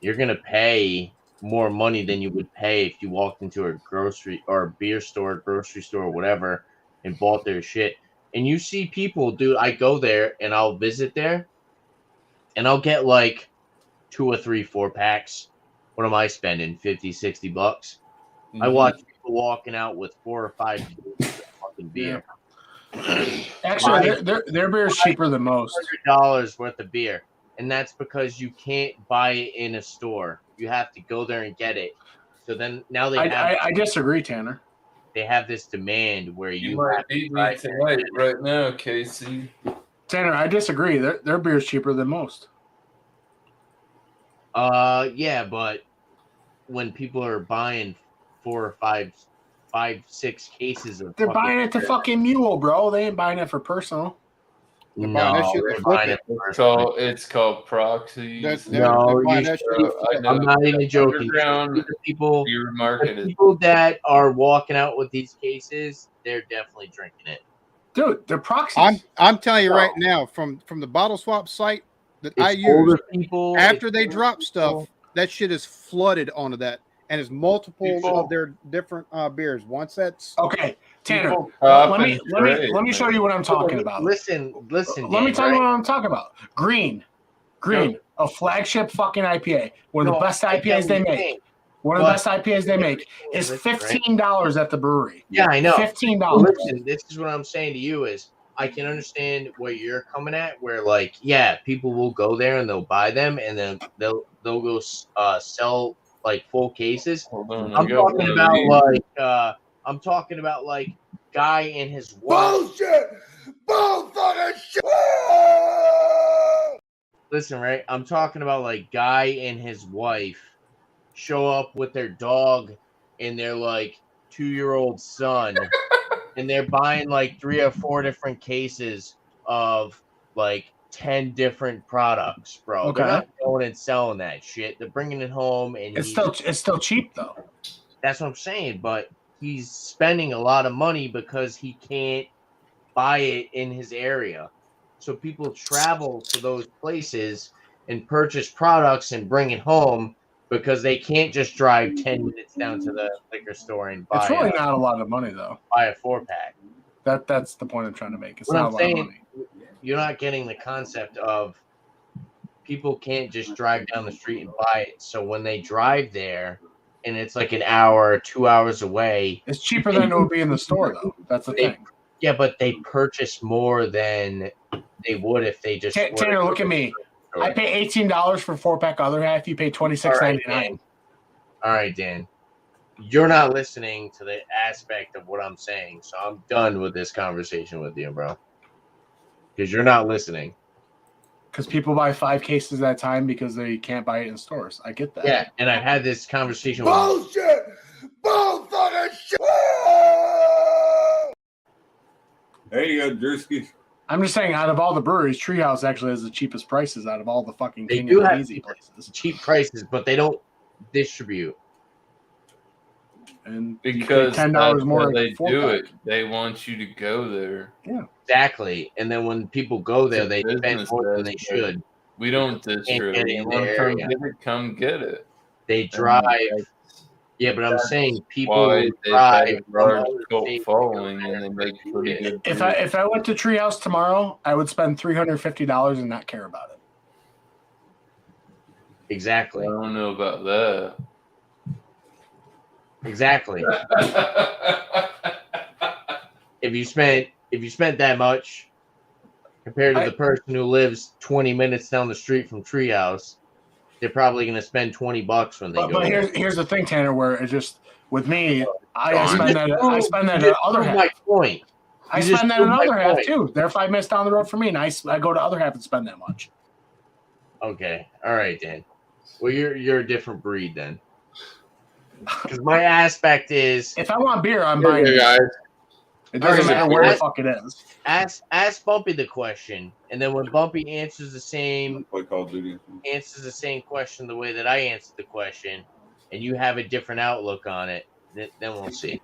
you're gonna pay more money than you would pay if you walked into a grocery or a beer store, grocery store, or whatever, and bought their shit. And you see people, dude, I go there and I'll visit there and I'll get like 2 or 3, 4 packs. What am I spending? $50, $60? I watch people walking out with 4 or 5 cases of fucking beer. Actually, their beer is cheaper than most. $100 worth of beer. And that's because you can't buy it in a store. You have to go there and get it. So then now I disagree, Tanner. They have this demand where You you might have to beat buy me tonight, right now, Casey. Tanner, I disagree. Their beer is cheaper than most. Yeah, but when people are buying 4 or 5, 6 cases of They're buying it to fucking mule, bro. They ain't buying it for personal. They're buying that shit they're to buying flip it for It's called proxies. They're buying that shit to flip. I'm not even joking. Underground The people marketed. that are walking out with these cases, they're definitely drinking it. Dude, they're proxies. I'm telling you right now, from the bottle swap site that I use, older people. after it's they older drop people. stuff, that shit is flooded onto that, and it's multiples of their different beers. Once that's Okay, Tanner, People let me trade, show you what I'm talking about. Listen. Let me tell you what I'm talking about. Green, a flagship fucking IPA, one of the best IPAs they make. One of the best IPAs they make is $15 at the brewery. Yeah, I know. $15. Listen, this is what I'm saying to you is I can understand where you're coming at, where like, yeah, people will go there and they'll buy them, and then they'll go sell like full cases. Hold on, I'm talking about like guy and his wife. Bullshit! Bullfucking shit! Listen, right? I'm talking about like guy and his wife show up with their dog and their like 2-year-old son, and they're buying like 3 or 4 different cases of like 10 different products, bro. Okay. They're not going and selling that shit. They're bringing it home, and It's still cheap though. that's what I'm saying. But he's spending a lot of money because he can't buy it in his area. So people travel to those places and purchase products and bring it home because they can't just drive 10 minutes down to the liquor store and buy It's really not a lot of money though. buy a 4-pack. That's the point I'm trying to make. It's What not I'm a lot of saying, money. you're not getting the concept of people can't just drive down the street and buy it. So when they drive there and it's like an hour or 2 hours away, It's cheaper than it would be in the store though. That's the thing. yeah, but they purchase more than they would if they just Tanner, look at me. I pay $18 for 4-pack. Other half, you pay $26.99. All right, Dan. You're not listening to the aspect of what I'm saying, so I'm done with this conversation with you, bro. Because you're not listening. Because people buy 5 cases at a time because they can't buy it in stores. I get that. Yeah, and I've had this conversation with Bullshit! Bullfucking shit! There you go, Drewski. I'm just saying, out of all the breweries, Treehouse actually has the cheapest prices out of all the fucking They King do and have Easy places. cheap prices, but they don't distribute. And Because $10 that's more how at they do 4-pack. it. They want you to go there. Exactly. And then when people go there, they spend Business more than they aspect. should. We don't Can't distribute. get it You in want their to come area. get it? Come get it. They And drive. that's Yeah, but I'm saying people why who they've had a drive from large other cult states following, and they make pretty good. If beer. I went to Treehouse tomorrow, I would spend $350 and not care about it. Exactly. I don't know about that. Exactly. If you spent that much compared to the person who lives 20 minutes down the street from Treehouse, they're probably going to spend $20 when they go. But there. here's the thing, Tanner, where it just with me, I John, spend that You just other proved half. my point. I you just spend that proved my another half point. too. They're 5 minutes down the road from me, and I go to other half and spend that much. Okay. All right, Dan. Well, you're a different breed then. Because my aspect is If I want beer, I'm buying Here, beer. guys. It doesn't Alright, matter where the that- fuck it is. ask Bumpy the question, and then when Bumpy answers the same Play Call of Duty. question the way that I answered the question, and you have a different outlook on it, then we'll see.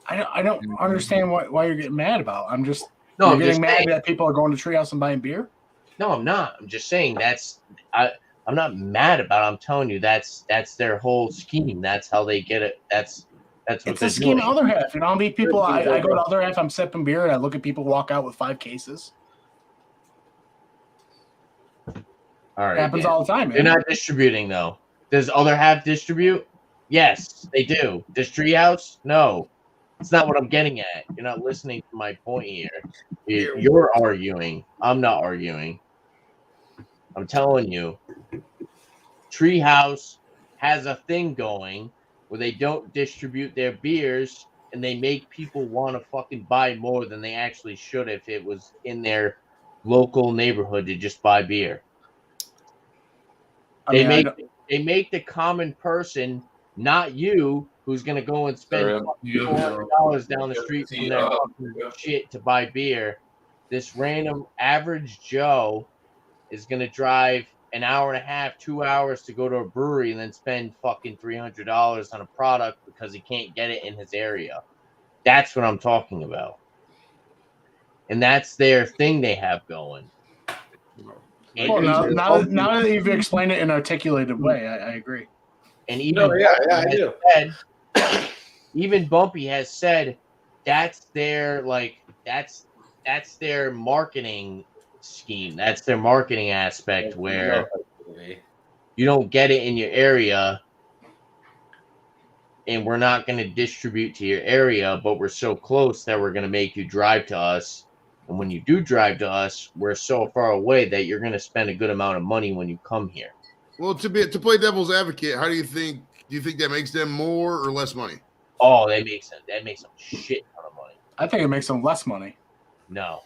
I don't understand why you're getting mad about. I'm just No, you're I'm getting just mad saying. that people are going to Treehouse and buying beer. No, I'm not. I'm just saying I'm not mad about it. I'm telling you that's their whole scheme. That's how they get it. That's what It's they're a scheme. doing. Other half, you know, I meet people. I go to other half. I'm sipping beer, and I look at people walk out with 5 cases. All right, It happens Dan. all the time, They're man. not distributing though. Does other half distribute? Yes, they do. Does Treehouse? No. It's not what I'm getting at. You're not listening to my point here. You're arguing. I'm not arguing. I'm telling you. Treehouse has a thing going where they don't distribute their beers and they make people want to fucking buy more than they actually should if it was in their local neighborhood to just buy beer. I They mean, I make don't- they make the common person, not you, who's gonna go and spend $400 down the street from their fucking shit to buy beer. This random average Joe is gonna drive an hour and a half, 2 hours to go to a brewery and then spend fucking $300 on a product because he can't get it in his area. That's what I'm talking about. And that's their thing they have going. And well, now that you've explained it in an articulated way, I agree. And even No, yeah, I do. Even Bumpy has said that's their that's their marketing scheme. That's their marketing aspect where you don't get it in your area. and we're not going to distribute to your area, but we're so close that we're going to make you drive to us. And when you do drive to us, we're so far away that you're going to spend a good amount of money when you come here. Well, to play devil's advocate, how do you think that makes them more or less money? Oh, that makes them shit ton of money. I think it makes them less money. No.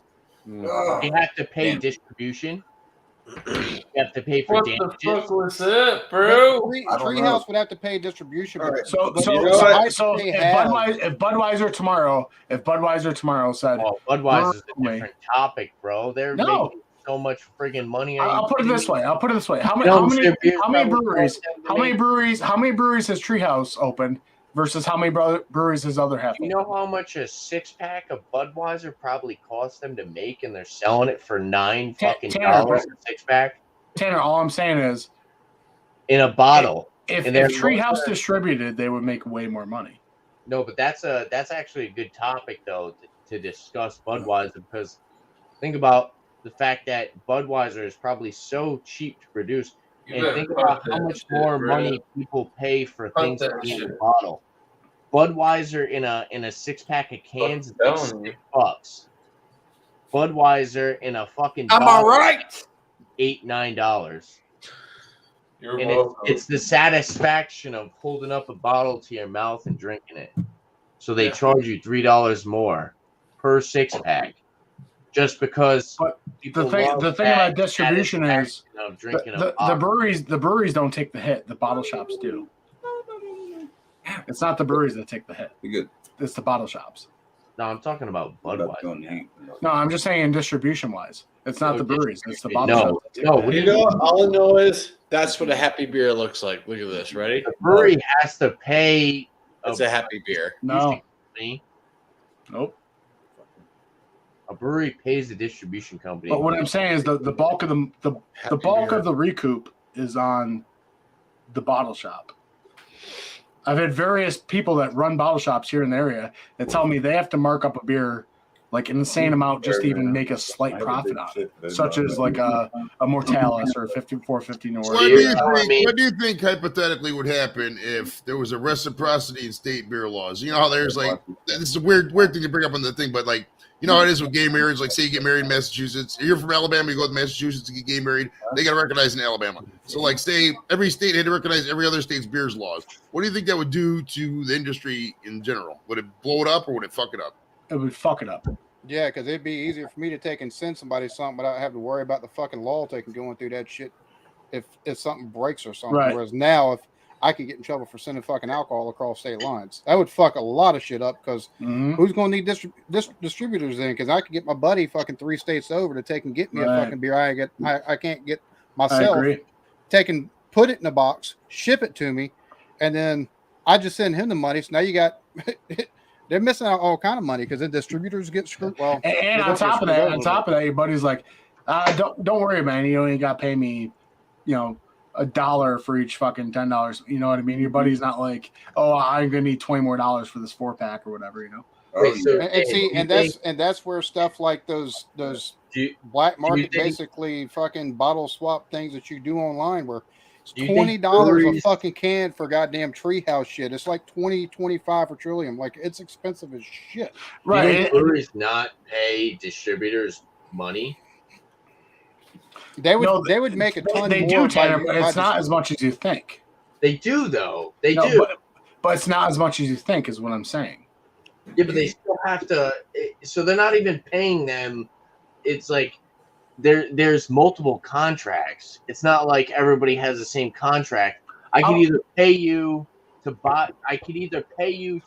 You have to pay distribution. You have to pay for What damages. the fuck was that, bro? Treehouse would have to pay distribution. All right. So But if you know what? Budweiser tomorrow said, Oh, Budweiser's a Brewery. different topic, bro. They're No. making so much friggin' money. I'll put it this way. How many breweries has Treehouse opened versus how many breweries his other half? You know how much a 6-pack of Budweiser probably costs them to make, and they're selling it for $9 fucking dollars a 6-pack? Tanner, all I'm saying is, in a bottle. if And they're Treehouse distributed, they would make way more money. No, but that's actually a good topic though to discuss Budweiser, because think about the fact that Budweiser is probably so cheap to produce, and think about how much more money people pay for things that be in a bottle. Budweiser in a 6-pack of cans is like $6. Budweiser in a fucking bottle, right? $8-9. You're And welcome. it's the satisfaction of holding up a bottle to your mouth and drinking it. So they charge you $3 more per 6-pack, just because. But people the thing love about that distribution is satisfaction of drinking the breweries don't take the hit. The bottle shops do. It's not the breweries that take the hit. You good? It's the bottle shops. No, I'm talking about Budweiser. No, I'm just saying distribution wise. It's not No, the breweries. It's the bottle No, shops. that take no. the What do hit. you You know, all I know is that's what a happy beer looks like. Look at this. Ready? The brewery has to pay. That's a happy beer. No. company. Nope. A brewery pays the distribution company. But what I'm saying is the bulk of the bulk of the recoup is on the bottle shop. I've had various people that run bottle shops here in the area that tell me they have to mark up a beer like an insane amount just to even make a slight profit on it, such as like a Mortalis or a 5450 North. So what do you think hypothetically would happen if there was a reciprocity in state beer laws? You know how there's like, this is a weird thing to bring up on the thing, but like, you know how it is with gay marriage. Like, say you get married in Massachusetts, you're from Alabama, you go to Massachusetts to get gay married, they got to recognize in Alabama. So, like, say every state had to recognize every other state's beers laws. What do you think that would do to the industry in general? Would it blow it up or would it fuck it up? It would fuck it up. Yeah, because it'd be easier for me to take and send somebody something without having to worry about the fucking law taking going through that shit if something breaks or something. Right. Whereas now, if I could get in trouble for sending fucking alcohol across state lines, that would fuck a lot of shit up because who's going to need distributors then? Because I could get my buddy fucking 3 states over to take and get me a fucking beer. I can't get myself. Take and put it in a box, ship it to me, and then I just send him the money. So now you got. They're missing out all kind of money because the distributors get screwed. Well, and on top of that, your buddy's like, don't worry, man. You only got to pay me, $1 for each fucking $10. You know what I mean? Your buddy's not like, oh, I'm gonna need $20 more for this 4-pack or whatever. You know. And that's where stuff like those black market basically fucking bottle swap things that you do online where. $20 a fucking can for goddamn Treehouse shit. It's like $20-$25 for Trillium. Like, it's expensive as shit. Right? Do breweries not pay distributors money? They would make a ton. They do, Tanner, but it's not as much as you think. They do, though. They do, but it's not as much as you think, is what I'm saying. Yeah, but they still have to. So they're not even paying them. It's like. There's multiple contracts. It's not like everybody has the same contract. I can either pay you to buy. I can either pay you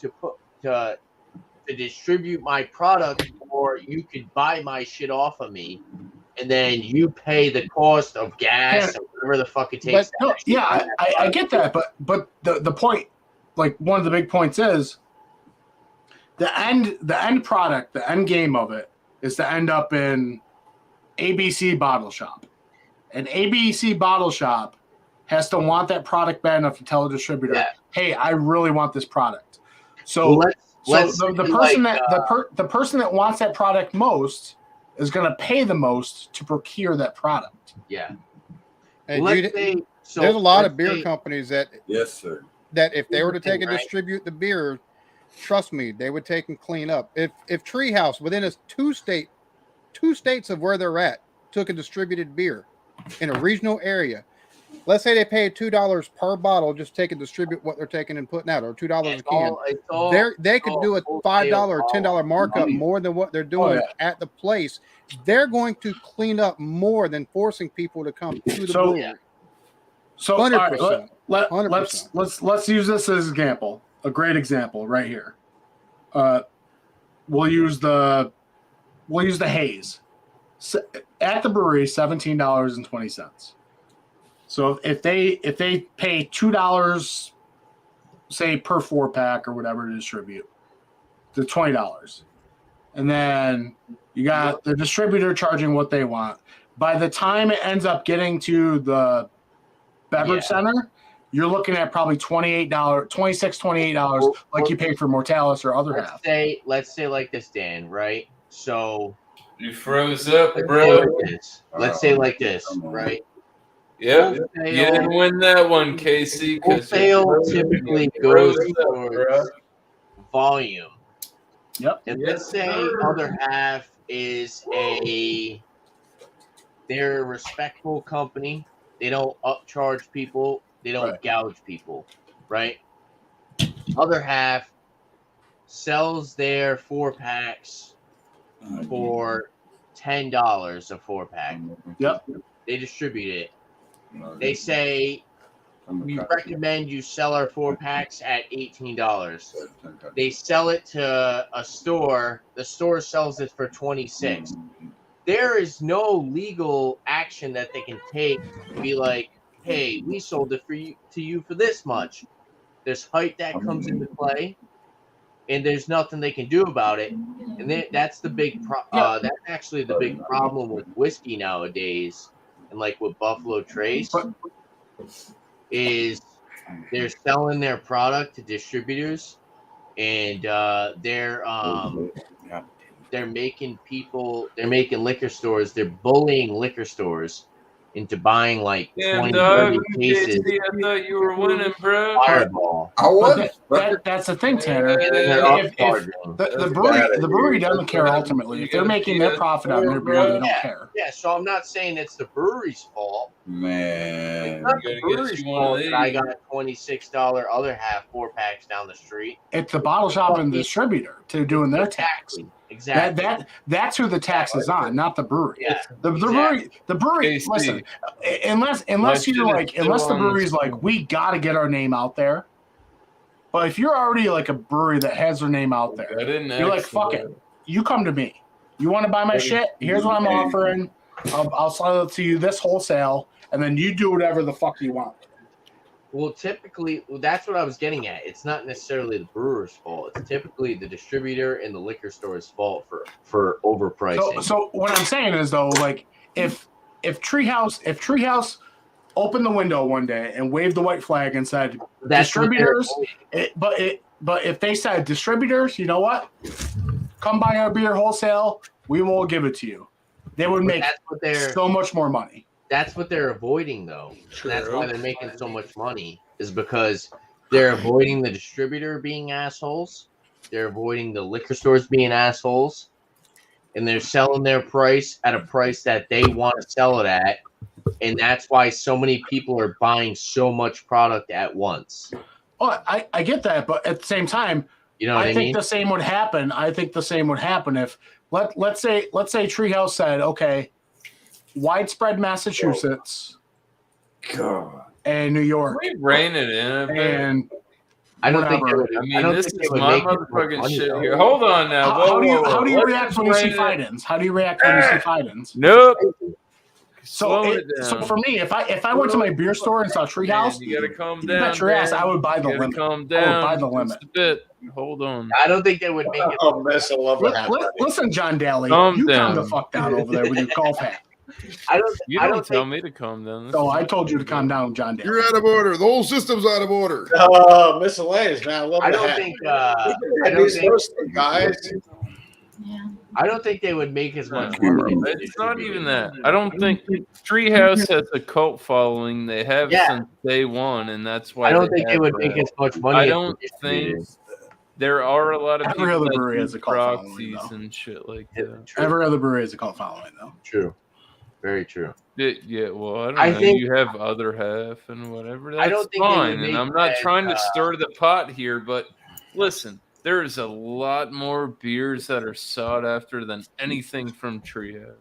to distribute my product, or you could buy my shit off of me, and then you pay the cost of gas or whatever the fuck it takes. I get that, but the point, like one of the big points is the end product, the end game of it is to end up in ABC Bottle Shop. An ABC Bottle Shop has to want that product bad enough to tell the distributor, hey, I really want this product. So, the person that wants that product most is going to pay the most to procure that product. Yeah. And there's a lot of beer companies that yes, sir. that if they were to take and Right. distribute the beer, trust me, they would take and clean up. If Treehouse within a two states of where they're at took a distributed beer in a regional area, let's say they pay $2 per bottle, just take and distribute what they're taking and putting out, or $2 a can. They could do a $5 or $10 markup more than what they're doing at the place. They're going to clean up more than forcing people to come to the brewery. So all right, 100%. let's use this as an example. A great example right here. We'll use the haze. At the brewery, $17.20. So if they pay $2, say per 4-pack or whatever to distribute, to $20, and then you got the distributor charging what they want. By the time it ends up getting to the beverage center, you're looking at probably $28, $28, like you pay for Mortalis or other half. Let's say like this, Dan, right? So you froze up, bro. Let's say like this, right? Yep. You didn't win that one, Casey. Wholesale typically goes towards volume. Yep. And let's say other half is they're a respectful company. They don't upcharge people. They don't gouge people, right? Other half sells their 4-packs for $10 a 4-pack. Yep. They distribute it. They say we recommend you sell our 4-packs at $18. They sell it to a store. The store sells it for $26. There is no legal action that they can take to be like, hey, we sold it to you for this much. There's hype that comes into play, and there's nothing they can do about it. And that's the big that's actually the big problem with whiskey nowadays, and like with Buffalo Trace, is they're selling their product to distributors, and they're making liquor stores, they're bullying liquor stores into buying like 20, 30 cases. I thought you were winning, bro. Fireball. That's the thing, Tanner. If the brewery doesn't care ultimately. If they're making their profit on their beer, they don't care. Yeah, so I'm not saying it's the brewery's fault. Man, it's not the brewery's fault that I got $26 other half 4-packs down the street. It's the bottle shop and the distributor to doing their tax. Exactly. That's who the tax is on, not the brewery. Yeah, the brewery. Listen, unless the brewery's like, we got to get our name out there. But if you're already like a brewery that has their name out there, you're like, fuck it. You come to me. You want to buy my shit? Here's what I'm offering. I'll sell it to you this wholesale, and then you do whatever the fuck you want. Well, typically, that's what I was getting at. It's not necessarily the brewer's fault. It's typically the distributor and the liquor store's fault for overpricing. So what I'm saying is though, like if Treehouse opened the window one day and waved the white flag and said distributors, but if they said distributors, you know what? Come buy our beer wholesale, we will give it to you. They would make so much more money. That's what they're avoiding, though. That's why they're making so much money, is because they're avoiding the distributor being assholes. They're avoiding the liquor stores being assholes. And they're selling their price at a price that they want to sell it at. And that's why so many people are buying so much product at once. Oh, I get that. But at the same time, you know what I mean? I think the same would happen if let's say Treehouse said, okay, widespread Massachusetts, and New York. We rein it in a bit. And I don't think they would. This is my motherfucking shit here. Hold on now. How do you react when you see fight-ins? How do you react when you see fight-ins? Nope. So for me, if I went to my beer store and saw Treehouse, you gotta calm down. You bet your ass, I would buy the limit. Calm down. I would buy the limit. Just a bit. Hold on. I don't think they would make it. Oh, miss, I love it. Listen, John Daly, Calm calm down. the fuck down over there with your golf hat. You don't tell me to calm down. So I told you to calm down, John Daly. You're out of order. The whole system's out of order. Miscellaneous, man. I love I the don't hat. think. I don't think, guys. Yeah. I don't think they would make as much No, money. if they It's not distributed even it. that. I don't think Treehouse has a cult following. They have Yeah. since day one, and that's why I don't think have they would that. make as much money. I if don't they distributed think there are a lot of Every people other that brewery do has a cult following, proxies though. and shit like it. that. True. Every other brewery has a cult following, though. True. Very true. Yeah, well, I don't I know. think- you have other half and whatever. That's I don't think they would fine. make And I'm not that, trying to stir the pot here, but listen, there is a lot more beers that are sought after than anything from Treehouse.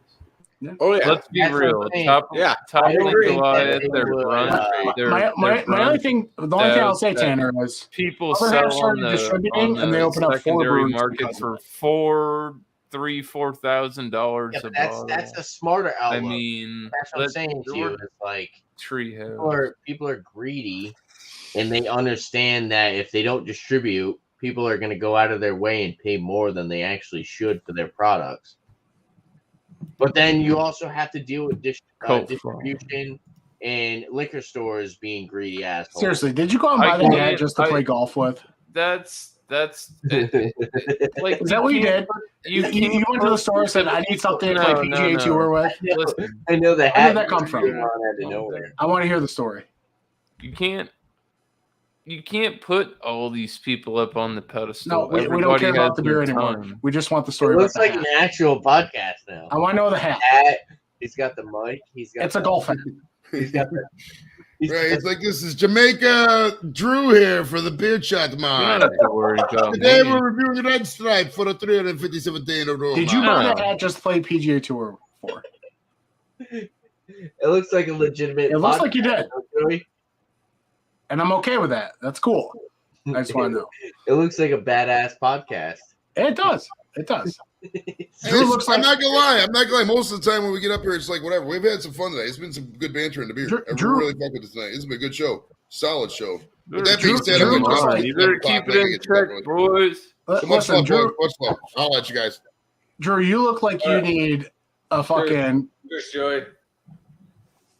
Oh yeah. Let's be That's what real. I'm saying. Top, Yeah, top I of agree that Goliath, they their would, brunch, their My only brunch thing, the only thing I'll say, that Tanner, is people other half sell started on the, distributing, on and they the open up 4 secondary breweries market because for of it. $4,000 Yeah, a but bottle. that's a smarter I outlook. mean, That's what I'm saying to you. we're It's like Treehouse. people are greedy, and they understand that if they don't distribute, people are going to go out of their way and pay more than they actually should for their products. But then you also have to deal with Cult distribution and liquor stores being greedy assholes. Seriously, did you go and I buy the hat can't- just to play golf with? That's like Is that what you can't did? put- You, can't went to the put store and said, "I need something to play No, PGA no. Tour with." Listen, I know the Where hat did that come from? out of nowhere. I want to hear the story. you can't put all these people up on the pedestal. No, we don't Everybody care about has the their beer anymore. time. We just want the It story about looks the like hat. an actual podcast now. I want to know the hat. Hat. He's got the mic. He's got. It's a golf hat. He's got the. Right, it's like this is Jamaica Drew here for the beer chat You man. don't have to worry about Today me. we're reviewing an Red Stripe for the 357th day in a row. Did you man. buy No. that hat just to play PGA Tour for? It looks like a legitimate. It looks like you podcast, did. Joey. And I'm okay with that. That's cool. I just want to know. It looks like a badass podcast. It does. It does. Hey, Drew looks I'm like not gonna lie. Most of the time when we get up here, it's like whatever. We've had some fun today. It's been some good banter in the beer. Drew- We're really fucking with this tonight. This has been a good show. Solid show. With that Drew- being said, Drew I'm looks gonna like- You better keep it in check, boys. So much Listen, love, Drew, boys. Much love. I'll let you guys. Drew, you look like you need a fucking, Cheers, Joey.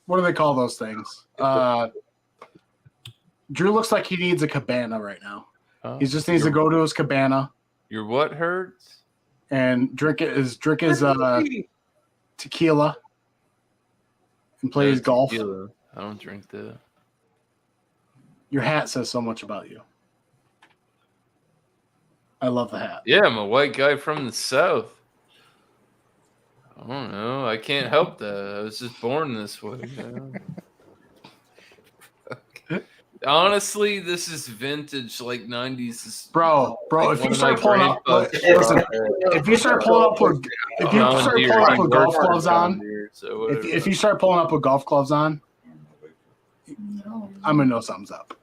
what do they call those things? Drew looks like he needs a cabana right now. Oh, He just needs to go to his cabana your what hurts? and drink his tequila and play his golf. Tequila. I don't drink that. Your hat says so much about you. I love the hat. Yeah, I'm a white guy from the South. I don't know. I can't help that. I was just born this way. Man. Honestly, this is vintage, like 90s. Bro, Like if one you of start my pulling up, grandpas- listen, if you start pulling up with, if you John start Deere, pulling up he with golf worked for gloves John on, Deere, so whatever. if you start pulling up with golf gloves on, I'm gonna know something's up.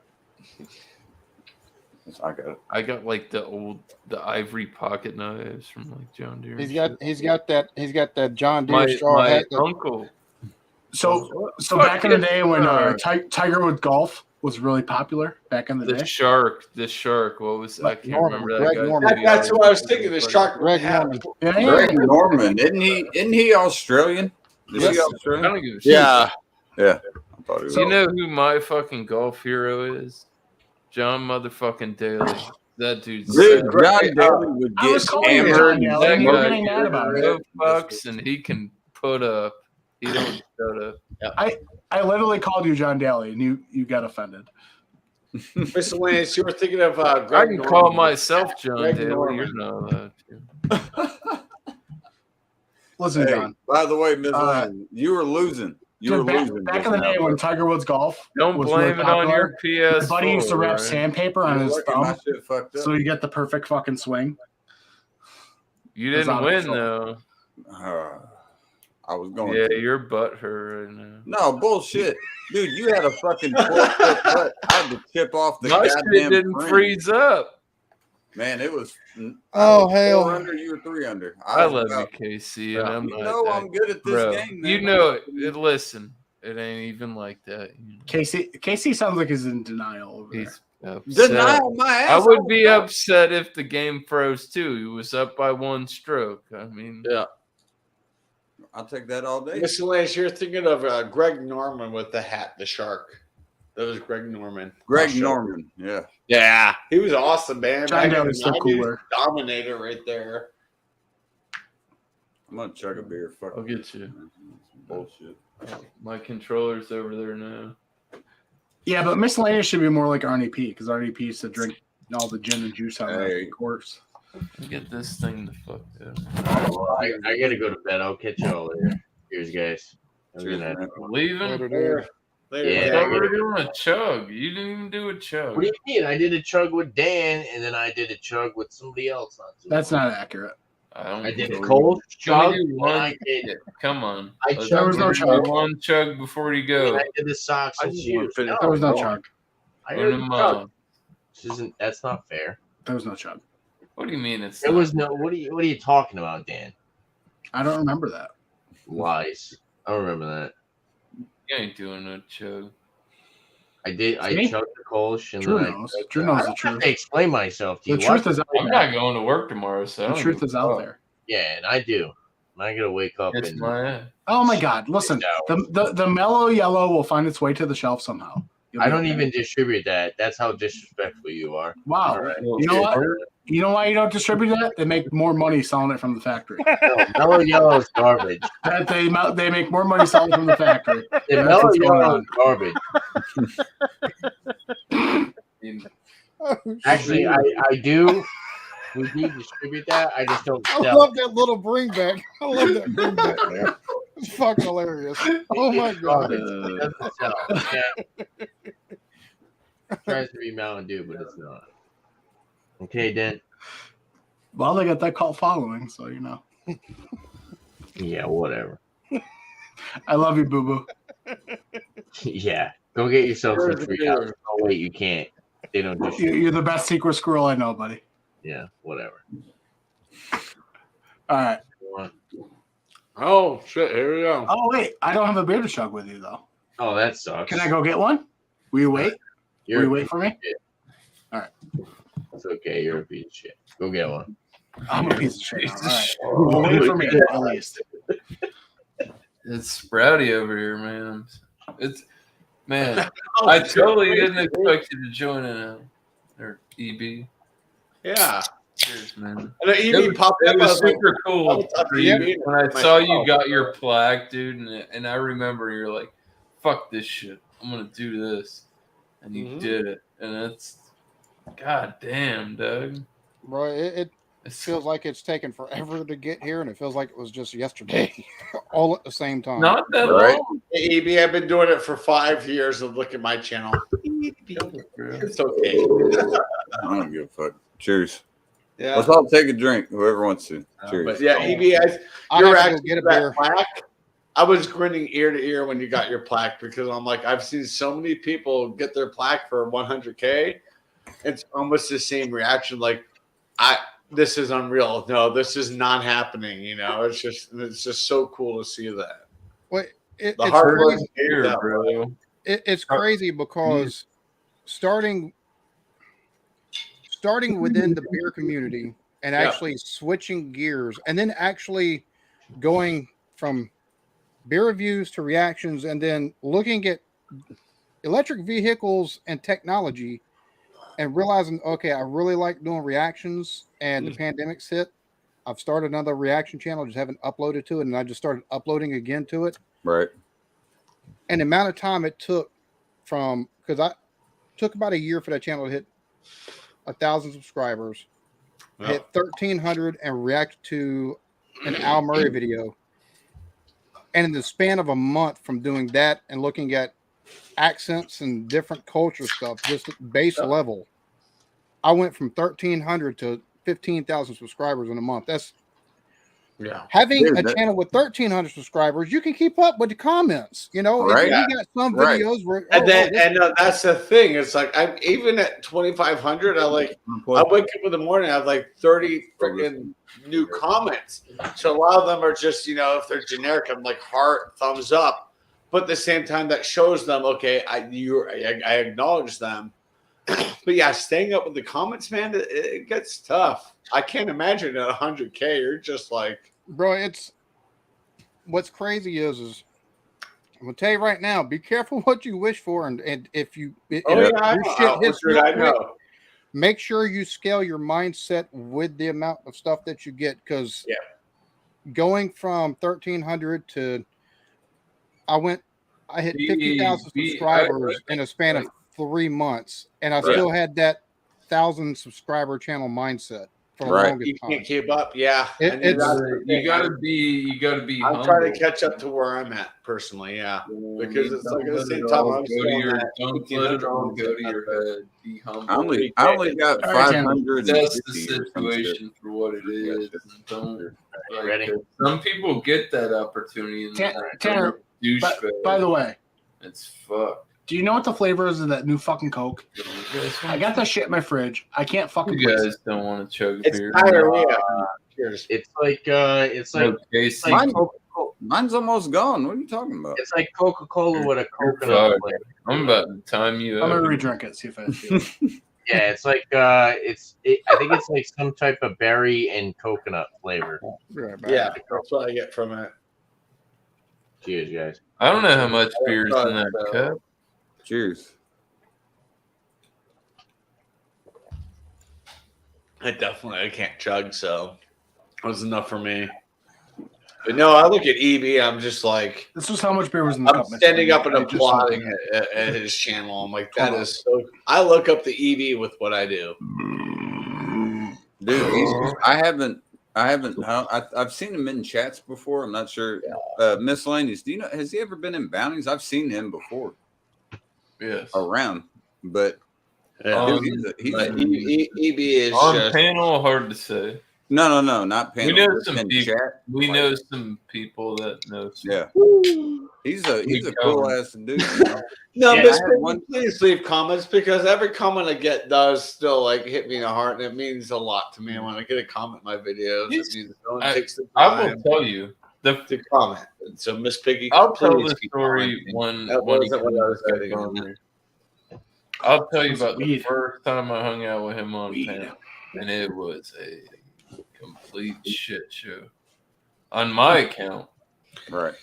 I got it. I got like the ivory pocket knives from like John Deere. He's and got shit. that John Deere my, straw my hat. that- uncle. So Fuck back in the it. day when Tiger Woods golf was really popular, back in the The day. shark. What was I can't Norman, remember that Greg guy's Norman. name. That's what I was thinking. The shark. Greg Norman. Yeah, Greg Norman, isn't he Australian? Is Yes. he I Australian? don't give a shit. Yeah. Yeah. I thought he was. You know who my fucking golf hero is? John motherfucking Daly. That dude's Dude, sick. John Daly would I was get calling you hammered. John Daly, That and you were guy getting mad about it. no fucks, and he can put up. He don't shut up. I literally called you John Daly, and you got offended. Mr. Lance, you were thinking of Greg I can Norman. call myself John Greg Daly. Norman. You're not allowed to. Listen, Hey, John. by the way, Ms. Lane, you were losing. You were Dude, losing. back just in the now, day bro. when Tiger Woods golf Don't was blame really it on your popular, PS4. my buddy used to wrap right? sandpaper on You're his lucky my thumb, shit fucked up. so you get the perfect fucking swing. You It's didn't out of win control. though. I was going. Yeah, to. your butt hurt right now. No bullshit, dude. You had a fucking 12-foot putt. I had to chip off the My shit goddamn didn't frame. freeze up. Man, it was. Oh, I was hell. 4 under. You were 3 under. I was love you, about- Casey, and I'm You not know that- I'm good at this bro, game. Man. you know it. Listen, it ain't even like that. You know. Casey sounds like he's in denial over there. He's upset. Denial my ass. I would be upset if the game froze too. He was up by 1 stroke. I mean, Yeah. I'll take that all day. Mr. Lance, you're thinking of Greg Norman with the hat, the shark. That was Greg Norman. Greg Not sure. Norman. Yeah. Yeah, he was awesome, man. John Back in Daly's the still 90s, cooler. Dominator right there. I'm gonna chug a beer. Fuck. I'll get you. Bullshit. My controller's over there now. Yeah, but miscellaneous should be more like RNP because RNP used to drink all the gin and juice out of Hey. the course. Get this thing to fuck up. I gotta go to bed. I'll catch y'all later. Cheers, guys. Have a good night. Leaving? Later, dude. Later. Yeah. I thought we were doing a chug. You didn't even do a chug. What do you mean? I did a chug with Dan, and then I did a chug with somebody else. That's not accurate. I did a believe cold it. Can chug. we do and one? I did. Come on. I Let's chugged There was no do chug. one chug before you And go. I did the socks and shoes. There was no chug. I Run did a them chug. on. This isn't. That's not fair. There was no chug. What do you mean it's There not? was no. What are you talking about, Dan? I don't remember that. Lies. I don't remember that. You ain't doing no chug. I did. I See? chugged the Kolsch and Drew then knows. I, Drew I knows don't the have truth. to explain myself to The you. truth Why- is out I'm there. not going to work tomorrow, so I The don't truth give a is out fuck. there. Yeah, and I do. And I gotta wake up It's and my Oh my God! Listen, the mellow yellow will find its way to the shelf somehow. You'll I be don't okay. even distribute that. That's how disrespectful you are. Wow. All right. You know what? You know why you don't distribute that? They make more money selling it from the factory. No, Mellow Yellow is garbage. That they make more money selling from the factory. The That's Mellow what's going Yellow on. is garbage. Oh, Actually, shit. I do. We do distribute that. I just don't I sell. love that little bring back. I love that bring back there. It's fucking hilarious. Oh my God. Garbage. It doesn't sell. Yeah. It tries to be Mountain Dew, but it's not. Okay, Dan. Well, they got that cult following, so you know. Yeah, whatever. I love you, boo boo. Yeah, go get yourself some free house. Oh wait, you can't. They don't just. You're the best secret squirrel I know, buddy. Yeah, whatever. All right. Oh shit! Here we go. Oh wait, I don't have a beer to chug with you though. Oh, that sucks. Can I go get one? Will you wait? Will you wait for me? It's okay. You're a piece of shit. Go get one. I'm a piece of shit. All right. Well, wait for me at least. It's Sprouty over here, man. It's man. I totally didn't expect you to join in or EB. Yeah. Cheers, man. And the EV popped It up. I was was like, super cool oh, for you EB. when I saw you got your plaque, dude, and I remember you're like, "Fuck this shit, I'm gonna do this," and you did it, and it's, god damn, Doug. Bro, it feels like it's taken forever to get here, and it feels like it was just yesterday, all at the same time. Not that Right. long. Hey, EB, I've been doing it for 5 years and look at my channel. It's okay. I don't give a fuck. Cheers. Yeah. Let's all take a drink. Whoever wants to. Cheers. But yeah, EB, I your have to go reaction get to a that beer. plaque, I was grinning ear to ear when you got your plaque because I'm like, I've seen so many people get their plaque for 100K. It's almost the same reaction. Like, this is unreal. No, this is not happening. You know, it's just so cool to see that. Wait, The it's hard work crazy. here, Here, bro. It's crazy because starting within the beer community and Yeah. actually switching gears and then actually going from beer reviews to reactions and then looking at electric vehicles and technology and realizing, okay, I really like doing reactions and the pandemic's hit. I've started another reaction channel, just haven't uploaded to it, and I just started uploading again to it. Right. And the amount of time it took because I took about a year for that channel to hit 1,000 subscribers, hit 1,300 and react to an Al Murray video. And in the span of a month from doing that and looking at accents and different culture stuff, just base level, I went from 1,300 to 15,000 subscribers in a month. That's having Dude, a channel with 1,300 subscribers. You can keep up with the comments. You know, Right. you got some Right. videos where And that's the thing. It's like I'm even at 2,500. I wake up in the morning. I have like 30 freaking new comments. So a lot of them are just, you know, if they're generic, I'm like heart, thumbs up. But at the same time, that shows them, okay, I acknowledge them. But yeah, staying up with the comments, man, it gets tough. I can't imagine at 100K. You're just like, bro, it's what's crazy is I'm gonna tell you right now, be careful what you wish for, and if you I know. make sure you scale your mindset with the amount of stuff that you get, because going from 1,300 to I hit 50,000 subscribers in a span of 3 months, and I still had that 1,000 subscriber channel mindset for the longest You time. can't keep up. Yeah, You gotta be. I'm trying to catch up to where I'm at personally. Yeah, because it's like at the same time I'm still on that. Don't let it all go to your head. Be humble. I only got All right, 500. That's the situation for what it is. Don't Ready? Some people get that opportunity. And Tanner, by the way, it's fucked. do you know what the flavor is of that new fucking Coke? I got that shit in my fridge. I can't fucking. You guys don't want to chug It's beer. diarrhea. Cheers. It's like Mine's almost gone. What are you talking about? it's like Coca-Cola with a You're coconut fucked. flavor. I'm about to time you I'm up. gonna re-drink it. See if I feel it. Yeah, it's like I think it's like some type of berry and coconut flavor. Yeah, that's what I get from it. Cheers, guys. I don't know how much beer is in that cup. Cheers. I can't chug, so it was enough for me. But no, I look at EB. I'm just like, This was how much beer was in the I'm cup. standing up and I just- applauding at his channel. I'm like, that is so. I look up the EB with what I do. Dude, I've seen him in chats before. I'm not sure. Miscellaneous. Do you know? Has he ever been in bounties? I've seen him before Yes. around, but Yeah. dude, he's EB is On just panel, hard to say. no, not panel. We know just some in people. chat. We know some people that know. Some. Yeah, he's a cool ass dude. no. Yeah, Miss I had Piggy, one- please leave comments because every comment I get does still like hit me in the heart, and it means a lot to me when I get a comment in my videos. It means no one takes the I time will tell you. to comment. So Miss Piggy, I'll tell please the keep story commenting. one. That when wasn't he what I was comes getting back at. on here. I'll tell you about the Weed. first time I hung out with him on Weed. panel, and it was a complete shit show on my account. Right.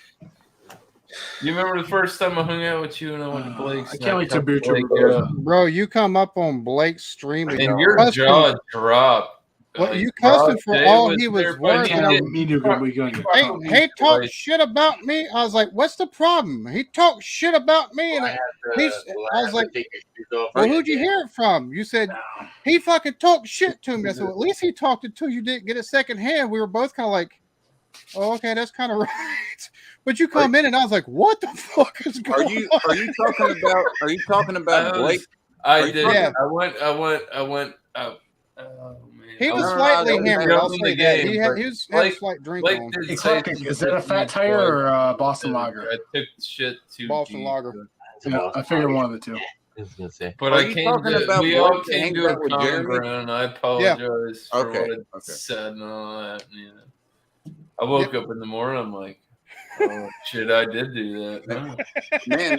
You remember the first time I hung out with you and I went to Blake's? I can't wait to Blake, beer trip. Bro, you come up on Blake's stream and your cussing- jaw dropped. What, Like, you cussed him for Jay all he was there, but worth. he I know didn't- me do good. We good. He talked shit about me. I was like, "What's the problem?" He talked shit about me, and I was like, take your shoes off. "Well, who'd you hear it from?" You said he fucking talked shit to me. I said, well, "At least he talked it to you. Didn't get it secondhand." We were both kind of like, "Oh, okay, that's kind of right." But you come in, and I was like, "What the fuck is Are going you on?" Are you talking about Blake? I Are you did. talking- I went. Oh man. He was No, no, slightly no, hammered. no, I'll no, say the that. game, He had but a Blake- slight drink Blake on. did say Eclectic. Is that a something fat tire like- or Boston Lager? I took shit too Boston deep, Lager. Yeah, I figured one of the two. I was gonna say. But Are I you came talking to. about We all Blake that came hangs to a out with common Jeremy? ground. I apologize for Okay, what I okay. said and all that. You know. I woke up in the morning. I'm like, oh shit, I did do that. Huh. Man,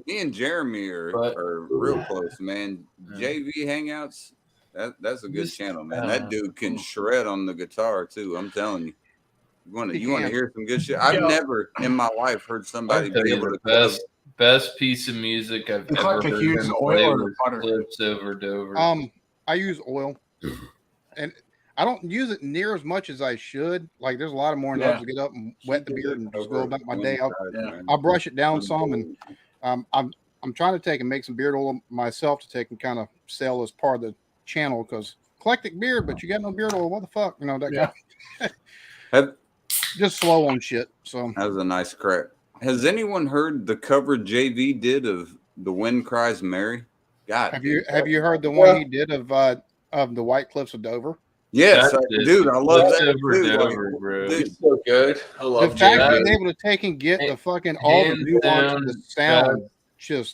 me and Jeremy are real close, man. JV Hangouts, that's a good Just, channel, man. That dude can shred on the guitar too. I'm telling you. You want to hear some good shit? I've never in my life heard somebody I'll tell be you able the to best piece of music I've ever Eclectic heard uses him oil play or was butter? Clips Over Dover. I use oil, and I don't use it near as much as I should. Like, there's a lot of mornings I Yeah. just get up and wet the beard and just go about my One day. side, Yeah. man. I'll brush it down some, and I'm trying to take and make some beard oil myself to take and kind of sell as part of the channel because eclectic beard, but you got no beard oil. What the fuck, you know that Yeah. kind Have- just slow on shit. So That was a nice crack. Has anyone heard the cover JV did of The Wind Cries Mary? God, have dude, you heard the one he did of the White Cliffs of Dover? Yes, That is- dude, I love Clips that Over too. Dover, Like, bro. dude, He's so good. I The love fact Jay. that he's able to take and get the fucking all the Hands nuance down, of the sound, just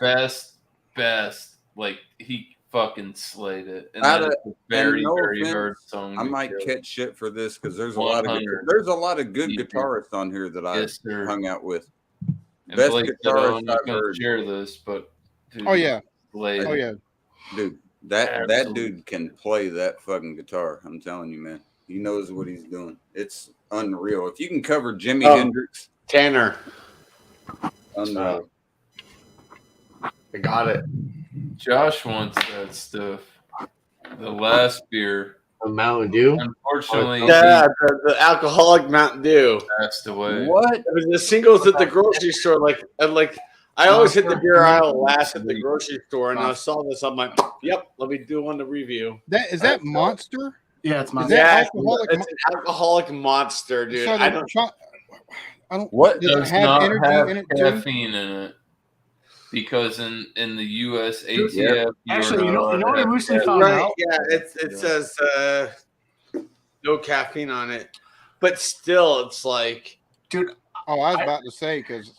best. Like he fucking slayed it. And Out that of- is a very, no very offense, hard song. I to might kill. catch shit for this because there's a lot of 100. good You do. guitarists on here that I've Yes, sir. hung out with. And Best Blake said, guitarist I'm not I've gonna heard. share this, but dude, oh yeah, slayed oh it. yeah. Dude, that Absolutely. dude can play that fucking guitar. I'm telling you, man. He knows what he's doing. It's unreal. If you can cover Jimi Oh. Hendrix, Tanner. unreal. I got it. Josh wants that stuff. The last beer A Mountain Dew. Unfortunately, Yeah, the alcoholic Mountain Dew. he passed away. What? It was the singles at the grocery store. I always hit the beer aisle last at the grocery store, and I saw this. I'm like, "Yep, let me do one to review." Is that Monster? Yeah, it's my. Is that Yeah, alcoholic? it's an alcoholic monster, dude. So I the don't. I don't. What Does it does have not energy have in it too? caffeine in it? Because in the US ATF, Yeah. Actually, you know what I recently found Right? out? Yeah, it says no caffeine on it, but still, it's like, Dude, Oh, I was about to say because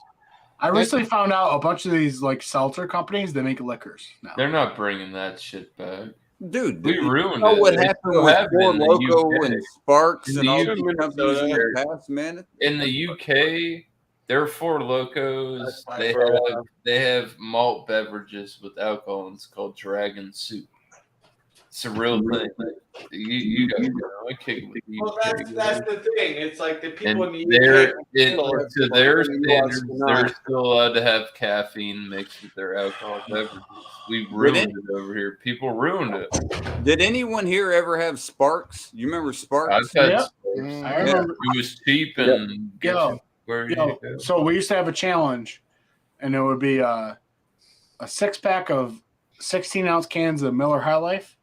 I recently found out a bunch of these like seltzer companies they make liquors now. they're not bringing that shit back. Dude, We you ruined know it. what They happened still with have it Four in the Loco UK. and Sparks In and the all UK, these companies in the past, man? In the UK, their Four Locos, That's they have malt beverages with alcohol, and it's called Dragon Soup. It's a real thing. You guys know. I kick it with you. well, that's the thing. It's like the people And in the UK. to their fucking standards, nuts. they're still allowed to have caffeine mixed with their alcohol beverages. We ruined it over here. People ruined it. Did anyone here ever have Sparks? You remember Sparks? I've had Yeah. sports. I remember. It was cheap and get Yo, you where you Yo, go. so we used to have a challenge, and it would be a 6-pack of 16-ounce cans of Miller High Life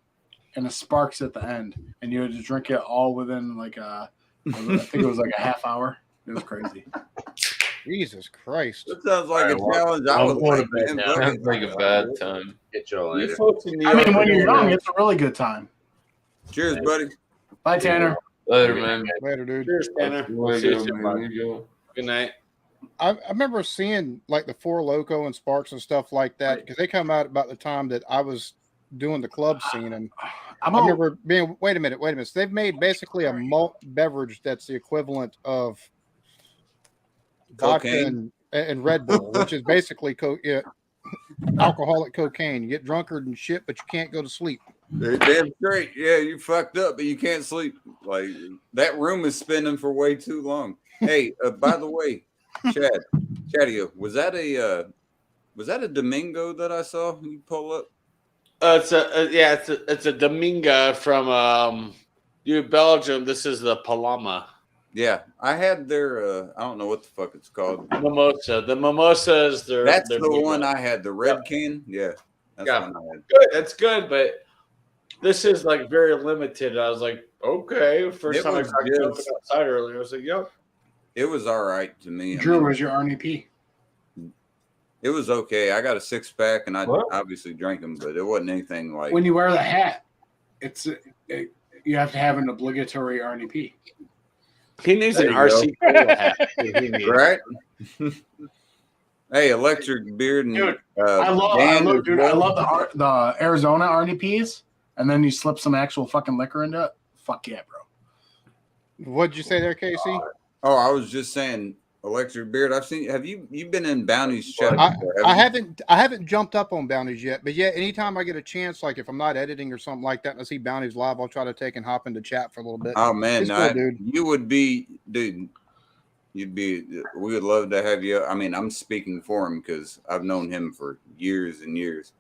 and a Sparks at the end, and you had to drink it all within like I think it was like a half hour. It was crazy. Jesus Christ. That sounds like a Alright, challenge. I I'm would going like, to bed man. now. Fuck Sounds it. like a bad time. Get y'all You later. folks in New I York mean, when are you're doing young, that. it's a really good time. Cheers, buddy. Bye, Tanner. Later, man. Later, dude. Cheers, Tanner. Way See to you go, soon, man. bud. Way to go. Good night. I remember seeing like the Four Loco and Sparks and stuff like that because they come out about the time that I was doing the club scene, and I remember being. Wait a minute. So they've made basically a malt beverage that's the equivalent of vodka Cocaine. and Red Bull, which is basically alcoholic cocaine. You get drunkard and shit, but you can't go to sleep. They're damn straight. Yeah, you fucked up, but you can't sleep. Like that room is spinning for way too long. Hey, by the way, Chadio, was that a Domingo that I saw you pull up? It's a Dominga from Belgium. This is the Paloma Yeah, I had their I don't know what the fuck it's called. mimosa. The mimosa is their. That's their the big one I had, the red can. Yeah, that's Yeah. the one I had. Good. That's good, but this is like very limited. I was like, okay. First It time I was tried good. jumping outside earlier, I was like, yep. It was all right to me. I Drew, mean, was your RNP? it was okay. I got a 6-pack and I What? obviously drank them, but it wasn't anything like. When you wear the hat, you have to have an obligatory RNP. He needs an There you RC Cola hat. He needs. Right? Hey, Electric Beard and Dude, Dan I as love well. the Arizona RNPs, and then you slip some actual fucking liquor into it. Fuck yeah, bro. What'd you say there, Casey? Oh, I was just saying, Electric Beard. I've seen. Have you've been in Bounty's chat I before? haven't you? haven't jumped up on bounties yet, but yeah, anytime I get a chance, like if I'm not editing or something like that, and I see bounties live, I'll try to take and hop into chat for a little bit. Oh man, It's no, cool, dude. you would be, dude. You'd be. We would love to have you. I mean, I'm speaking for him because I've known him for years and years.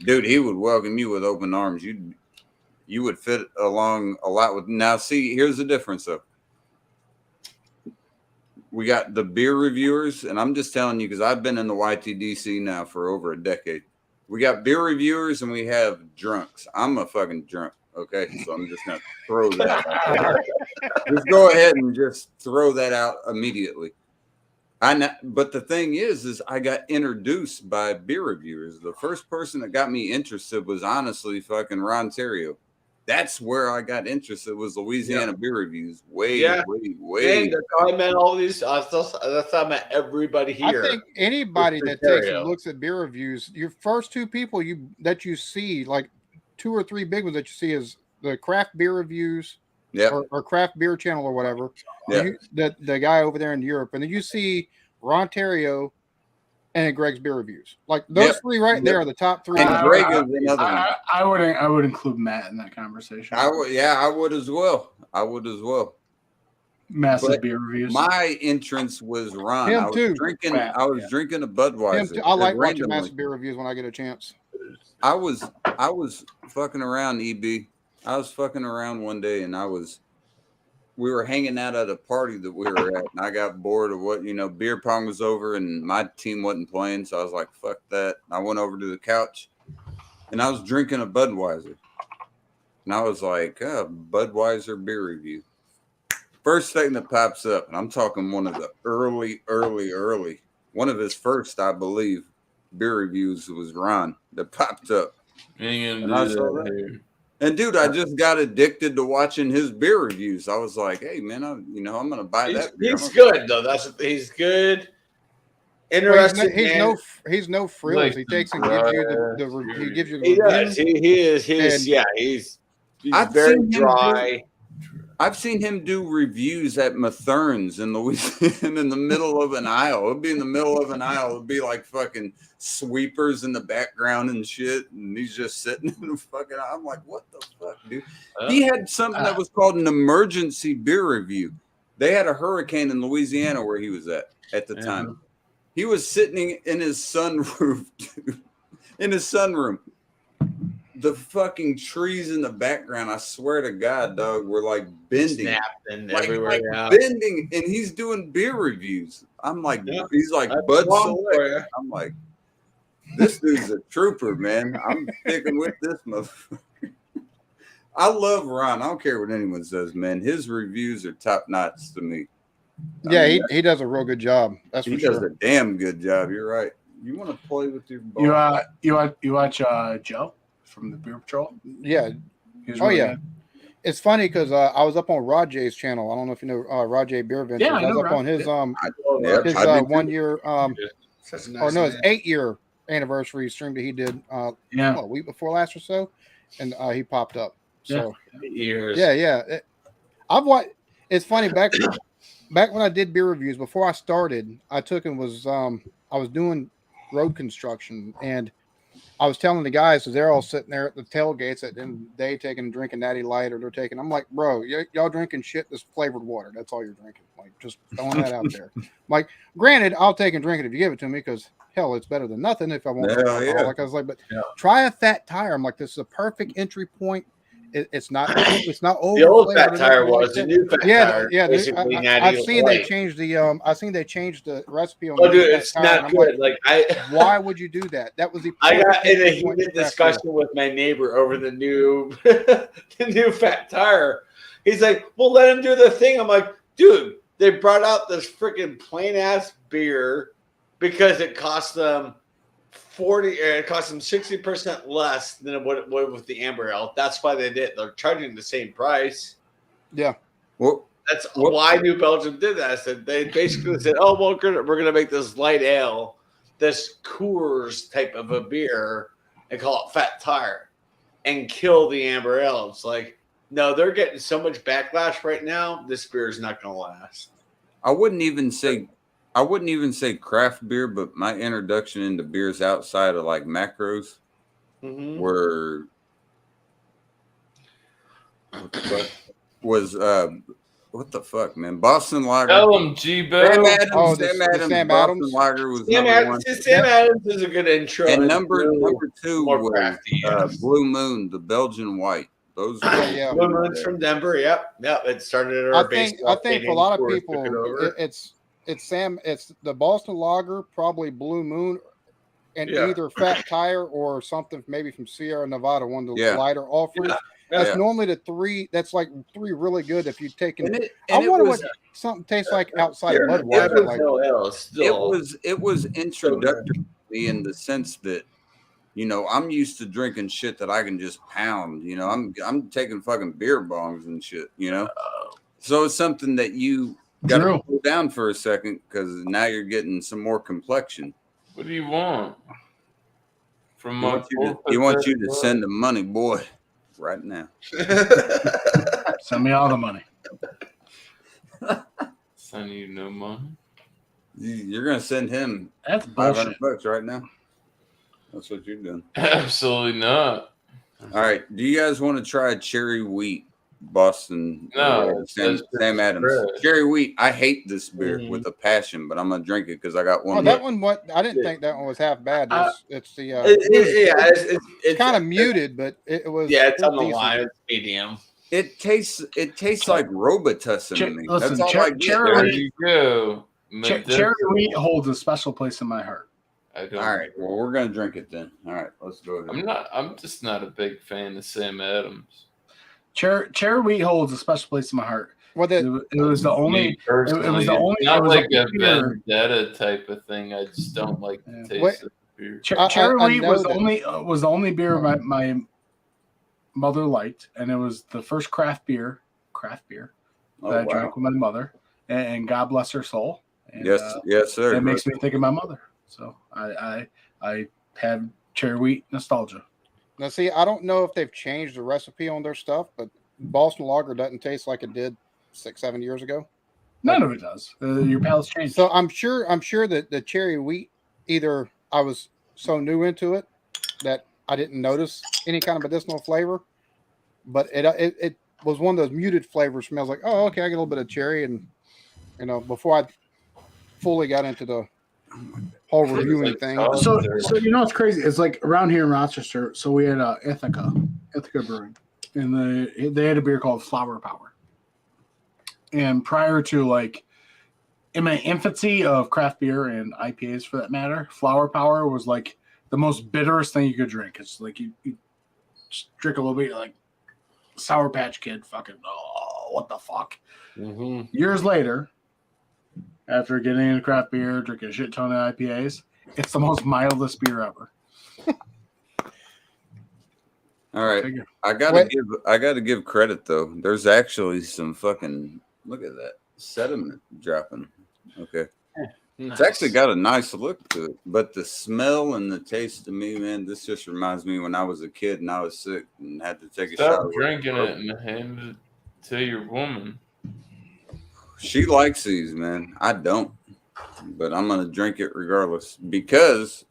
Dude, he would welcome you with open arms. You would fit along a lot with. Now, see, here's the difference though. We got the beer reviewers, and I'm just telling you because I've been in the YTDC now for over a decade. We got beer reviewers and we have drunks. I'm a fucking drunk. Okay, so I'm just gonna throw that out there. Just go ahead and just throw that out immediately. But the thing is I got introduced by beer reviewers. The first person that got me interested was honestly fucking Ron Terrio. That's where I got interested. Was Louisiana beer reviews. Way. And that's how I met all these. That's how I met everybody here. I think anybody Mr. that takes Terrio. and looks at beer reviews, your first two people that you see, like 2 or 3 big ones that you see, is the craft beer reviews, or craft beer channel or whatever. Yeah. The guy over there in Europe, and then you see Ron Terrio and Greg's beer reviews. Like those 3 right there are the top 3. And Greg is another one. I would include Matt in that conversation. I would as well. Massive But beer reviews. My entrance was Ron. Him I was too. drinking. Right, I was drinking a Budweiser. I like watching randomly. massive beer reviews when I get a chance. I was fucking around, EB, I was fucking around one day and we were hanging out at a party that we were at, and I got bored of what, beer pong was over and my team wasn't playing. So I was like, fuck that. I went over to the couch and I was drinking a Budweiser. And I was like, Budweiser beer review. First thing that pops up, and I'm talking one of the early, one of his first, I believe, beer reviews was Ron that popped up. And I saw that. And dude, I just got addicted to watching his beer reviews. I was like, hey man, I'm gonna buy that beer. He's good though. He's good. Interesting. He's no frills. Like, he takes and gives you the review. He gives you the review. He is. He's very dry. I've seen him do reviews at Mathern's in Louisiana in the middle of an aisle. It'd be in the middle of an aisle. It'd be like fucking sweepers in the background and shit. And he's just sitting in the fucking aisle. I'm like, what the fuck, dude? He had something that was called an emergency beer review. They had a hurricane in Louisiana where he was at the time. He was sitting in his sunroof, dude, in his sunroom. The fucking trees in the background, I swear to God, dog, were like bending, everywhere, bending, and he's doing beer reviews. I'm like, he's like Bud Select. I'm like, this dude's a trooper, man. I'm sticking with this motherfucker. I love Ron. I don't care what anyone says, man. His reviews are top notch to me. Yeah, he does a real good job. That's for sure. He does a damn good job. You're right. You want to play with your ball? You watch Joe from the Beer Patrol? Yeah. Really good. It's funny because I was up on Rajay's channel. I don't know if you know Rajay Beer Ventures. Yeah, I was up on his 1 year his 8-year anniversary stream that he did a week before last or so, and he popped up. So 8 years. Yeah. I've watched. It's funny back when I did beer reviews. Before I started, I took and was I was doing road construction, and I was telling the guys, because they're all sitting there at the tailgates at the end of the day taking and drinking Natty Light, or they're taking. I'm like, bro, y'all drinking shit that's flavored water. That's all you're drinking. Like, just throwing that out there. Like, granted, I'll take and drink it if you give it to me, because hell, it's better than nothing if I want to. Like I was like, but try a Fat Tire. I'm like, this is a perfect entry point. It's not over. The old Fat Tire was the new Fat Tire. Yeah. I've seen they changed the I seen they changed the recipe on. Oh, dude, it's not good. Like why would you do that? That was the. I got in a heated discussion with my neighbor over the new Fat Tire. He's like, "Well, let him do the thing." I'm like, "Dude, they brought out this freaking plain ass beer because it cost them." It cost them 60% less than what it would with the Amber Ale. That's why they did. They're charging the same price. Yeah. That's why New Belgium did that. I said they basically said, "Oh, well, we're gonna make this light ale, this Coors type of a beer, and call it Fat Tire, and kill the Amber Ale." It's like, no, they're getting so much backlash right now. This beer is not gonna last. I wouldn't even say craft beer, but my introduction into beers outside of like macros were what the fuck, man? Boston Lager. LMG, Sam Adams. Boston Lager was number one. Sam Adams is a good intro. And number two was Blue Moon, the Belgian White. Those Blue Moon's from Denver. Yep. It started at our base. I think for a lot of people, it's the Boston Lager, probably Blue Moon, and either Fat Tire or something maybe from Sierra Nevada, one of the lighter offers. That's normally the three. That's like three really good. If you take it, I wonder what something tastes like outside of Budweiser. It was introductory to me in the sense that, I'm used to drinking shit that I can just pound. I'm taking fucking beer bongs and shit. So it's something that you got to cool down for a second, because now you're getting some more complexion. What do you want from my? You want you to send the money, boy, right now. Send me all the money. Send you no money. You're gonna send him that's $500 right now. That's what you're doing. Absolutely not. All right. Do you guys want to try cherry wheat Boston. No, Sam Adams. fresh. Cherry wheat. I hate this beer with a passion, but I'm gonna drink it because I got one. Oh, that one. What I didn't think that one was half bad. It's the It's kind of muted, but it was. Yeah, it's it was on the decent. line. It's medium. It tastes like Robitussin to me. Listen, That's all I get. There you go. Cherry wheat holds a special place in my heart. I don't. All right, well, we're gonna drink it then. All right, let's go ahead. I'm just not a big fan of Sam Adams. Cherry wheat holds a special place in my heart. Well, It was the only. Me personally, it was the only. Not it was like the a only beer. vendetta type of thing. I just don't like the taste Wait. of the beer. Cherry I wheat know was that. the only beer my mother liked, and it was the first craft beer Oh, that I wow. drank with my mother, and God bless her soul. And, Yes, sir. it makes me think of my mother. So I have cherry wheat nostalgia. Now, see, I don't know if they've changed the recipe on their stuff, but Boston Lager doesn't taste like it did 6-7 years ago. None of it does. Your palate's changed. So I'm sure that the cherry wheat, either I was so new into it that I didn't notice any kind of medicinal flavor, but it was one of those muted flavors. Smells like, oh, okay, I get a little bit of cherry, and before I fully got into the whole reviewing thing. So it's crazy. It's like around here in Rochester. So we had Ithaca Brewing, and they had a beer called Flower Power. And prior to in my infancy of craft beer and IPAs for that matter, Flower Power was like the most bitterest thing you could drink. It's like you just drink a little bit, you're like Sour Patch Kid, fucking what the fuck. Mm-hmm. Years later, after getting into craft beer, drinking a shit ton of IPAs, it's the most mildest beer ever. All right, I gotta give credit though. There's actually some fucking look at that sediment dropping. Okay, it's actually got a nice look to it, but the smell and the taste to me, man, this just reminds me when I was a kid and I was sick and had to take a shower. Stop drinking it and hand it to your woman. She likes these, man. I don't, but I'm gonna drink it regardless because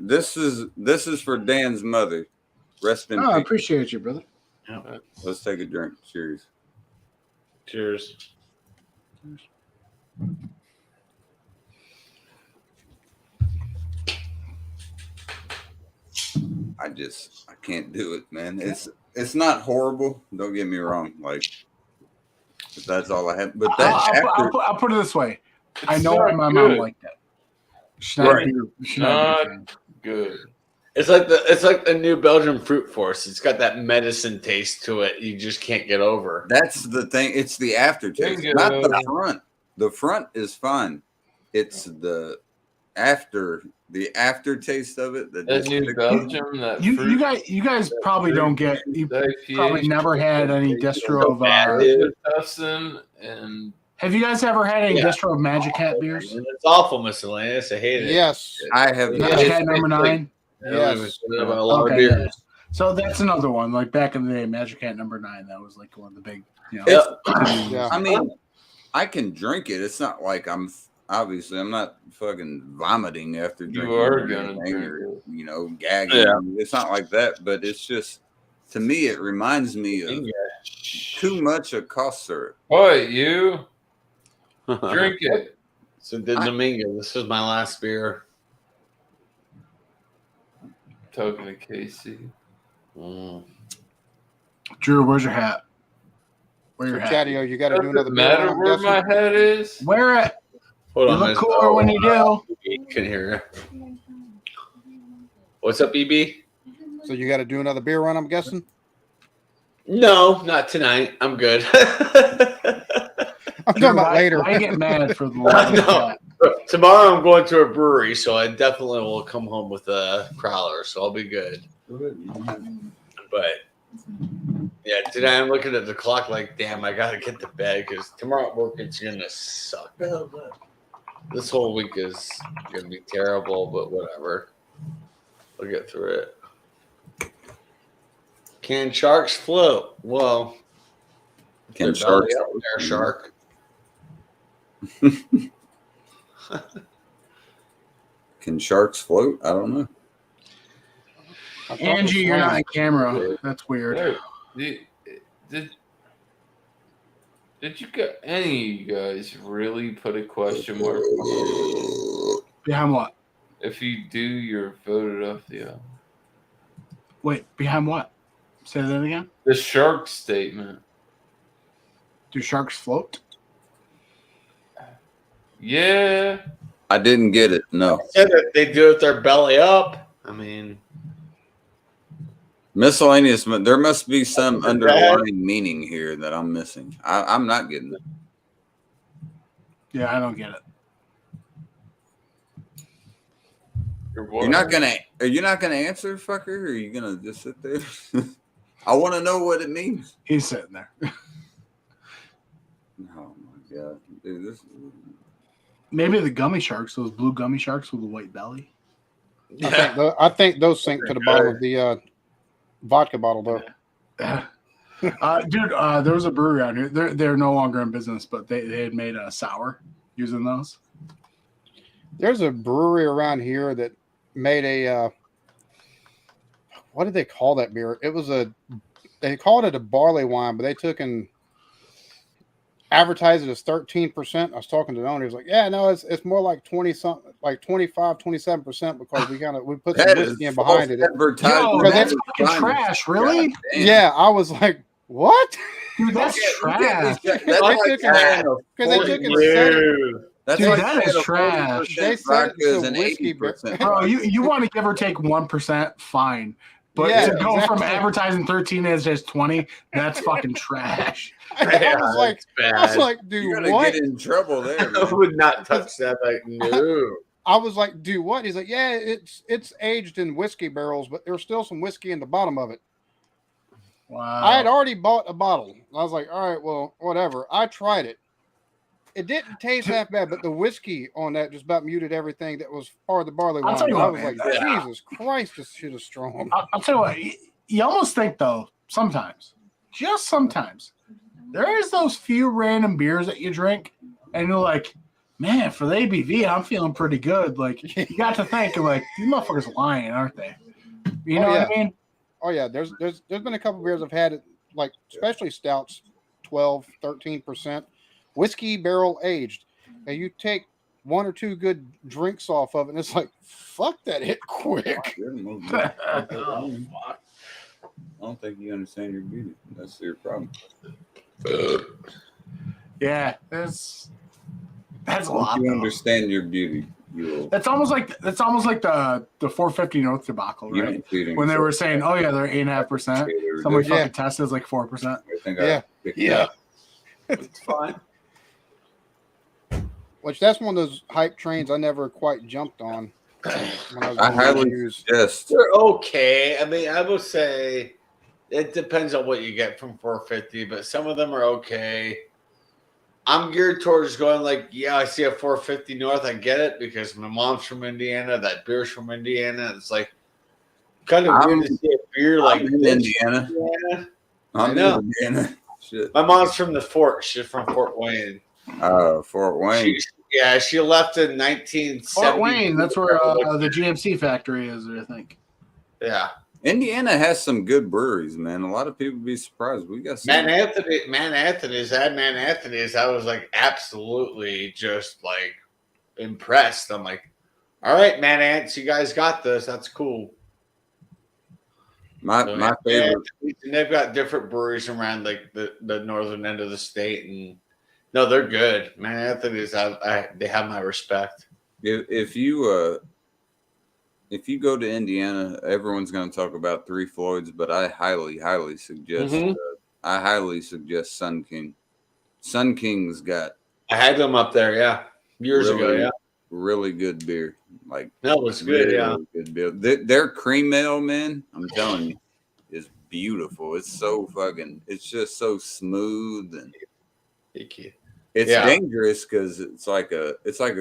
this is for Dan's mother. Rest in peace. I appreciate you, brother. Yeah. Let's take a drink. Cheers. Cheers. I can't do it, man. It's not horrible. Don't get me wrong. Like, if that's all I have. But that I'll put it this way. I know not why my good. mom liked that. She's not Right. a beer- she's not a beer fan. Good. It's like the New Belgium Fruit Force. It's got that medicine taste to it. You just can't get over. That's the thing. It's the aftertaste, Bingo. not the front. The front is fine. It's the aftertaste of it that That just New Belgium, that You fruit, guys probably don't get. You IPA, probably never had any distro of. Robitussin and Have you guys ever had any Yeah. distro of Magic Hat beers? It's awful, miscellaneous. I hate it. Yes. I have. Magic Hat number 9. Yes. A lot of Okay, yeah. beers. So that's another one. Like back in the day, Magic Hat number 9. That was like one of the big. Yep. Yeah. I mean, I can drink it. It's not like I'm not fucking vomiting after drinking. are gonna anything drink or, it. gagging. Yeah. It's not like that, but it's just to me it reminds me of too much of cough syrup. boy, you drink it. So the Domingo. This is my last beer. Talking to Casey. Drew, where's your hat? Where So your hat? Chatio, you got to do another Doesn't beer. matter I'm where guessing. my head is. Wear it. Hold You on. look miss. cooler when you do. You can hear. What's up, EB? So you got to do another beer run, I'm guessing. No, not tonight. I'm good. I'm talking about later. Why get mad for the love of No. Tomorrow I'm going to a brewery, so I definitely will come home with a crowler, so I'll be good. But yeah, today I'm looking at the clock like, damn, I gotta get to bed because tomorrow at work it's gonna suck. This whole week is gonna be terrible, but whatever. We'll get through it. Can sharks float? Well, Can their sharks? belly up there, shark. Can sharks float? I don't know. I'm talking Angie, you're not slang. on camera. That's weird. Did Did you get any of you guys really put a question mark Behind what? if you do, you're voted off the Wait, behind what? Say that again. the shark statement? Do sharks float? Yeah. I didn't get it. No. Said that they do it with their belly up. I mean, Miscellaneous. There must be some underlying meaning here that I'm missing. I'm not getting it. Yeah, I don't get it. You're not gonna. Are you not gonna answer, fucker? Or are you gonna just sit there? I want to know what it means. He's sitting there. Oh my god, dude! This. Maybe the gummy sharks, those blue gummy sharks with a white belly. I think those sink to the bottom of the vodka bottle, though. Dude, there was a brewery out here. They're no longer in business, but they had made a sour using those. There's a brewery around here that made a what did they call that beer? They called it a barley wine, but they took and advertised it as 13%. I was talking to the owner. He was like, yeah, no, it's more like 20 something, like 25, 27% because we put some whiskey in behind it. Yo, that's fucking trash, really? Yeah, I was like, what? Dude, that's trash. That's like because they took and said it. That's Dude, like that is trash. They said it's a an whiskey 80%. Bro, you want to give or take 1%, fine. But Yeah, to go from exactly. advertising 13 as just 20, that's fucking trash. I was like, dude, You're gonna what? get in trouble there. I Man. would not touch that. Like, no. I was like, dude, what? He's like, yeah, it's aged in whiskey barrels, but there's still some whiskey in the bottom of it. Wow. I had already bought a bottle. I was like, all right, well, whatever. I tried it. It didn't taste half bad, but the whiskey on that just about muted everything that was part of the barley I'll wine. tell you I what, was man, like, Jesus Christ, this shit is strong. I'll tell you what, you almost think, though, sometimes, just sometimes, there is those few random beers that you drink, and you're like, man, for the ABV, I'm feeling pretty good. Like, you got to think, like, these motherfuckers lying, aren't they? You know what I mean? Oh, yeah. There's been a couple beers I've had, like, especially stouts, 12, 13%. Whiskey barrel aged, and you take one or two good drinks off of it, and it's like, fuck, that hit quick. I don't think you understand your beauty. That's your problem. Yeah, that's a lot. Once you though. understand your beauty, you will. That's almost like the 450 North debacle, You right? ain't cheating. When they were saying, "Oh yeah, they're 8.5%," somebody Yeah. fucking tested is like 4%. I think Yeah. yeah. It's fine. Which that's one of those hype trains I never quite jumped on. When I doing highly reviews. suggest. They're okay. I mean, I would say it depends on what you get from 450, but some of them are okay. I'm geared towards going like, yeah, I see a 450 North. I get it because my mom's from Indiana. That beer's from Indiana. It's like kind of weird to see a beer like I'm in this. Indiana. Yeah. I'm I know. in Indiana. Shit. My mom's from the Fort. She's from Fort Wayne. Fort Wayne. She left in 1970. Fort Wayne, that's where the GMC factory is, I think. Yeah. Indiana has some good breweries, man. A lot of people be surprised. We got some. Man Anthony's. I was like absolutely just like impressed. I'm like, all right, Man Ants, you guys got this. That's cool. My favorite. And they've got different breweries around like the northern end of the state, and no, they're good. Man Anthony's, they have my respect. If you go to Indiana, everyone's going to talk about Three Floyds, but I highly suggest. I highly suggest Sun King. Sun King's got. I had them up there, yeah, years ago, yeah. Really good beer. Like that was good, really yeah. Good beer. Their cream ale, man, I'm telling you, is beautiful. It's so fucking. It's just so smooth and. It's dangerous because it's like a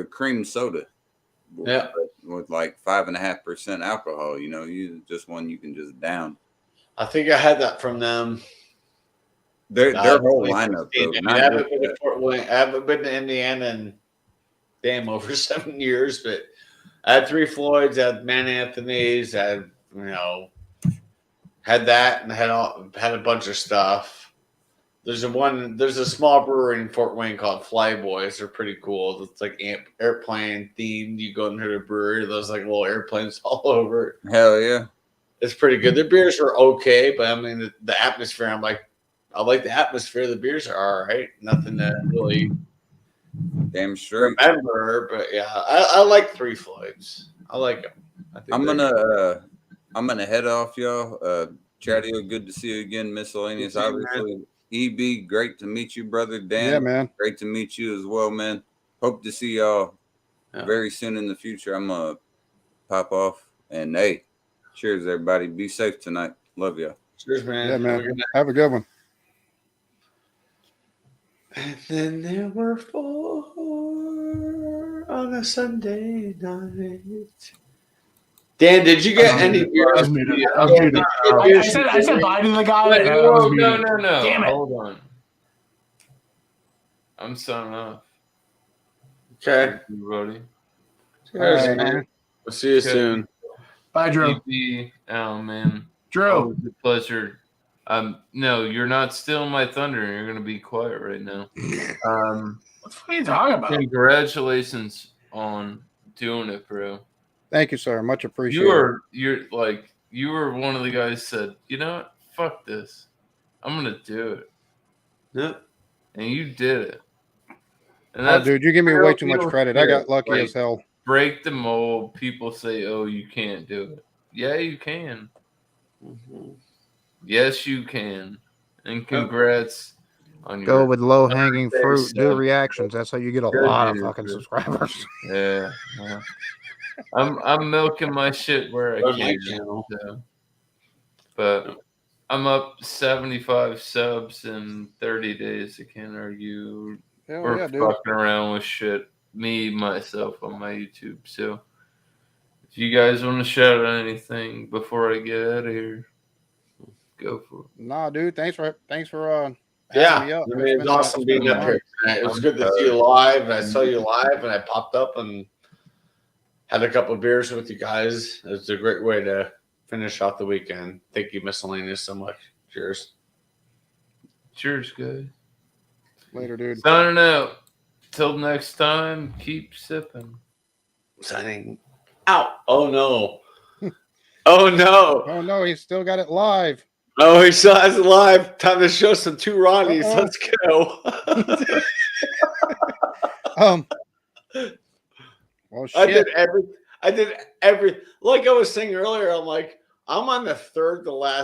cream soda. Yeah. With like 5.5% alcohol, you just one you can just down. I think I had that from them. Their whole lineup, though. I haven't been to Fort Wayne. I haven't been to Indiana in over 7 years, but I had Three Floyds, I had Man Anthony's, I had had that, and had a bunch of stuff. There's a small brewery in Fort Wayne called Flyboys. They're pretty cool. It's like airplane themed. You go into the brewery, there's like little airplanes all over. Hell yeah. It's pretty good. Their beers are okay, but I mean the atmosphere. I like the atmosphere. The beers are all right. Nothing to really Damn straight. remember, but yeah, I like Three Floyds. I like them. I'm gonna head off, y'all. Chatty, good to see you again. Miscellaneous, Good to see you, obviously. EB, great to meet you, brother. Dan, Yeah, man. great to meet you as well, man. Hope to see y'all Yeah. very soon in the future. I'm gonna pop off, and hey, cheers, everybody. Be safe tonight. Love y'all. Cheers, man. Yeah, Have a man. good night. Have a good one. And then there were 4 on a Sunday night. Dan, did you get any beers? I was muted. I was muted. I said bye to the guy. Wait, and I was whoa, no, muted. no. Damn it. Hold on. I'm signing off. Okay. Everybody. Cheers, All right, man. We'll see you Okay. soon. Bye, Drew. DP, oh man. Drew. Always a pleasure. No, you're not stealing my thunder. You're gonna be quiet right now. What the fuck are you talking about? Congratulations on doing it, bro. Thank you, sir. Much appreciated. You were one of the guys that said, you know what? Fuck this. I'm gonna do it. Yep. And you did it. And Oh, dude, you give me way too much real credit. I got lucky like, as hell. break the mold. People say, oh, you can't do it. Yeah, you can. Yes, you can. And congrats on Go your with low hanging birthday fruit. Do sub. reactions. That's how you get a Good lot of dude, fucking bro. subscribers. Yeah. yeah. I'm milking my shit where I Love my can. channel. So. But I'm up 75 subs in 30 days. I can't argue. Hell We're yeah, dude. fucking around with shit. Me, myself on my YouTube. So if you guys want to shout out anything before I get out of here, go for it. Nah, dude. Thanks for having Yeah, me up. I mean, it's awesome being been up fun. here tonight. It was good to see you live. And I saw you live, and I popped up and had a couple of beers with you guys. It was a great way to finish off the weekend. Thank you, Miscellaneous, so much. Cheers. Cheers, guys. Later, dude. Signing out. Till next time, keep sipping. Signing out. Oh, no. Oh, no. Oh no, he's still got it live. Oh, he still has it live. Time to show some 2 Ronnies. Uh-oh. Let's go. Well, I shit. did every like I was saying earlier, I'm like, I'm on the third to last